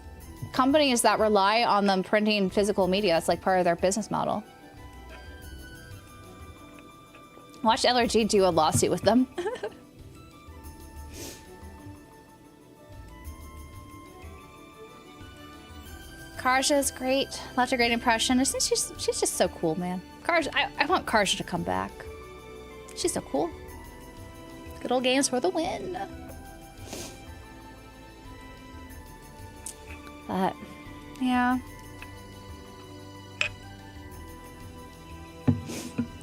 Speaker 1: companies that rely on them printing physical media, that's like part of their business model. Watch LRG do a lawsuit with them. Karja is great. Left a great impression. She's just so cool, man. Karja, I want Karja to come back. She's so cool. Good old games for the win. But, yeah.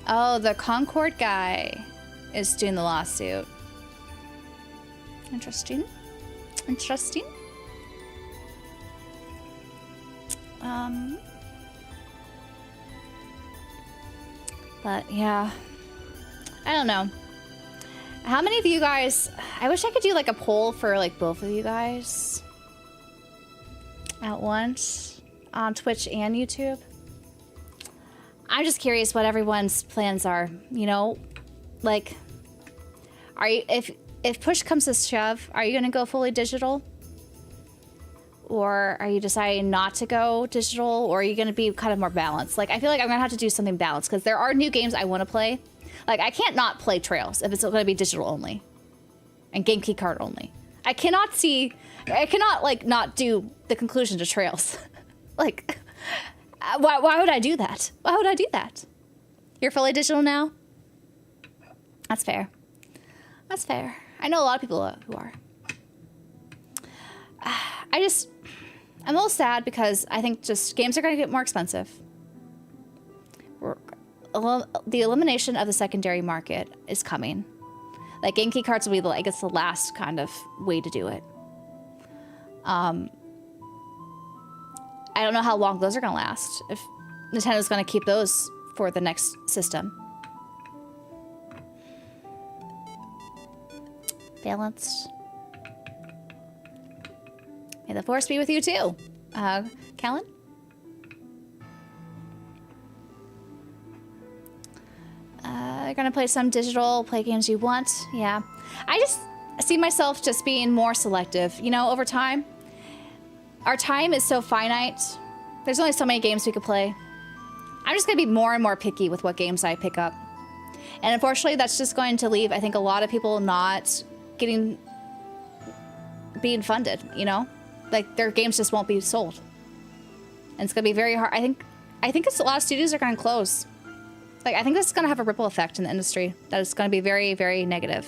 Speaker 1: Oh, the Concord guy is doing the lawsuit. Interesting. Interesting. But yeah, I don't know. How many of you guys, I wish I could do like a poll for like both of you guys at once on Twitch and YouTube. I'm just curious what everyone's plans are, you know, like, are you, if push comes to shove, are you going to go fully digital? Or are you deciding not to go digital? Or are you going to be kind of more balanced? Like, I feel like I'm going to have to do something balanced because there are new games I want to play. Like, I can't not play Trails if it's going to be digital only and game key card only. I cannot, like, not do the conclusion to Trails. Like, why would I do that? Why would I do that? You're fully digital now? That's fair. That's fair. I know a lot of people who are. I'm a little sad because I think just games are going to get more expensive. The elimination of the secondary market is coming. Like, game key cards will be, I guess, the last kind of way to do it. I don't know how long those are going to last. If Nintendo's going to keep those for the next system. Balanced. May the force be with you too, Callan. You're gonna play some digital, play games you want. Yeah, I just see myself just being more selective. You know, over time, our time is so finite. There's only so many games we could play. I'm just gonna be more and more picky with what games I pick up. And unfortunately, that's just going to leave, I think, a lot of people not being funded, you know? Like, their games just won't be sold. And it's gonna be very hard. I think it's a lot of studios are gonna close. Like, I think this is gonna have a ripple effect in the industry that is gonna be very, very negative.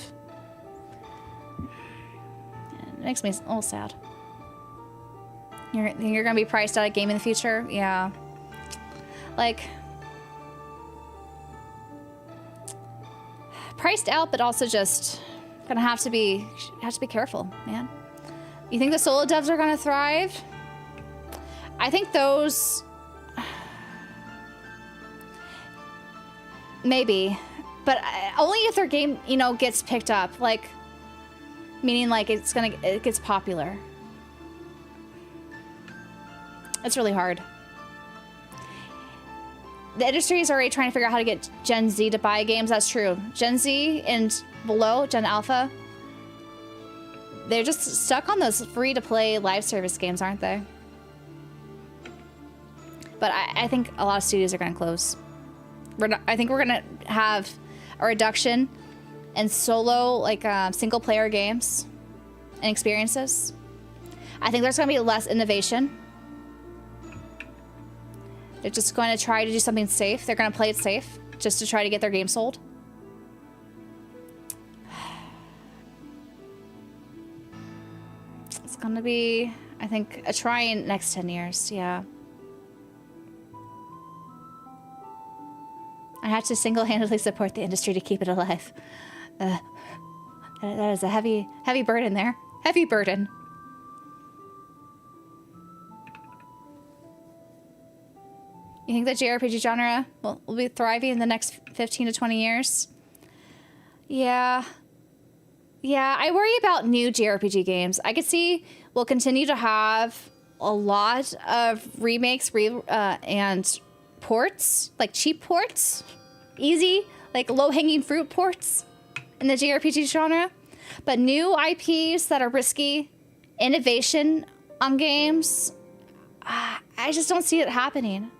Speaker 1: It makes me a little sad. You're gonna be priced out of game in the future? Yeah. Like, priced out, but also just gonna have to be careful, man. You think the solo devs are gonna thrive? I think those maybe, but only if their game, you know, gets picked up. Like, meaning like it gets popular. It's really hard. The industry is already trying to figure out how to get Gen Z to buy games. That's true. Gen Z and below, Gen Alpha, they're just stuck on those free-to-play live service games, aren't they? But I think a lot of studios are going to close. I think we're going to have a reduction in solo, like, single-player games and experiences. I think there's going to be less innovation. They're just going to try to do something safe. They're going to play it safe just to try to get their game sold. It's going to be, I think, a trying next 10 years. Yeah. I have to single-handedly support the industry to keep it alive. That is a heavy burden there. Heavy burden. You think the JRPG genre will be thriving in the next 15 to 20 years? Yeah. Yeah, I worry about new JRPG games. I could see we'll continue to have a lot of remakes and ports, like cheap ports, easy, like low-hanging fruit ports in the JRPG genre. But new IPs that are risky, innovation on games, I just don't see it happening.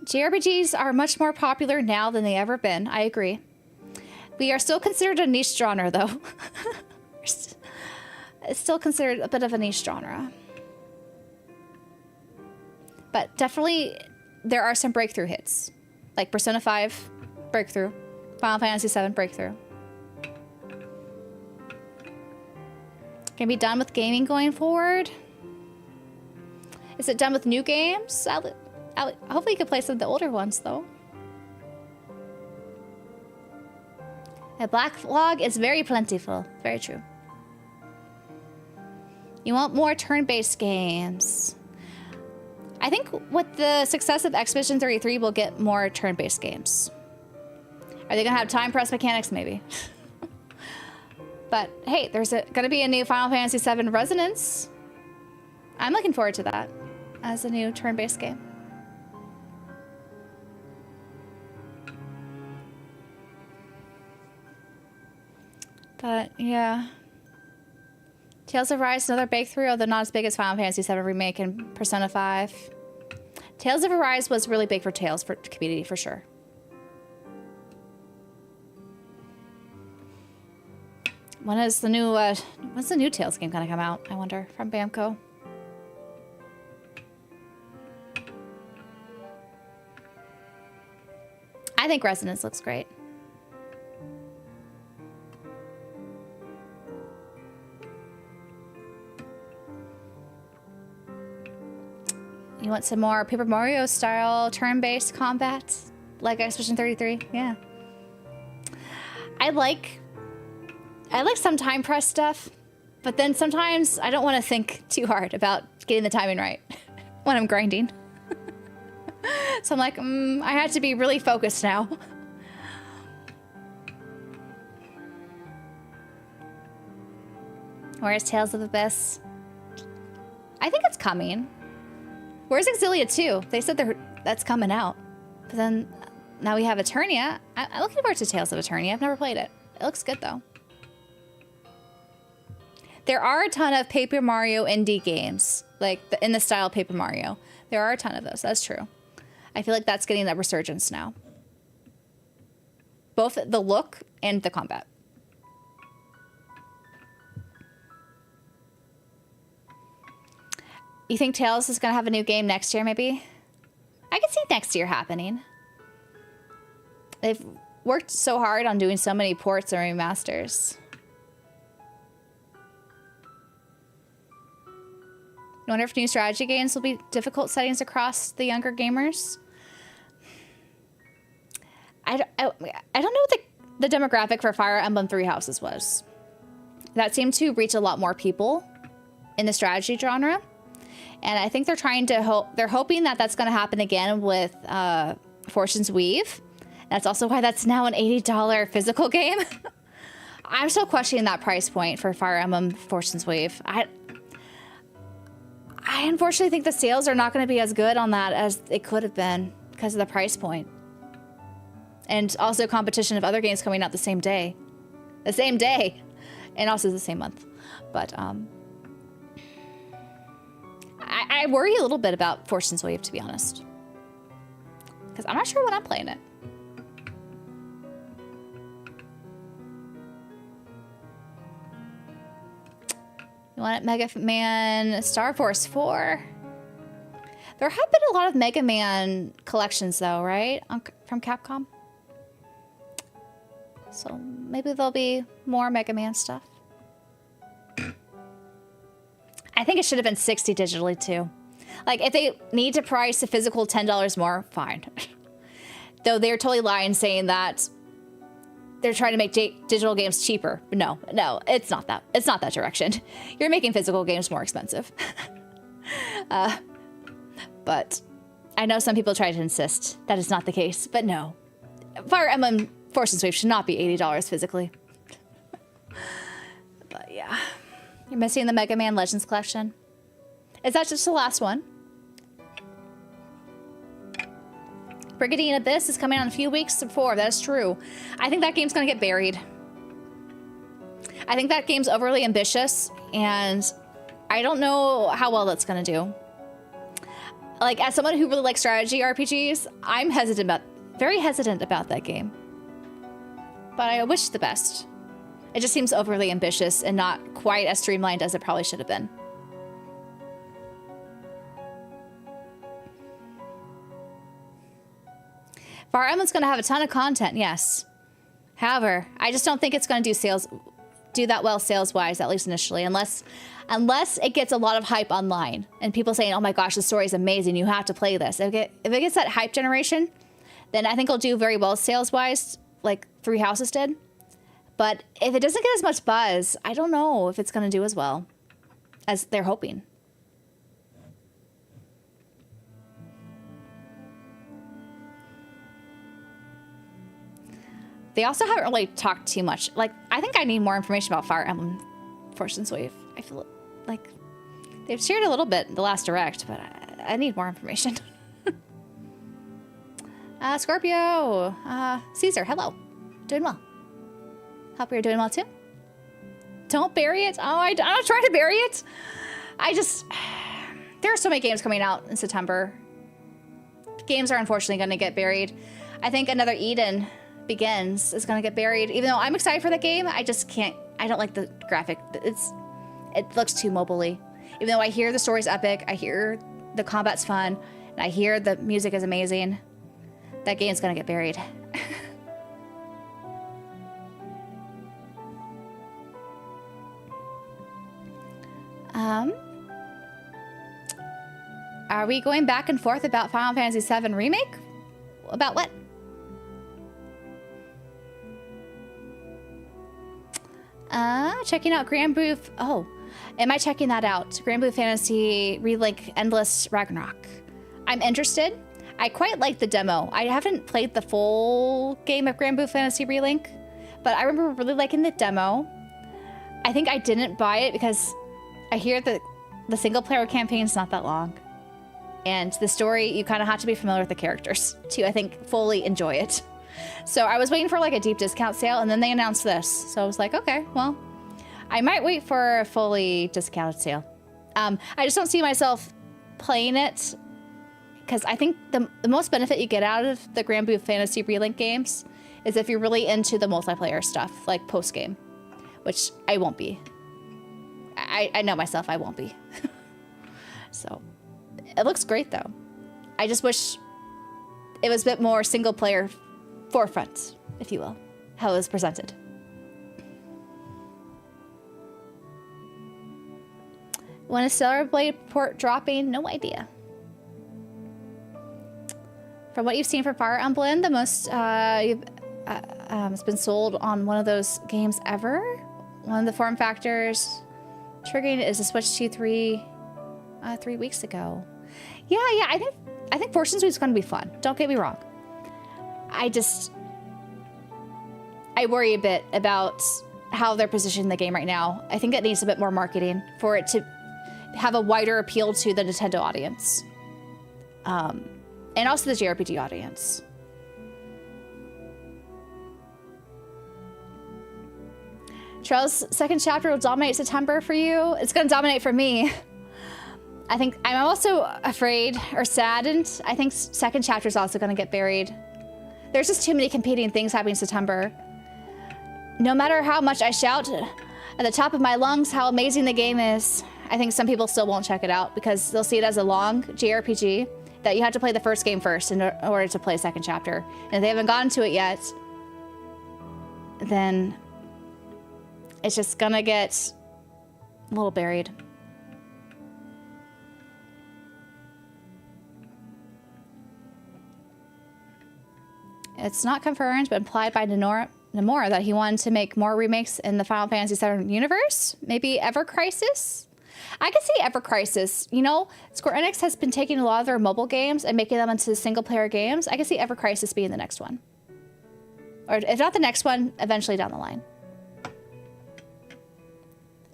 Speaker 1: JRPGs are much more popular now than they ever been. I agree. We are still considered a niche genre, though. It's still considered a bit of a niche genre. But definitely, there are some breakthrough hits. Like Persona 5, breakthrough. Final Fantasy 7, breakthrough. Can be done with gaming going forward? Is it done with new games? Hopefully you can play some of the older ones, though. A backlog is very plentiful. Very true. You want more turn-based games. I think with the success of Expedition 33, we'll get more turn-based games. Are they going to have time press mechanics? Maybe. But hey, there's going to be a new Final Fantasy 7 Resonance. I'm looking forward to that as a new turn-based game. But yeah. Tales of Arise, another breakthrough, although not as big as Final Fantasy 7 Remake and Persona 5. Tales of Arise was really big for Tales for community, for sure. When's the new Tales game gonna come out, I wonder, from Bamco? I think Resonance looks great. You want some more Paper Mario style turn-based combat? Like Expedition 33? Yeah. I like some time press stuff, but then sometimes I don't want to think too hard about getting the timing right when I'm grinding. So I'm like, I have to be really focused now. Where's Tales of Abyss? I think it's coming. Where's Exilia 2? They said that's coming out. But then now we have Eternia. I'm looking forward to Tales of Eternia. I've never played it. It looks good though. There are a ton of Paper Mario indie games, like in the style of Paper Mario. There are a ton of those. That's true. I feel like that's getting that resurgence now. Both the look and the combat. You think Tales is going to have a new game next year, maybe? I can see next year happening. They've worked so hard on doing so many ports or remasters. I wonder if new strategy games will be difficult settings across the younger gamers. I don't know what the demographic for Fire Emblem Three Houses was. That seemed to reach a lot more people in the strategy genre. And I think they're trying to they're hoping that that's going to happen again with Fortune's Weave. That's also why that's now an $80 physical game. I'm still questioning that price point for Fire Emblem Fortune's Weave. I unfortunately think the sales are not going to be as good on that as it could have been because of the price point. And also competition of other games coming out the same day. The same day. And also the same month. But I worry a little bit about Fortune's Wave, to be honest. Because I'm not sure when I'm playing it. You want it, Mega Man Star Force 4? There have been a lot of Mega Man collections, though, right? From Capcom. So maybe there'll be more Mega Man stuff. I think it should have been $60 digitally, too. Like, if they need to price a physical $10 more, fine. Though they're totally lying saying that they're trying to make digital games cheaper. No, it's not that. It's not that direction. You're making physical games more expensive. But I know some people try to insist that is not the case, but no. Fire Emblem Force and Swift should not be $80 physically. But yeah. You're missing the Mega Man Legends Collection. Is that just the last one? Brigadier Abyss is coming on a few weeks before. That is true. I think that game's going to get buried. I think that game's overly ambitious, and I don't know how well that's going to do. Like, as someone who really likes strategy RPGs, I'm very hesitant about that game. But I wish the best. It just seems overly ambitious and not quite as streamlined as it probably should have been. Fire Emblem's going to have a ton of content, yes. However, I just don't think it's going to do that well sales-wise, at least initially, unless it gets a lot of hype online and people saying, "Oh my gosh, the story is amazing! You have to play this." If it gets that hype generation, then I think it'll do very well sales-wise, like Three Houses did. But if it doesn't get as much buzz, I don't know if it's going to do as well as they're hoping. They also haven't really talked too much. Like, I think I need more information about Fire Emblem Force and Swift. I feel like they've shared a little bit in the last Direct, but I need more information. Scorpio. Caesar, hello. Doing well. Hope you're doing well too. Don't bury it. Oh, I'm not trying to bury it. There are so many games coming out in September. Games are unfortunately going to get buried. I think another Eden Begins is going to get buried. Even though I'm excited for the game, I just can't. I don't like the graphic. It looks too mobile-y. Even though I hear the story's epic, I hear the combat's fun, and I hear the music is amazing, that game's going to get buried. Are we going back and forth about Final Fantasy VII Remake? About what? Checking out Grand Blue. Oh, am I checking that out? Grand Blue Fantasy Relink Endless Ragnarok. I'm interested. I quite like the demo. I haven't played the full game of Grand Blue Fantasy Relink, but I remember really liking the demo. I think I didn't buy it because I hear that the single player campaign is not that long. And the story, you kind of have to be familiar with the characters to, I think, fully enjoy it. So I was waiting for like a deep discount sale, and then they announced this. So I was like, okay, well, I might wait for a fully discounted sale. I just don't see myself playing it because I think the most benefit you get out of the Grand Blue Fantasy Relink games is if you're really into the multiplayer stuff, like post-game, which I won't be. I know myself, I won't be. So it looks great though. I just wish it was a bit more single-player forefront, if you will, how it was presented. When is Stellar Blade port dropping? No idea. From what you've seen for Fire Emblem, the most it's been sold on one of those games ever. One of the form factors triggering it is a Switch 2 3 weeks ago. Yeah, I think Force and Swift is going to be fun. Don't get me wrong. I worry a bit about how they're positioning the game right now. I think it needs a bit more marketing for it to have a wider appeal to the Nintendo audience. And also the JRPG audience. Trail's second chapter will dominate September for you. It's going to dominate for me. I think I'm also afraid or saddened. I think second chapter is also going to get buried. There's just too many competing things happening in September. No matter how much I shout at the top of my lungs how amazing the game is, I think some people still won't check it out because they'll see it as a long JRPG that you have to play the first game first in order to play second chapter. And if they haven't gotten to it yet, then it's just gonna get a little buried. It's not confirmed, but implied by Denora. Nomura that he wanted to make more remakes in the Final Fantasy VII universe. Maybe Ever Crisis? I could see Ever Crisis. You know, Square Enix has been taking a lot of their mobile games and making them into single-player games. I could see Ever Crisis being the next one. Or if not the next one, eventually down the line.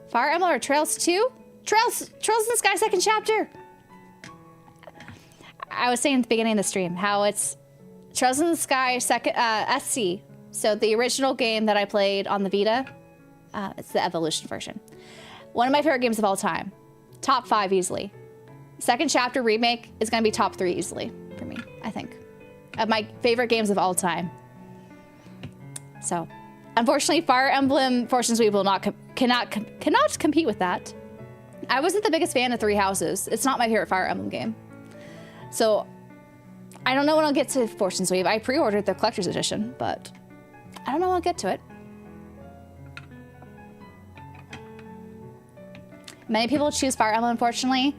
Speaker 1: Fire Emblem or Trails 2? Trails in the Sky second chapter! I was saying at the beginning of the stream how it's Trails in the Sky second SC. So the original game that I played on the Vita, it's the Evolution version. One of my favorite games of all time. Top 5 easily. Second chapter remake is going to be top 3 easily for me, I think. Of my favorite games of all time. So, unfortunately, Fire Emblem Fortune's Weave will cannot compete with that. I wasn't the biggest fan of Three Houses. It's not my favorite Fire Emblem game. So, I don't know when I'll get to Fortune's Weave. I pre-ordered the collector's edition, but I don't know when I'll get to it. Many people choose Fire Emblem, unfortunately.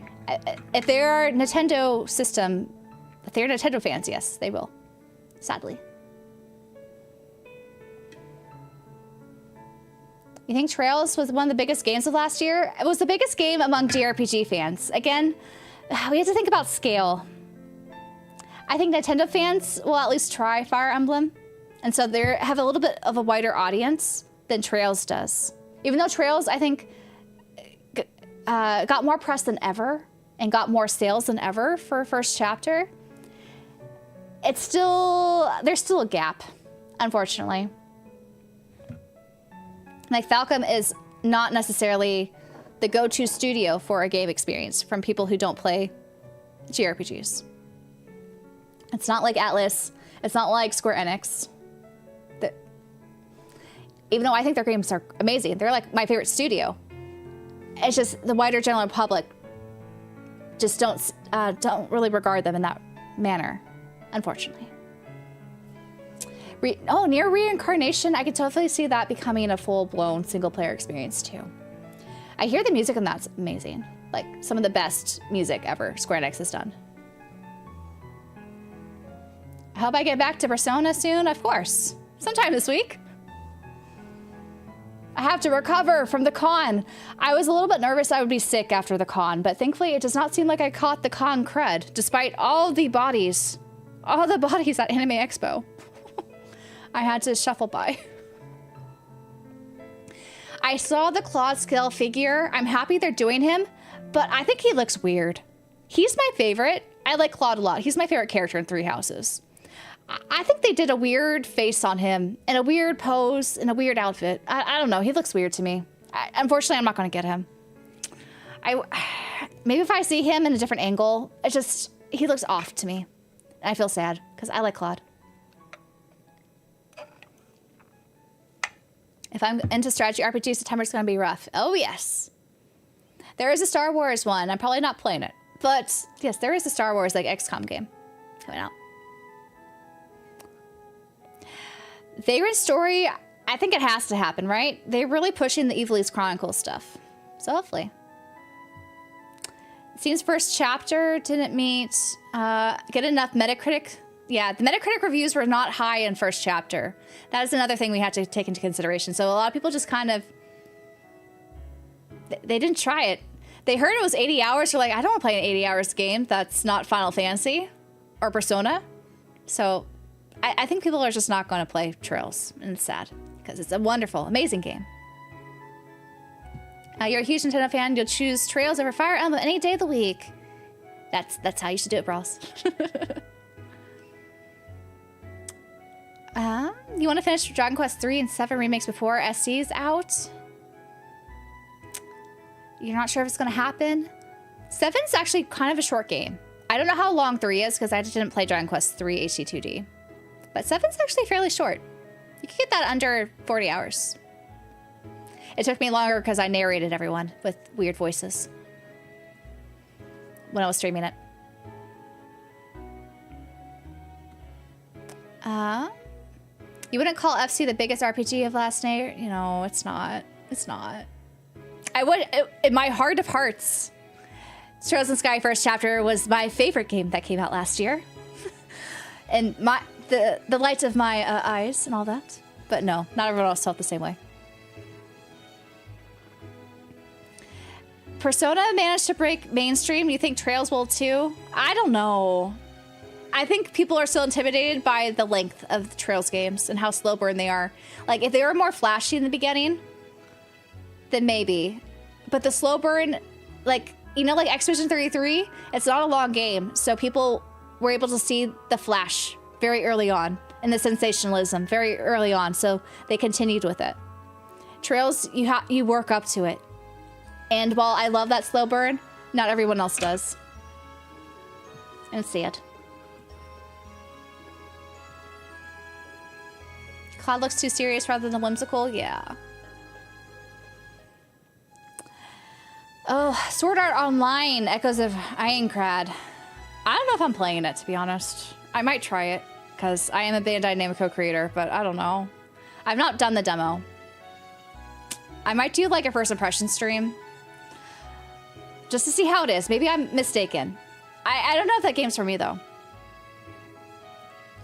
Speaker 1: If they're Nintendo system, if they're Nintendo fans, yes, they will. Sadly. You think Trails was one of the biggest games of last year? It was the biggest game among JRPG fans. Again, we have to think about scale. I think Nintendo fans will at least try Fire Emblem. And so they have a little bit of a wider audience than Trails does. Even though Trails, I think, got more press than ever and got more sales than ever for first chapter, there's still a gap, unfortunately. Like, Falcom is not necessarily the go-to studio for a game experience from people who don't play JRPGs. It's not like Atlas. It's not like Square Enix. Even though I think their games are amazing, they're like my favorite studio. It's just the wider general public just don't really regard them in that manner, unfortunately. Near Reincarnation, I could totally see that becoming a full-blown single-player experience too. I hear the music and that's amazing. Like, some of the best music ever Square Enix has done. I hope I get back to Persona soon, of course. Sometime this week. I have to recover from the con. I was a little bit nervous I would be sick after the con, but thankfully it does not seem like I caught the con crud, despite all the bodies at Anime Expo. I had to shuffle by. I saw the Claude scale figure. I'm happy they're doing him, but I think he looks weird. He's my favorite. I like Claude a lot. He's my favorite character in Three Houses. I think they did a weird face on him and a weird pose and a weird outfit. I don't know. He looks weird to me. Unfortunately, I'm not going to get him. Maybe if I see him in a different angle, he looks off to me. And I feel sad because I like Claude. If I'm into strategy RPG, September's going to be rough. Oh, yes. There is a Star Wars one. I'm probably not playing it. But, yes, there is a Star Wars, like, XCOM game coming out. Vagrant Story, I think it has to happen, right? They're really pushing the Evilise Chronicles stuff. So, hopefully. It seems first chapter didn't get enough Metacritic. Yeah, the Metacritic reviews were not high in first chapter. That is another thing we had to take into consideration. So a lot of people just kind of, they didn't try it. They heard it was 80 hours. They're like, I don't want to play an 80 hours game that's not Final Fantasy or Persona. So I think people are just not going to play Trails, and it's sad because it's a wonderful, amazing game. You're a huge Nintendo fan. You'll choose Trails over Fire Emblem any day of the week. That's how you should do it, bros. You want to finish Dragon Quest 3 and 7 remakes before SC's out? You're not sure if it's going to happen? 7's actually kind of a short game. I don't know how long 3 is because I just didn't play Dragon Quest 3 HD2D. But 7's actually fairly short. You can get that under 40 hours. It took me longer because I narrated everyone with weird voices when I was streaming it. You wouldn't call FC the biggest RPG of last night? You know, it's not. It's not. I would, in my heart of hearts, Trails in Sky first chapter was my favorite game that came out last year. And the light of my eyes and all that. But no, not everyone else felt the same way. Persona managed to break mainstream. Do you think Trails will too? I don't know. I think people are still intimidated by the length of the Trails games and how slow burn they are. Like, if they were more flashy in the beginning, then maybe. But the slow burn, like, you know, like Expedition 33, it's not a long game. So people were able to see the flash very early on and the sensationalism very early on. So they continued with it. Trails, you work up to it. And while I love that slow burn, not everyone else does. And it's sad. Claude looks too serious rather than whimsical? Yeah. Oh, Sword Art Online, Echoes of Ironcrad. I don't know if I'm playing it, to be honest. I might try it, because I am a Bandai Namco creator, but I don't know. I've not done the demo. I might do like a first impression stream. Just to see how it is. Maybe I'm mistaken. I don't know if that game's for me, though.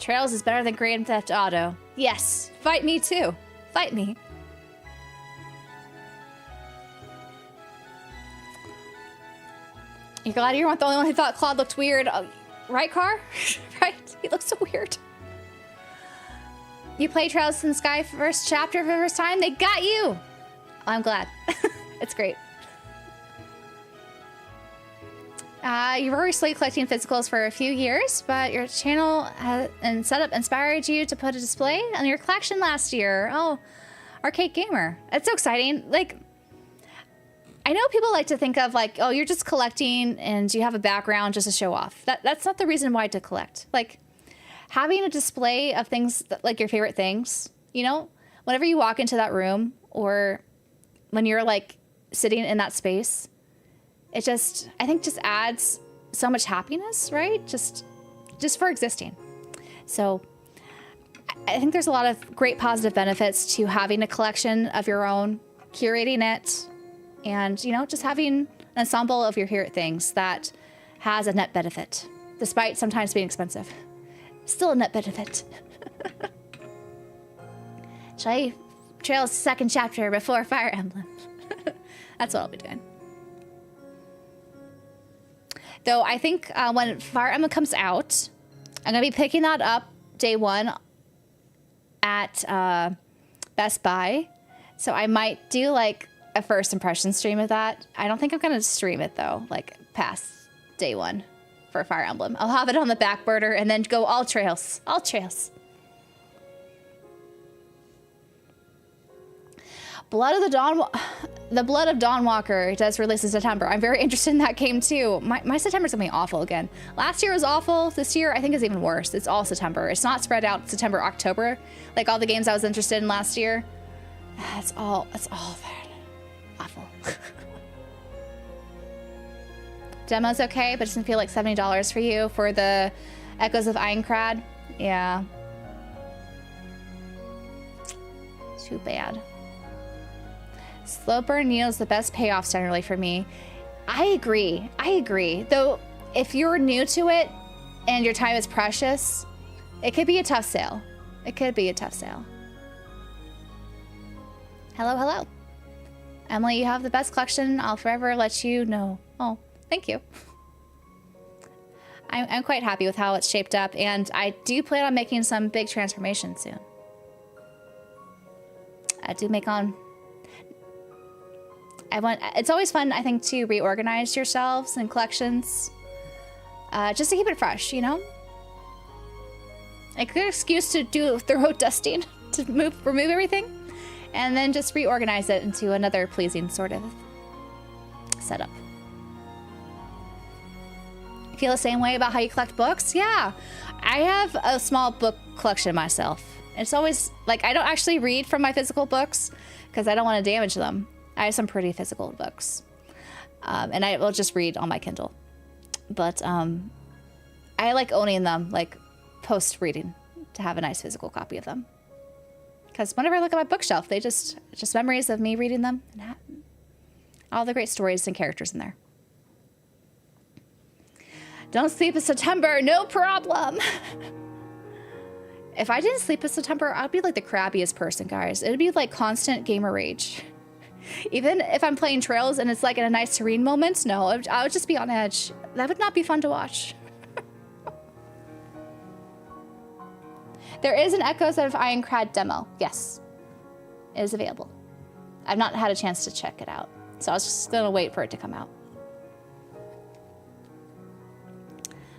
Speaker 1: Trails is better than Grand Theft Auto. Yes. Fight me, too. Fight me. You're glad you weren't the only one who thought Claude looked weird. Right, Car? Right? He looks so weird. You played Trails in the Sky first chapter for the first time? They got you! I'm glad. It's great. You've already started collecting physicals for a few years, but your channel and setup inspired you to put a display on your collection last year. Oh, Arcade Gamer. It's so exciting. Like, I know people like to think of like, oh, you're just collecting and you have a background just to show off. That's not the reason why to collect. Like, having a display of things, like your favorite things, you know, whenever you walk into that room or when you're like sitting in that space, it just, I think just adds so much happiness, right? Just for existing. So I think there's a lot of great positive benefits to having a collection of your own, curating it, and, you know, just having an ensemble of your favorite things that has a net benefit, despite sometimes being expensive. Still a net benefit. Shall I Trail's second chapter before Fire Emblem? That's what I'll be doing. Though I think when Fire Emblem comes out, I'm going to be picking that up day one at Best Buy. So I might do like a first impression stream of that. I don't think I'm going to stream it though, like past day one for Fire Emblem. I'll have it on the back burner and then go all Trails. All Trails. The Blood of Dawnwalker does release in September. I'm very interested in that game too. My September's gonna be awful again. Last year was awful. This year I think is even worse. It's all September. It's not spread out September, October, like all the games I was interested in last year. It's all bad. Awful. Demo's okay, but it doesn't feel like $70 for you for the Echoes of Ironcrad. Yeah. Too bad. Slow burn yields the best payoffs generally for me. I agree. Though, if you're new to it and your time is precious, it could be a tough sale. Hello. Emily, you have the best collection. I'll forever let you know. Oh, thank you. I'm quite happy with how it's shaped up, and I do plan on making some big transformations soon. I do make on... it's always fun, I think, to reorganize yourselves and collections. Just to keep it fresh, you know? A good excuse to do thorough dusting, to remove everything, and then just reorganize it into another pleasing sort of setup. You feel the same way about how you collect books? Yeah. I have a small book collection myself. It's always, like, I don't actually read from my physical books because I don't want to damage them. I have some pretty physical books. And I will just read on my Kindle. But I like owning them, like post-reading, to have a nice physical copy of them. Because whenever I look at my bookshelf, they just memories of me reading them. And all the great stories and characters in there. Don't sleep in September, no problem. If I didn't sleep in September, I'd be like the crappiest person, guys. It'd be like constant gamer rage. Even if I'm playing Trails and it's like in a nice serene moment, no, I would just be on edge. That would not be fun to watch. There is an Echoes of Ironcrad demo. Yes, it is available. I've not had a chance to check it out, so I was just gonna wait for it to come out.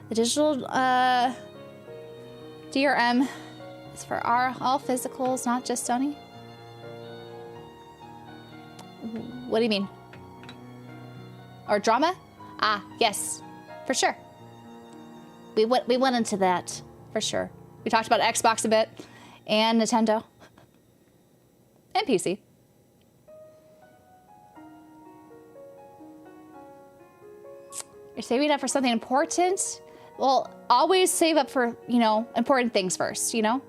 Speaker 1: The digital DRM is for all physicals, not just Sony. What do you mean? Or drama? Ah, yes, for sure. We went into that for sure. We talked about Xbox a bit, and Nintendo, and PC. You're saving up for something important? Well, always save up for, you know, important things first, you know?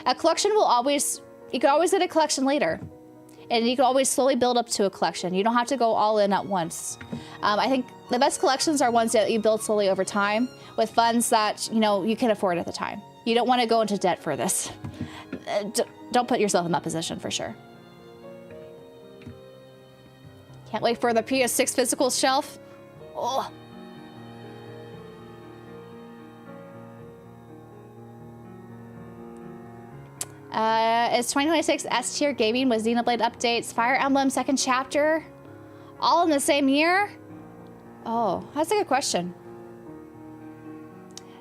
Speaker 1: A collection will always, you can always get a collection later. And you can always slowly build up to a collection. You don't have to go all in at once. I think the best collections are ones that you build slowly over time with funds that, you know, you can afford at the time. You don't want to go into debt for this. Don't put yourself in that position for sure. Can't wait for the PS6 physical shelf. Oh. It's 2026 S-tier gaming with Xenoblade updates, Fire Emblem second chapter, all in the same year? Oh, that's a good question.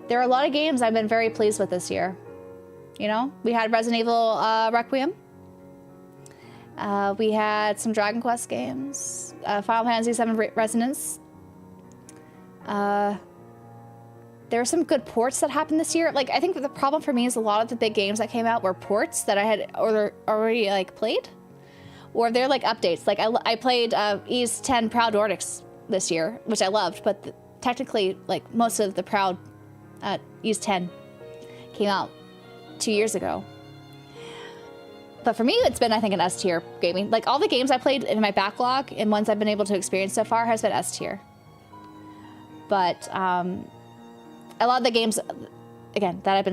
Speaker 1: There are a lot of games I've been very pleased with this year. You know, we had Resident Evil Requiem. We had some Dragon Quest games, Final Fantasy VII Resonance. There were some good ports that happened this year. Like, I think the problem for me is a lot of the big games that came out were ports that I had already like played, or they're like updates. Like I played Ys 10 Proud Nordics this year, which I loved, but technically, like most of the Proud Ys 10 came out 2 years ago. But for me, it's been, I think, an S tier gaming. Like all the games I played in my backlog and ones I've been able to experience so far has been S tier. But a lot of the games, again, that I've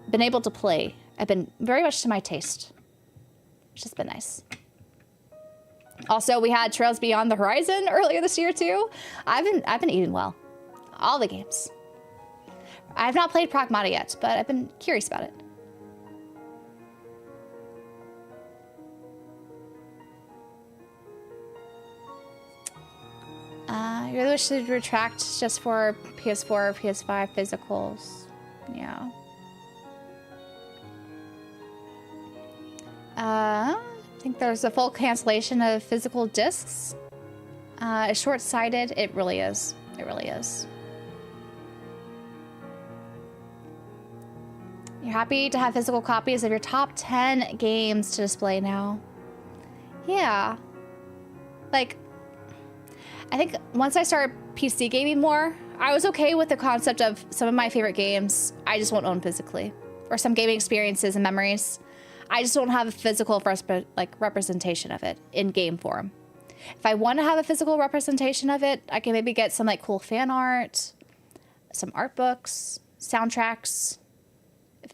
Speaker 1: been able to play, have been very much to my taste, which has been nice. Also, we had Trails Beyond the Horizon earlier this year too. I've been eating well, all the games. I have not played Pragmata yet, but I've been curious about it. You really wish to retract just for PS4 or PS5 physicals. Yeah. I think there's a full cancellation of physical discs. It's short-sighted. It really is. It really is. You're happy to have physical copies of your top 10 games to display now. Yeah. Like, I think once I started PC gaming more, I was okay with the concept of some of my favorite games I just won't own physically, or some gaming experiences and memories. I just don't have a physical representation of it in game form. If I want to have a physical representation of it, I can maybe get some like cool fan art, some art books, soundtracks,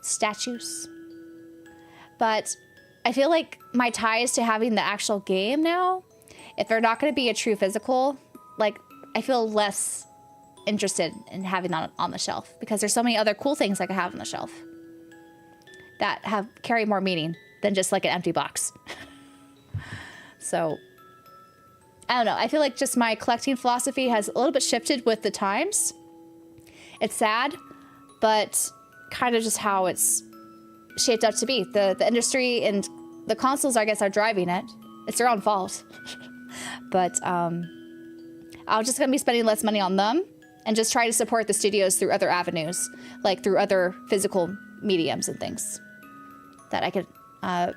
Speaker 1: statues. But I feel like my ties to having the actual game now, if they're not going to be a true physical, like I feel less interested in having that on the shelf, because there's so many other cool things I could have on the shelf that carry more meaning than just like an empty box. So I don't know. I feel like just my collecting philosophy has a little bit shifted with the times. It's sad, but kind of just how it's shaped up to be. The industry and the consoles, I guess, are driving it. It's their own fault. But I'm just going to be spending less money on them and just try to support the studios through other avenues, like through other physical mediums and things that I could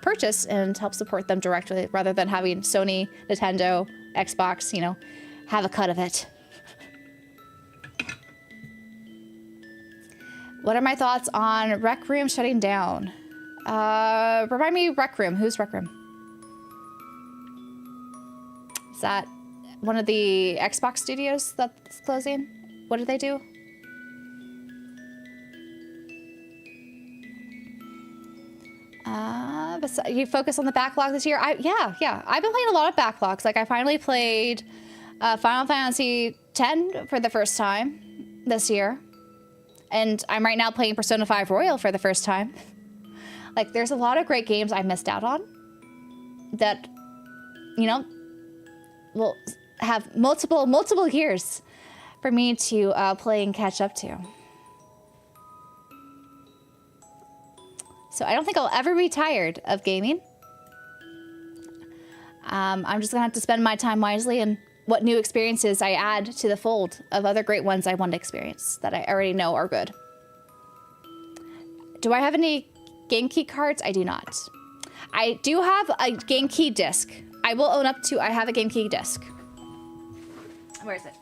Speaker 1: purchase and help support them directly, rather than having Sony, Nintendo, Xbox, you know, have a cut of it. What are my thoughts on Rec Room shutting down? Remind me, Rec Room. Who's Rec Room? Is that one of the Xbox studios that's closing? What do they do? You focus on the backlog this year? Yeah. I've been playing a lot of backlogs. Like, I finally played Final Fantasy X for the first time this year. And I'm right now playing Persona 5 Royal for the first time. Like, there's a lot of great games I missed out on that, you know, will have multiple years for me to play and catch up to. So I don't think I'll ever be tired of gaming. I'm just gonna have to spend my time wisely and what new experiences I add to the fold of other great ones I want to experience that I already know are good. Do I have any game key cards? I do not. I do have a game key disc. I will own up to I have a game key disc. Where is it?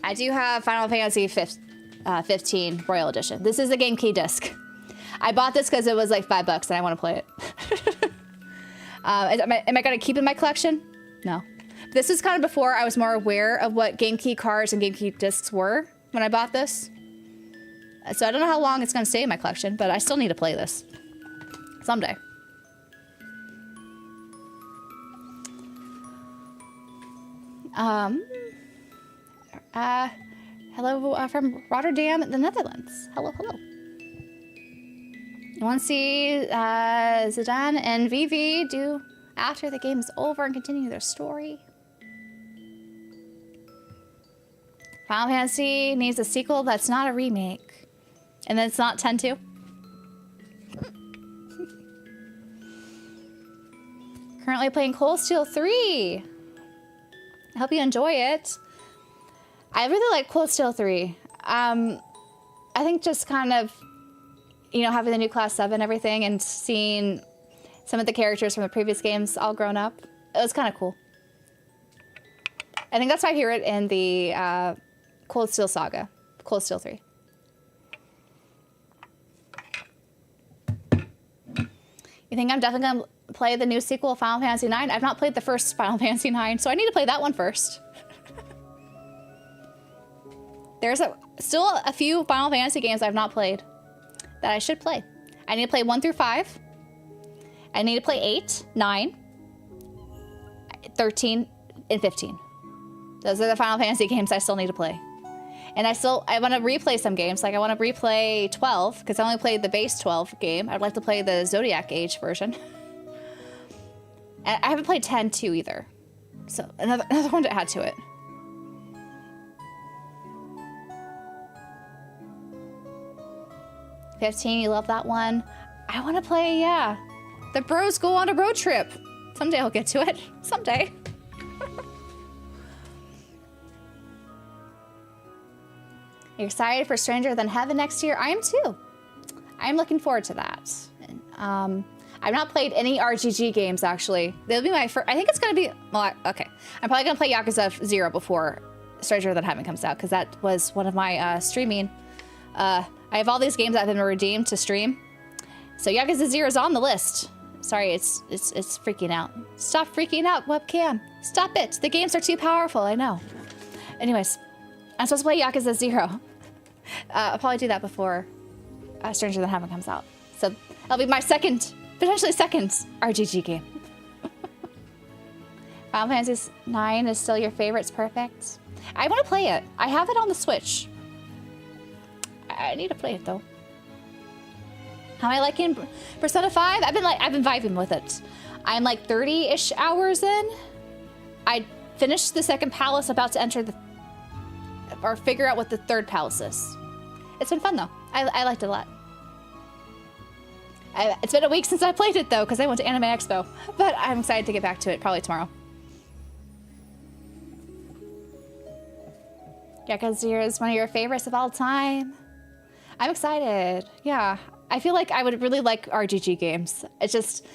Speaker 1: I do have Final Fantasy 15 Royal Edition. This is the game key disc. I bought this because it was like $5 and I want to play it. Am I going to keep it in my collection? No. This is kind of before I was more aware of what game key cards and game key discs were when I bought this. So I don't know how long it's going to stay in my collection, but I still need to play this someday. Hello from Rotterdam, the Netherlands. Hello. You want to see Zidane and Vivi do after the game is over and continue their story? Final Fantasy needs a sequel that's not a remake. And then it's not 10-2. Currently playing Cold Steel 3. I hope you enjoy it. I really like Cold Steel 3. I think just kind of, you know, having the new Class 7 and everything and seeing some of the characters from the previous games all grown up, it was kind of cool. I think that's my favorite in the Cold Steel saga, Cold Steel 3. You think I'm definitely going to play the new sequel, Final Fantasy IX? I've not played the first Final Fantasy IX, so I need to play that one first. There's still a few Final Fantasy games I've not played that I should play. I need to play 1 through 5. I need to play 8, 9, 13, and 15. Those are the Final Fantasy games I still need to play. And I want to replay some games. Like I want to replay 12, because I only played the base 12 game. I'd like to play the Zodiac Age version. And I haven't played 10 too either. So another one to add to it. $15, you love that one. I want to play, yeah. The bros go on a road trip. Someday I'll get to it. Someday. You're excited for Stranger Than Heaven next year? I am too. I'm looking forward to that. I've not played any RGG games, actually. They'll be my first. I think it's going to be, well, okay. I'm probably going to play Yakuza 0 before Stranger Than Heaven comes out, because that was one of my streaming. I have all these games that have been redeemed to stream. So Yakuza 0 is on the list. Sorry, it's freaking out. Stop freaking out, webcam. Stop it. The games are too powerful, I know. Anyways, I'm supposed to play Yakuza 0. I'll probably do that before Stranger Than Heaven comes out. So that'll be my potentially second RGG game. Final Fantasy IX is still your favorite. It's perfect. I want to play it. I have it on the Switch. I need to play it though. How am I liking Persona 5? I've been vibing with it. I'm like 30-ish hours in. I finished the second palace, about to enter or figure out what the third palace is. It's been fun though. I liked it a lot. It's been a week since I played it though, because I went to Anime Expo. But I'm excited to get back to it probably tomorrow. Yakuza 0 is one of your favorites of all time. I'm excited. Yeah. I feel like I would really like RGG games. It's just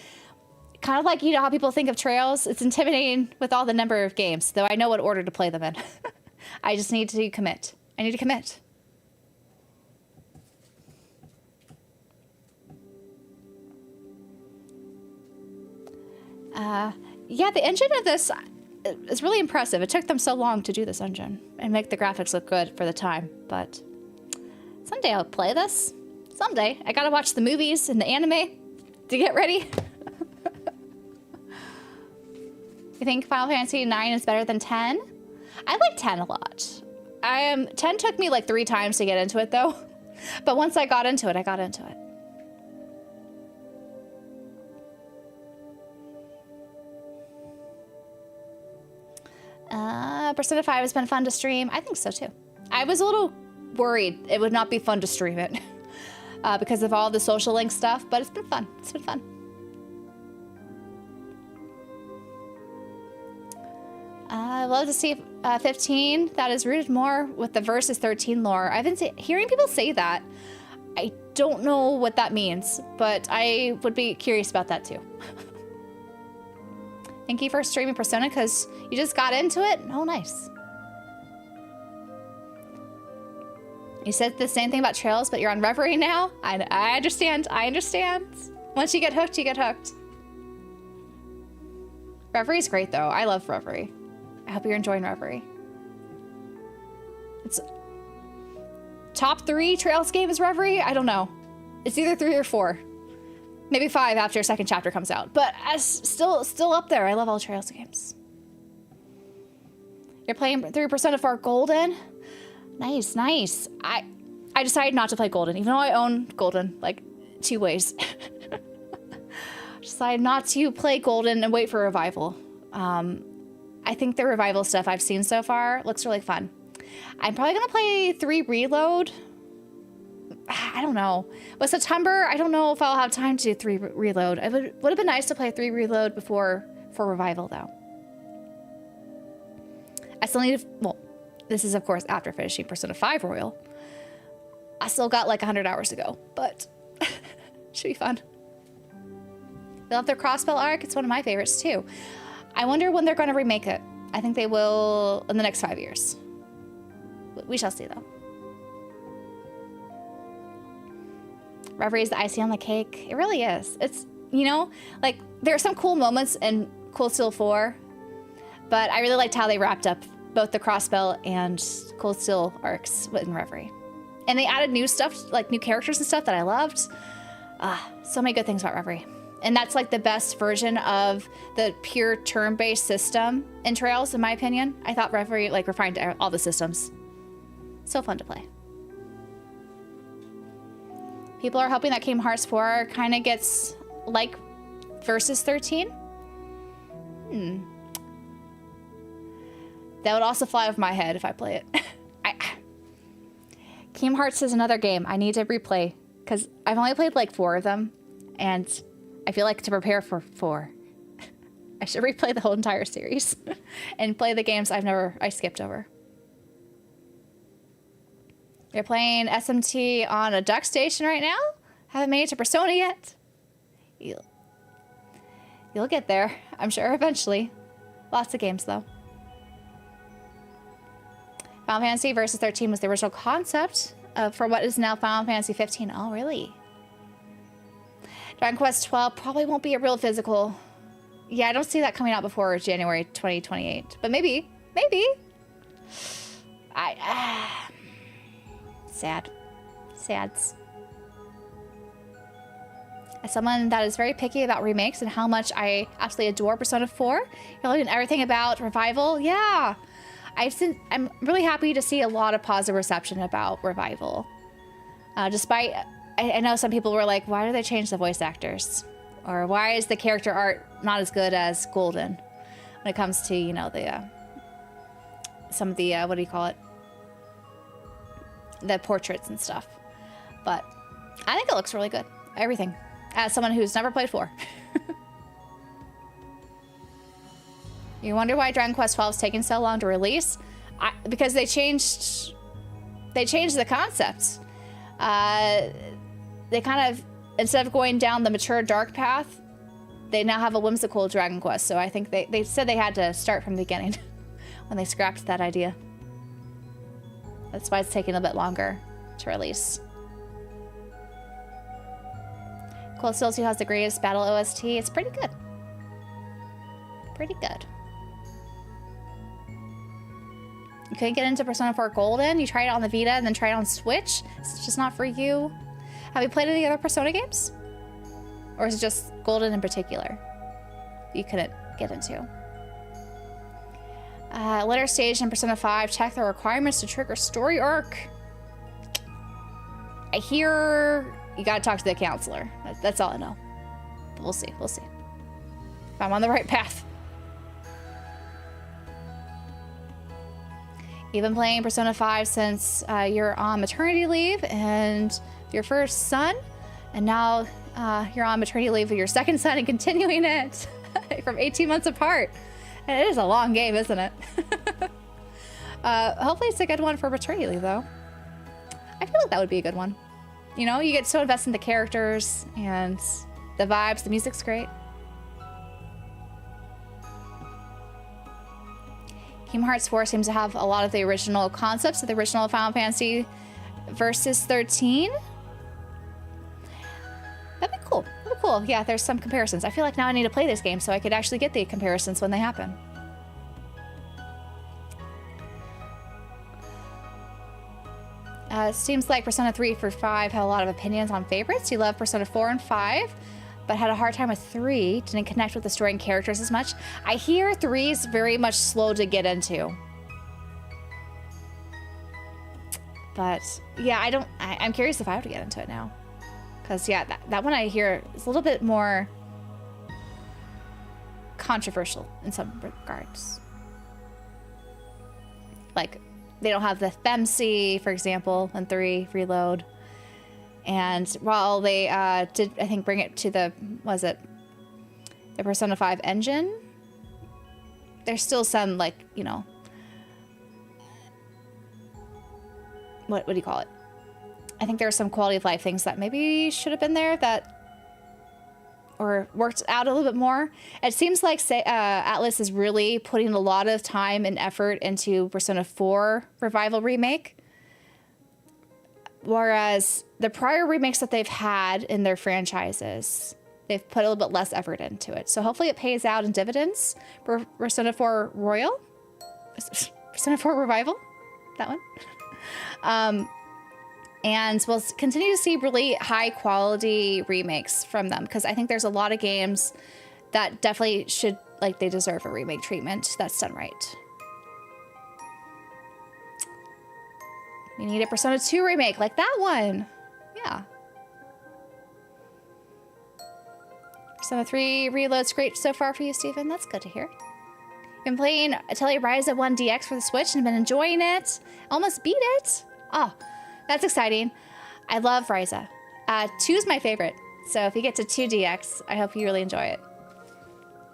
Speaker 1: kind of like, you know how people think of Trails? It's intimidating with all the number of games, though I know what order to play them in. I just need to commit. I need to commit. Yeah, the engine of this is really impressive. It took them so long to do this engine and make the graphics look good for the time, but Someday I'll play this. Someday. I gotta watch the movies and the anime to get ready. You think Final Fantasy 9 is better than 10? I like 10 a lot. 10 took me like 3 times to get into it though. But once I got into it, I got into it. Persona 5 has been fun to stream. I think so too. I was a little worried it would not be fun to stream it because of all the social link stuff, but it's been fun. It's been fun. I'd love to see 15 that is rooted more with the versus 13 lore. I've been hearing people say that. I don't know what that means, but I would be curious about that too. Thank you for streaming Persona because you just got into it. Oh, nice. You said the same thing about Trails, but you're on Reverie now. I understand. I understand. Once you get hooked, you get hooked. Reverie's great though. I love Reverie. I hope you're enjoying Reverie. It's top 3 Trails game is Reverie? I don't know. It's either 3 or 4. Maybe 5 after a second chapter comes out. But still up there. I love all Trails games. You're playing 3 Persona 4 Golden? Nice, nice. I decided not to play Golden, even though I own Golden, like, 2 ways. Decided not to play Golden and wait for Revival. I think the Revival stuff I've seen so far looks really fun. I'm probably gonna play 3 Reload. I don't know. But September, I don't know if I'll have time to do 3 Reload. It would have been nice to play 3 Reload for Revival, though. I still need to, well, this is, of course, after finishing Persona 5 Royal. I still got like 100 hours to go, but should be fun. They love their Crossbell arc. It's one of my favorites, too. I wonder when they're going to remake it. I think they will in the next 5 years. We shall see, though. Reverie is the icing on the cake. It really is. It's, you know, like, there are some cool moments in Cold Steel 4, but I really liked how they wrapped up both the Crossbell and Cold Steel arcs in Reverie. And they added new stuff, like new characters and stuff that I loved. So many good things about Reverie. And that's like the best version of the pure turn-based system in Trails, in my opinion. I thought Reverie like refined all the systems. So fun to play. People are hoping that Kingdom Hearts 4 kind of gets like Versus 13. That would also fly over my head if I play it. Kingdom Hearts is another game I need to replay because I've only played like 4 of them, and I feel like to prepare for 4, I should replay the whole entire series and play the games I skipped over. You're playing SMT on a duck station right now? Haven't made it to Persona yet? You'll get there, I'm sure, eventually. Lots of games, though. Final Fantasy Versus 13 was the original concept for what is now Final Fantasy 15. Oh, really? Dragon Quest 12 probably won't be a real physical. Yeah, I don't see that coming out before January 2028. But maybe. Maybe. Sad. Sads. As someone that is very picky about remakes and how much I absolutely adore Persona 4, you're learning everything about Revival. Yeah. I'm really happy to see a lot of positive reception about Revival. Despite, I know some people were like, why do they change the voice actors? Or why is the character art not as good as Golden? When it comes to, you know, some of the, what do you call it? The portraits and stuff. But I think it looks really good. Everything. As someone who's never played 4. You wonder why Dragon Quest 12 is taking so long to release? Because they changed the concept. They kind of, instead of going down the mature dark path, they now have a whimsical Dragon Quest. So I think they said they had to start from the beginning when they scrapped that idea. That's why it's taking a bit longer to release. Cold Steel 2 has the greatest battle OST. It's pretty good. Pretty good. You couldn't get into Persona 4 Golden. You tried it on the Vita and then tried it on Switch. It's just not for you. Have you played any other Persona games? Or is it just Golden in particular you couldn't get into? Later stage in Persona 5, check the requirements to trigger story arc. I hear you gotta talk to the counselor. That's all I know. But we'll see. We'll see if I'm on the right path. You've been playing Persona 5 since you're on maternity leave and your first son, and now you're on maternity leave with your second son and continuing it from 18 months apart. And it is a long game, isn't it? Hopefully it's a good one for maternity leave, though. I feel like that would be a good one. You know, you get so invested in the characters and the vibes. The music's great. Kingdom Hearts 4 seems to have a lot of the original concepts of the original Final Fantasy Versus 13. That'd be cool. That'd be cool. Yeah, there's some comparisons. I feel like now I need to play this game so I could actually get the comparisons when they happen. It seems like Persona 3 for 5 had a lot of opinions on favorites. You love Persona 4 and 5, but had a hard time with 3. Didn't connect with the story and characters as much. I hear 3 is very much slow to get into. But yeah, I'm curious if I have to get into it now. Because yeah, that one I hear is a little bit more controversial in some regards. Like, they don't have the FEMC, for example, in 3 Reload. And while they did, I think, bring it to the Persona 5 engine, there's still some, like, you know, what do you call it? I think there are some quality of life things that maybe should have been there or worked out a little bit more. It seems like Atlas is really putting a lot of time and effort into Persona 4 Revival Remake. Whereas the prior remakes that they've had in their franchises, they've put a little bit less effort into it. So hopefully it pays out in dividends for Persona 4 Royal. Persona 4 Revival? That one? And we'll continue to see really high quality remakes from them, because I think there's a lot of games that definitely should, like, they deserve a remake treatment that's done right. We need a Persona 2 remake like that one. Yeah. Persona 3 Reload's great so far for you, Stephen. That's good to hear. Been playing Atelier Ryza 1 DX for the Switch and been enjoying it. Almost beat it. Oh, that's exciting. I love Ryza. 2's my favorite. So if you get to 2 DX, I hope you really enjoy it.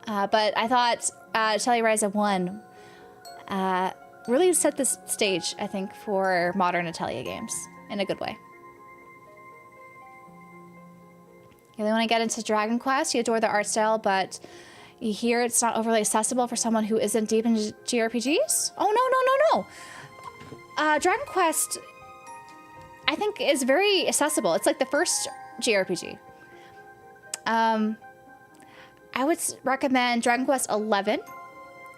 Speaker 1: But I thought Atelier Ryza 1 really set the stage, I think, for modern Atelier games in a good way. You really want to get into Dragon Quest. You adore the art style, but you hear it's not overly accessible for someone who isn't deep into JRPGs? Oh, no. Dragon Quest, I think, is very accessible. It's like the first JRPG. I would recommend Dragon Quest 11.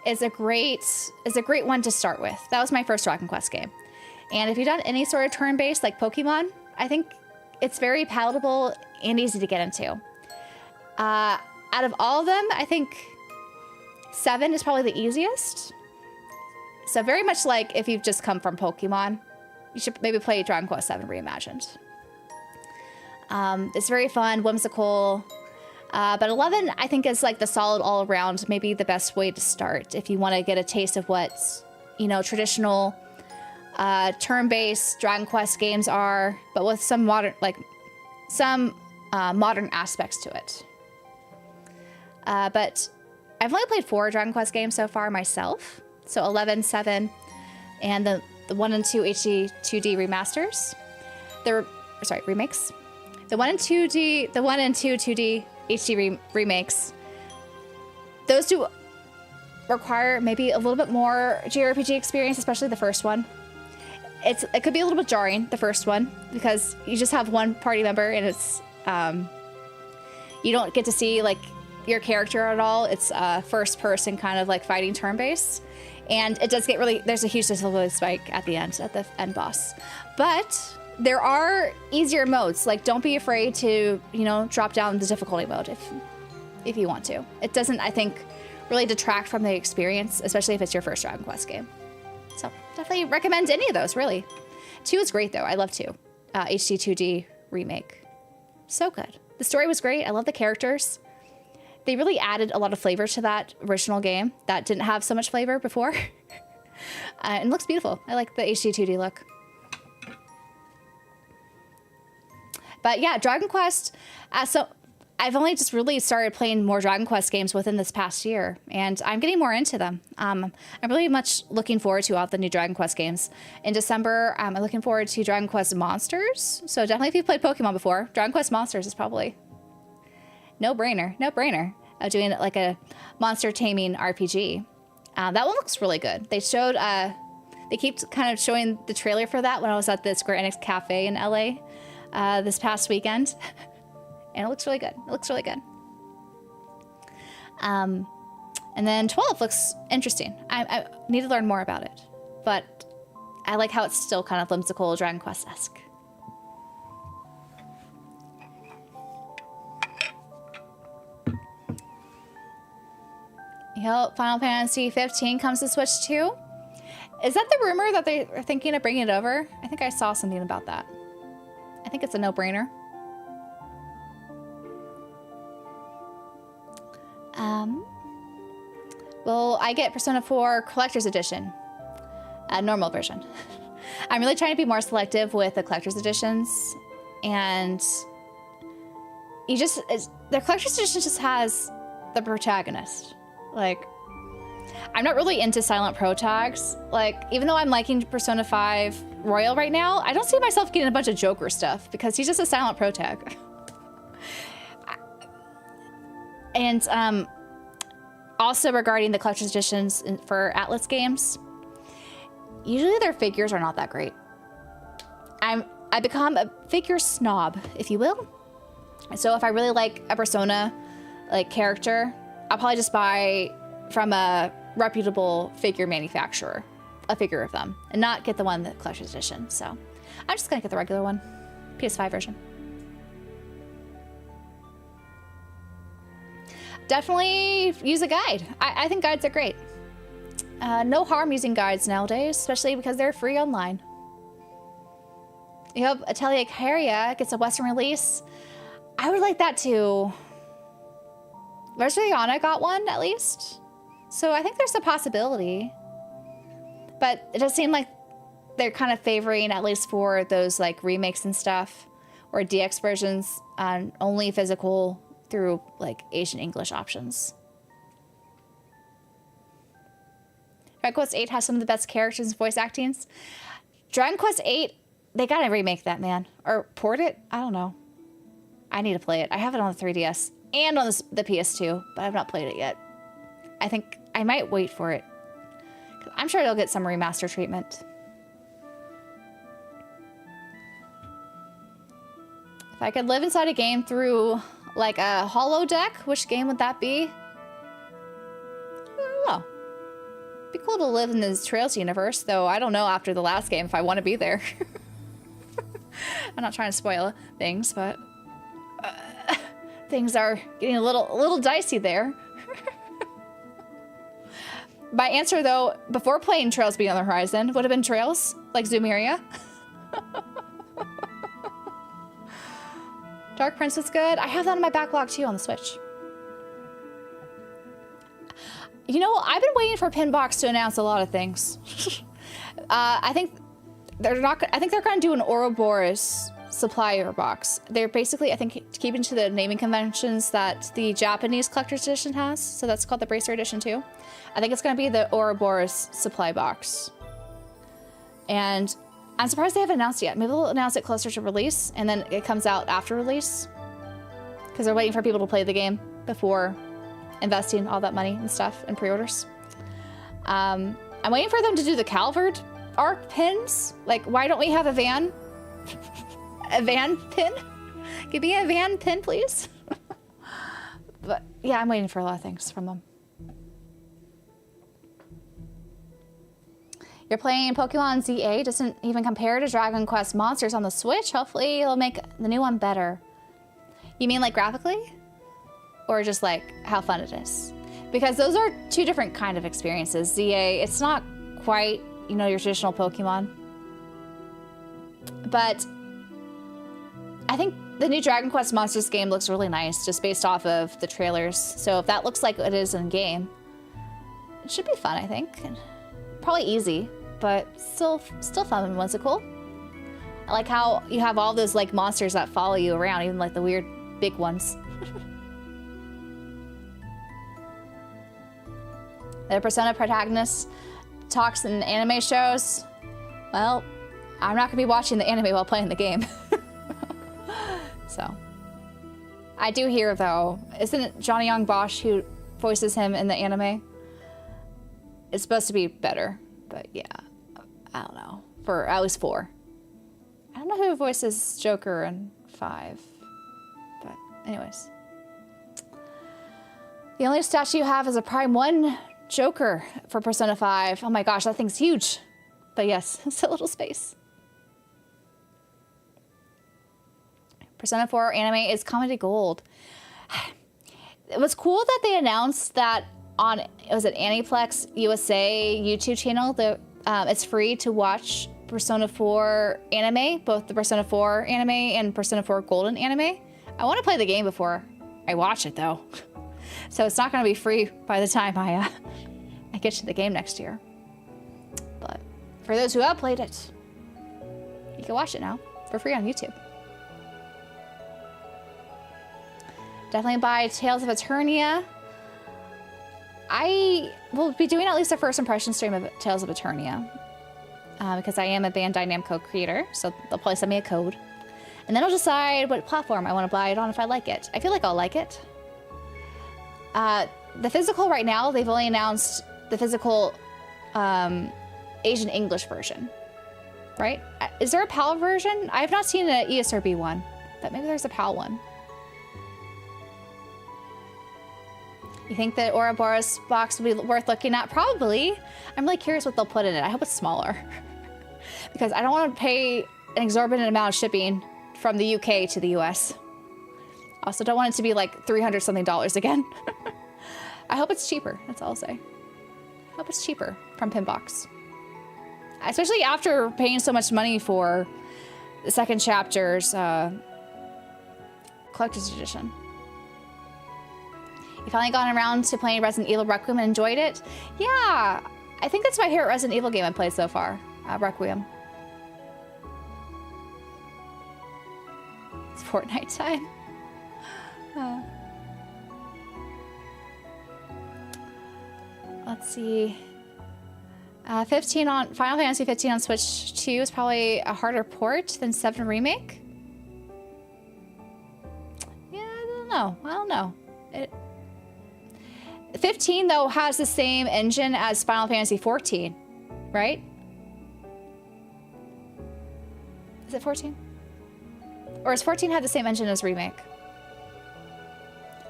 Speaker 1: Is a great one to start with. That was my first Dragon Quest game. And if you've done any sort of turn-based like Pokemon, I think it's very palatable and easy to get into. Out of all of them, I think 7 is probably the easiest. So very much like if you've just come from Pokemon, you should maybe play Dragon Quest 7 Reimagined. It's very fun, whimsical. But 11, I think, is like the solid all-around, maybe the best way to start if you want to get a taste of what, you know, traditional turn-based Dragon Quest games are, but with some modern, modern aspects to it. But I've only played 4 Dragon Quest games so far myself. So 11, 7, and the 1 and 2 HD 2D remasters. Remakes. The 1 and 2 2D HD remakes. Those two require maybe a little bit more JRPG experience, especially the first one. It could be a little bit jarring, the first one, because you just have one party member and it's you don't get to see like your character at all. It's first person kind of like fighting turn-based. And it does get really, there's a huge difficulty spike at the end boss. But there are easier modes. Like, don't be afraid to, you know, drop down the difficulty mode if you want to. It doesn't, I think, really detract from the experience, especially if it's your first Dragon Quest game. So definitely recommend any of those, really. 2 is great, though. I love 2. HD 2D remake. So good. The story was great. I love the characters. They really added a lot of flavor to that original game that didn't have so much flavor before. And it looks beautiful. I like the HD 2D look. But yeah, Dragon Quest, so I've only just really started playing more Dragon Quest games within this past year, and I'm getting more into them. I'm really much looking forward to all the new Dragon Quest games. In December, I'm looking forward to Dragon Quest Monsters. So definitely if you've played Pokemon before, Dragon Quest Monsters is probably no-brainer of doing it like a monster taming RPG. That one looks really good. They showed, they keep kind of showing the trailer for that when I was at the Square Enix Cafe in LA this past weekend. And it looks really good. It looks really good. And then 12 looks interesting. I need to learn more about it. But I like how it's still kind of whimsical Dragon Quest-esque. Yep, Final Fantasy 15 comes to Switch too. Is that the rumor that they are thinking of bringing it over? I think I saw something about that. I think it's a no-brainer. Well, I get Persona 4 Collector's Edition, a normal version. I'm really trying to be more selective with the Collector's Editions, and the Collector's Edition just has the protagonist. Like, I'm not really into silent protags. Like, even though I'm liking Persona 5 Royal right now, I don't see myself getting a bunch of Joker stuff because he's just a silent protag. And also regarding the collector's editions for Atlas games, usually their figures are not that great. I become a figure snob, if you will. So if I really like a Persona like character, I'll probably just buy from a reputable figure manufacturer a figure of them and not get the one that collector's edition. So I'm just gonna get the regular one, PS5 version. Definitely use a guide. I think guides are great. No harm using guides nowadays, especially because they're free online. Yep, Atelier Caria gets a Western release. I would like that too. Versariana got one, at least. So I think there's a possibility. But it does seem like they're kind of favoring, at least for those like remakes and stuff, or DX versions, only physical through like Asian English options. Dragon Quest VIII has some of the best characters and voice actings. Dragon Quest VIII, they gotta remake that, man. Or port it? I don't know. I need to play it. I have it on the 3DS and on the PS2, but I've not played it yet. I think I might wait for it. I'm sure it'll get some remaster treatment. If I could live inside a game through like a holodeck, which game would that be? I don't know. It'd be cool to live in this Trails universe, though I don't know after the last game if I want to be there. I'm not trying to spoil things, but things are getting a little dicey there. My answer, though, before playing Trails Beyond the Horizon, would have been Trails, like Zumeria. Dark Prince was good. I have that in my backlog, too, on the Switch. You know, I've been waiting for Pinbox to announce a lot of things. I think they're going to do an Ouroboros supplier box. They're basically, I think, keeping to the naming conventions that the Japanese collector's edition has. So that's called the Bracer Edition, too. I think it's going to be the Ouroboros supply box. And I'm surprised they haven't announced it yet. Maybe they'll announce it closer to release, and then it comes out after release. Because they're waiting for people to play the game before investing all that money and stuff in pre-orders. I'm waiting for them to do the Calvard arc pins. Like, why don't we have a van? A van pin? Give me a van pin, please. But yeah, I'm waiting for a lot of things from them. You're playing Pokemon ZA, doesn't even compare to Dragon Quest Monsters on the Switch. Hopefully it'll make the new one better. You mean like graphically? Or just like how fun it is? Because those are two different kind of experiences. ZA, it's not quite, you know, your traditional Pokemon. But I think the new Dragon Quest Monsters game looks really nice just based off of the trailers. So if that looks like it is in game, it should be fun, I think. Probably easy, but still fun. Was it cool? I like how you have all those like monsters that follow you around, even like the weird big ones. The Persona protagonist talks in anime shows. Well, I'm not gonna be watching the anime while playing the game. So, I do hear though, isn't it Johnny Young Bosch who voices him in the anime? It's supposed to be better, but yeah, I don't know. For at least 4. I don't know who voices Joker in 5, but anyways. The only statue you have is a Prime 1 Joker for Persona 5. Oh my gosh, that thing's huge. But yes, it's a little space. Persona 4 anime is comedy gold. It was cool that they announced that on, was it Aniplex USA YouTube channel, it's free to watch Persona 4 anime, both the Persona 4 anime and Persona 4 Golden anime. I want to play the game before I watch it though. So it's not going to be free by the time I get to the game next year. But for those who have played it, you can watch it now for free on YouTube. Definitely buy Tales of Eternia. I will be doing at least a first impression stream of Tales of Eternia because I am a Bandai Namco creator, so they'll probably send me a code. And then I'll decide what platform I want to buy it on if I like it. I feel like I'll like it. The physical right now, they've only announced the physical Asian English version, right? Is there a PAL version? I have not seen an ESRB one, but maybe there's a PAL one. You think that Ouroboros box will be worth looking at? Probably. I'm really curious what they'll put in it. I hope it's smaller. Because I don't want to pay an exorbitant amount of shipping from the UK to the US. I also don't want it to be like $300 something again. I hope it's cheaper. That's all I'll say. I hope it's cheaper from Pinbox. Especially after paying so much money for the second chapter's collector's edition. You finally gotten around to playing Resident Evil Requiem and enjoyed it? Yeah, I think that's my favorite Resident Evil game I've played so far, Requiem. It's Fortnite time. Let's see. 15 on Final Fantasy 15 on Switch 2 is probably a harder port than 7 Remake. Yeah, I don't know. 15 though has the same engine as Final Fantasy 14, right? Is it 14? Or does 14 have the same engine as Remake?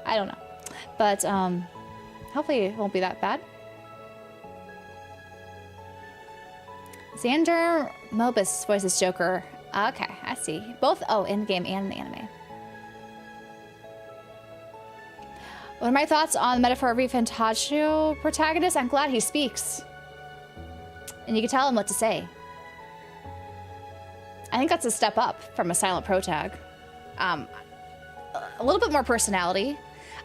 Speaker 1: I don't know. But hopefully it won't be that bad. Xander Mobus voices Joker. Okay, I see. Both, in the game and in the anime. What are my thoughts on Metaphor Refantasio protagonist? I'm glad he speaks. And you can tell him what to say. I think that's a step up from a silent protag. A little bit more personality.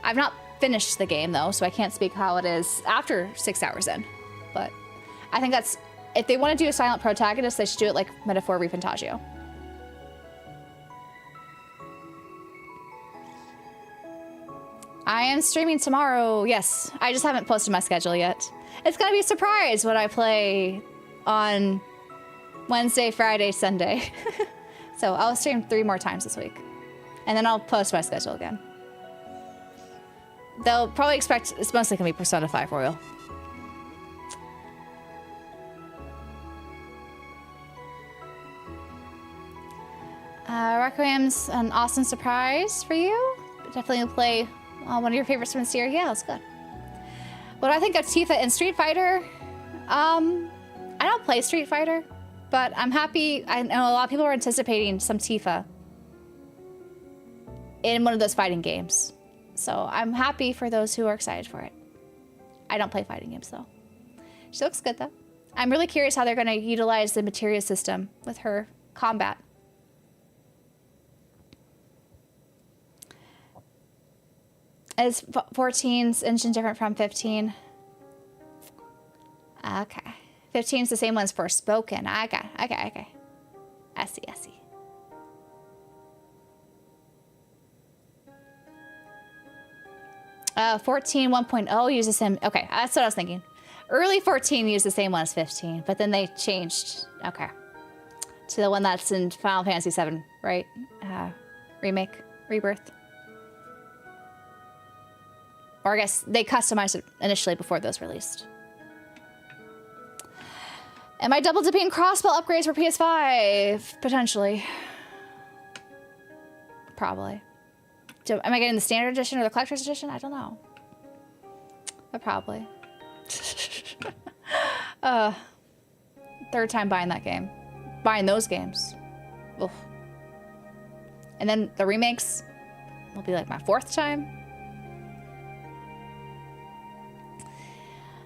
Speaker 1: I've not finished the game though, so I can't speak how it is after 6 hours in. But I think that's, if they want to do a silent protagonist, they should do it like Metaphor Refantasio. I am streaming tomorrow, yes. I just haven't posted my schedule yet. It's gonna be a surprise what I play on Wednesday, Friday, Sunday. So I'll stream 3 more times this week. And then I'll post my schedule again. They'll probably expect, it's mostly gonna be Persona 5 Royal. Requiem's an awesome surprise for you. Definitely will play one of your favorites from this year. Yeah, it's good. What do I think of Tifa in Street Fighter? I don't don't play Street Fighter, but I'm happy. I know a lot of people are anticipating some Tifa in one of those fighting games. So I'm happy for those who are excited for it. I don't play fighting games though. She looks good though. I'm really curious how they're going to utilize the materia system with her combat. Is 14's engine different from 15? Okay. 15's the same one as Forspoken. Okay. I see. 14 1.0 uses the same. Okay, that's what I was thinking. Early 14 used the same one as 15, but then they changed. Okay. To the one that's in Final Fantasy VII, right? Remake, Rebirth. Or I guess they customized it initially before those released. Am I double dipping crossbow upgrades for PS5? Potentially. Probably. Am I getting the standard edition or the collector's edition? I don't know. But probably. Third time buying that game. Buying those games. Oof. And then the remakes will be like my fourth time.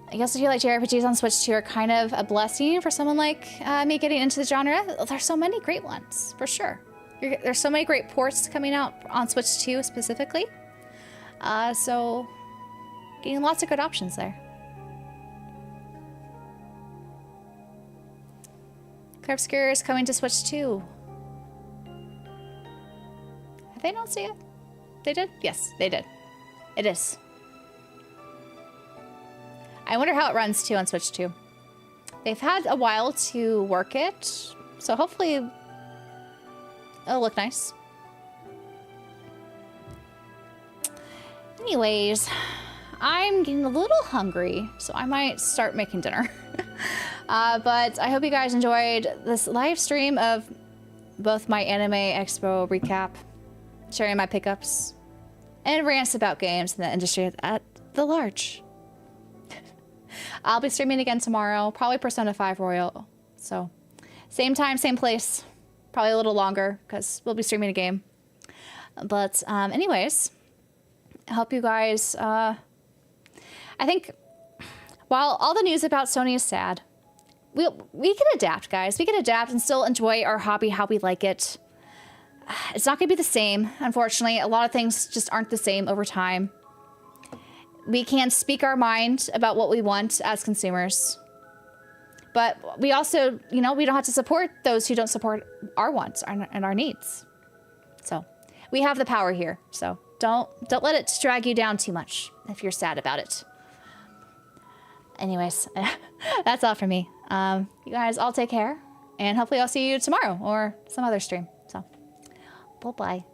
Speaker 1: I guess I feel like JRPGs on Switch 2 are kind of a blessing for someone like me getting into the genre. There's so many great ones, for sure. There's so many great ports coming out on Switch 2 specifically. So getting lots of good options there. Clear Obscure is coming to Switch 2. Have they announced it yet? They did? Yes, they did. It is. I wonder how it runs too on Switch 2. They've had a while to work it, so hopefully it'll look nice. Anyways, I'm getting a little hungry, so I might start making dinner. But I hope you guys enjoyed this live stream of both my Anime Expo recap, sharing my pickups, and rants about games in the industry at the large. I'll be streaming again tomorrow, probably Persona 5 Royal. So, same time, same place. Probably a little longer, because we'll be streaming a game. But, anyways, I hope you guys, I think, while all the news about Sony is sad, we can adapt, guys. We can adapt and still enjoy our hobby how we like it. It's not going to be the same, unfortunately. A lot of things just aren't the same over time. We can speak our mind about what we want as consumers. But we also, you know, we don't have to support those who don't support our wants and our needs. So we have the power here. So don't let it drag you down too much if you're sad about it. Anyways, that's all for me. You guys all take care. And hopefully I'll see you tomorrow or some other stream. So, bye-bye.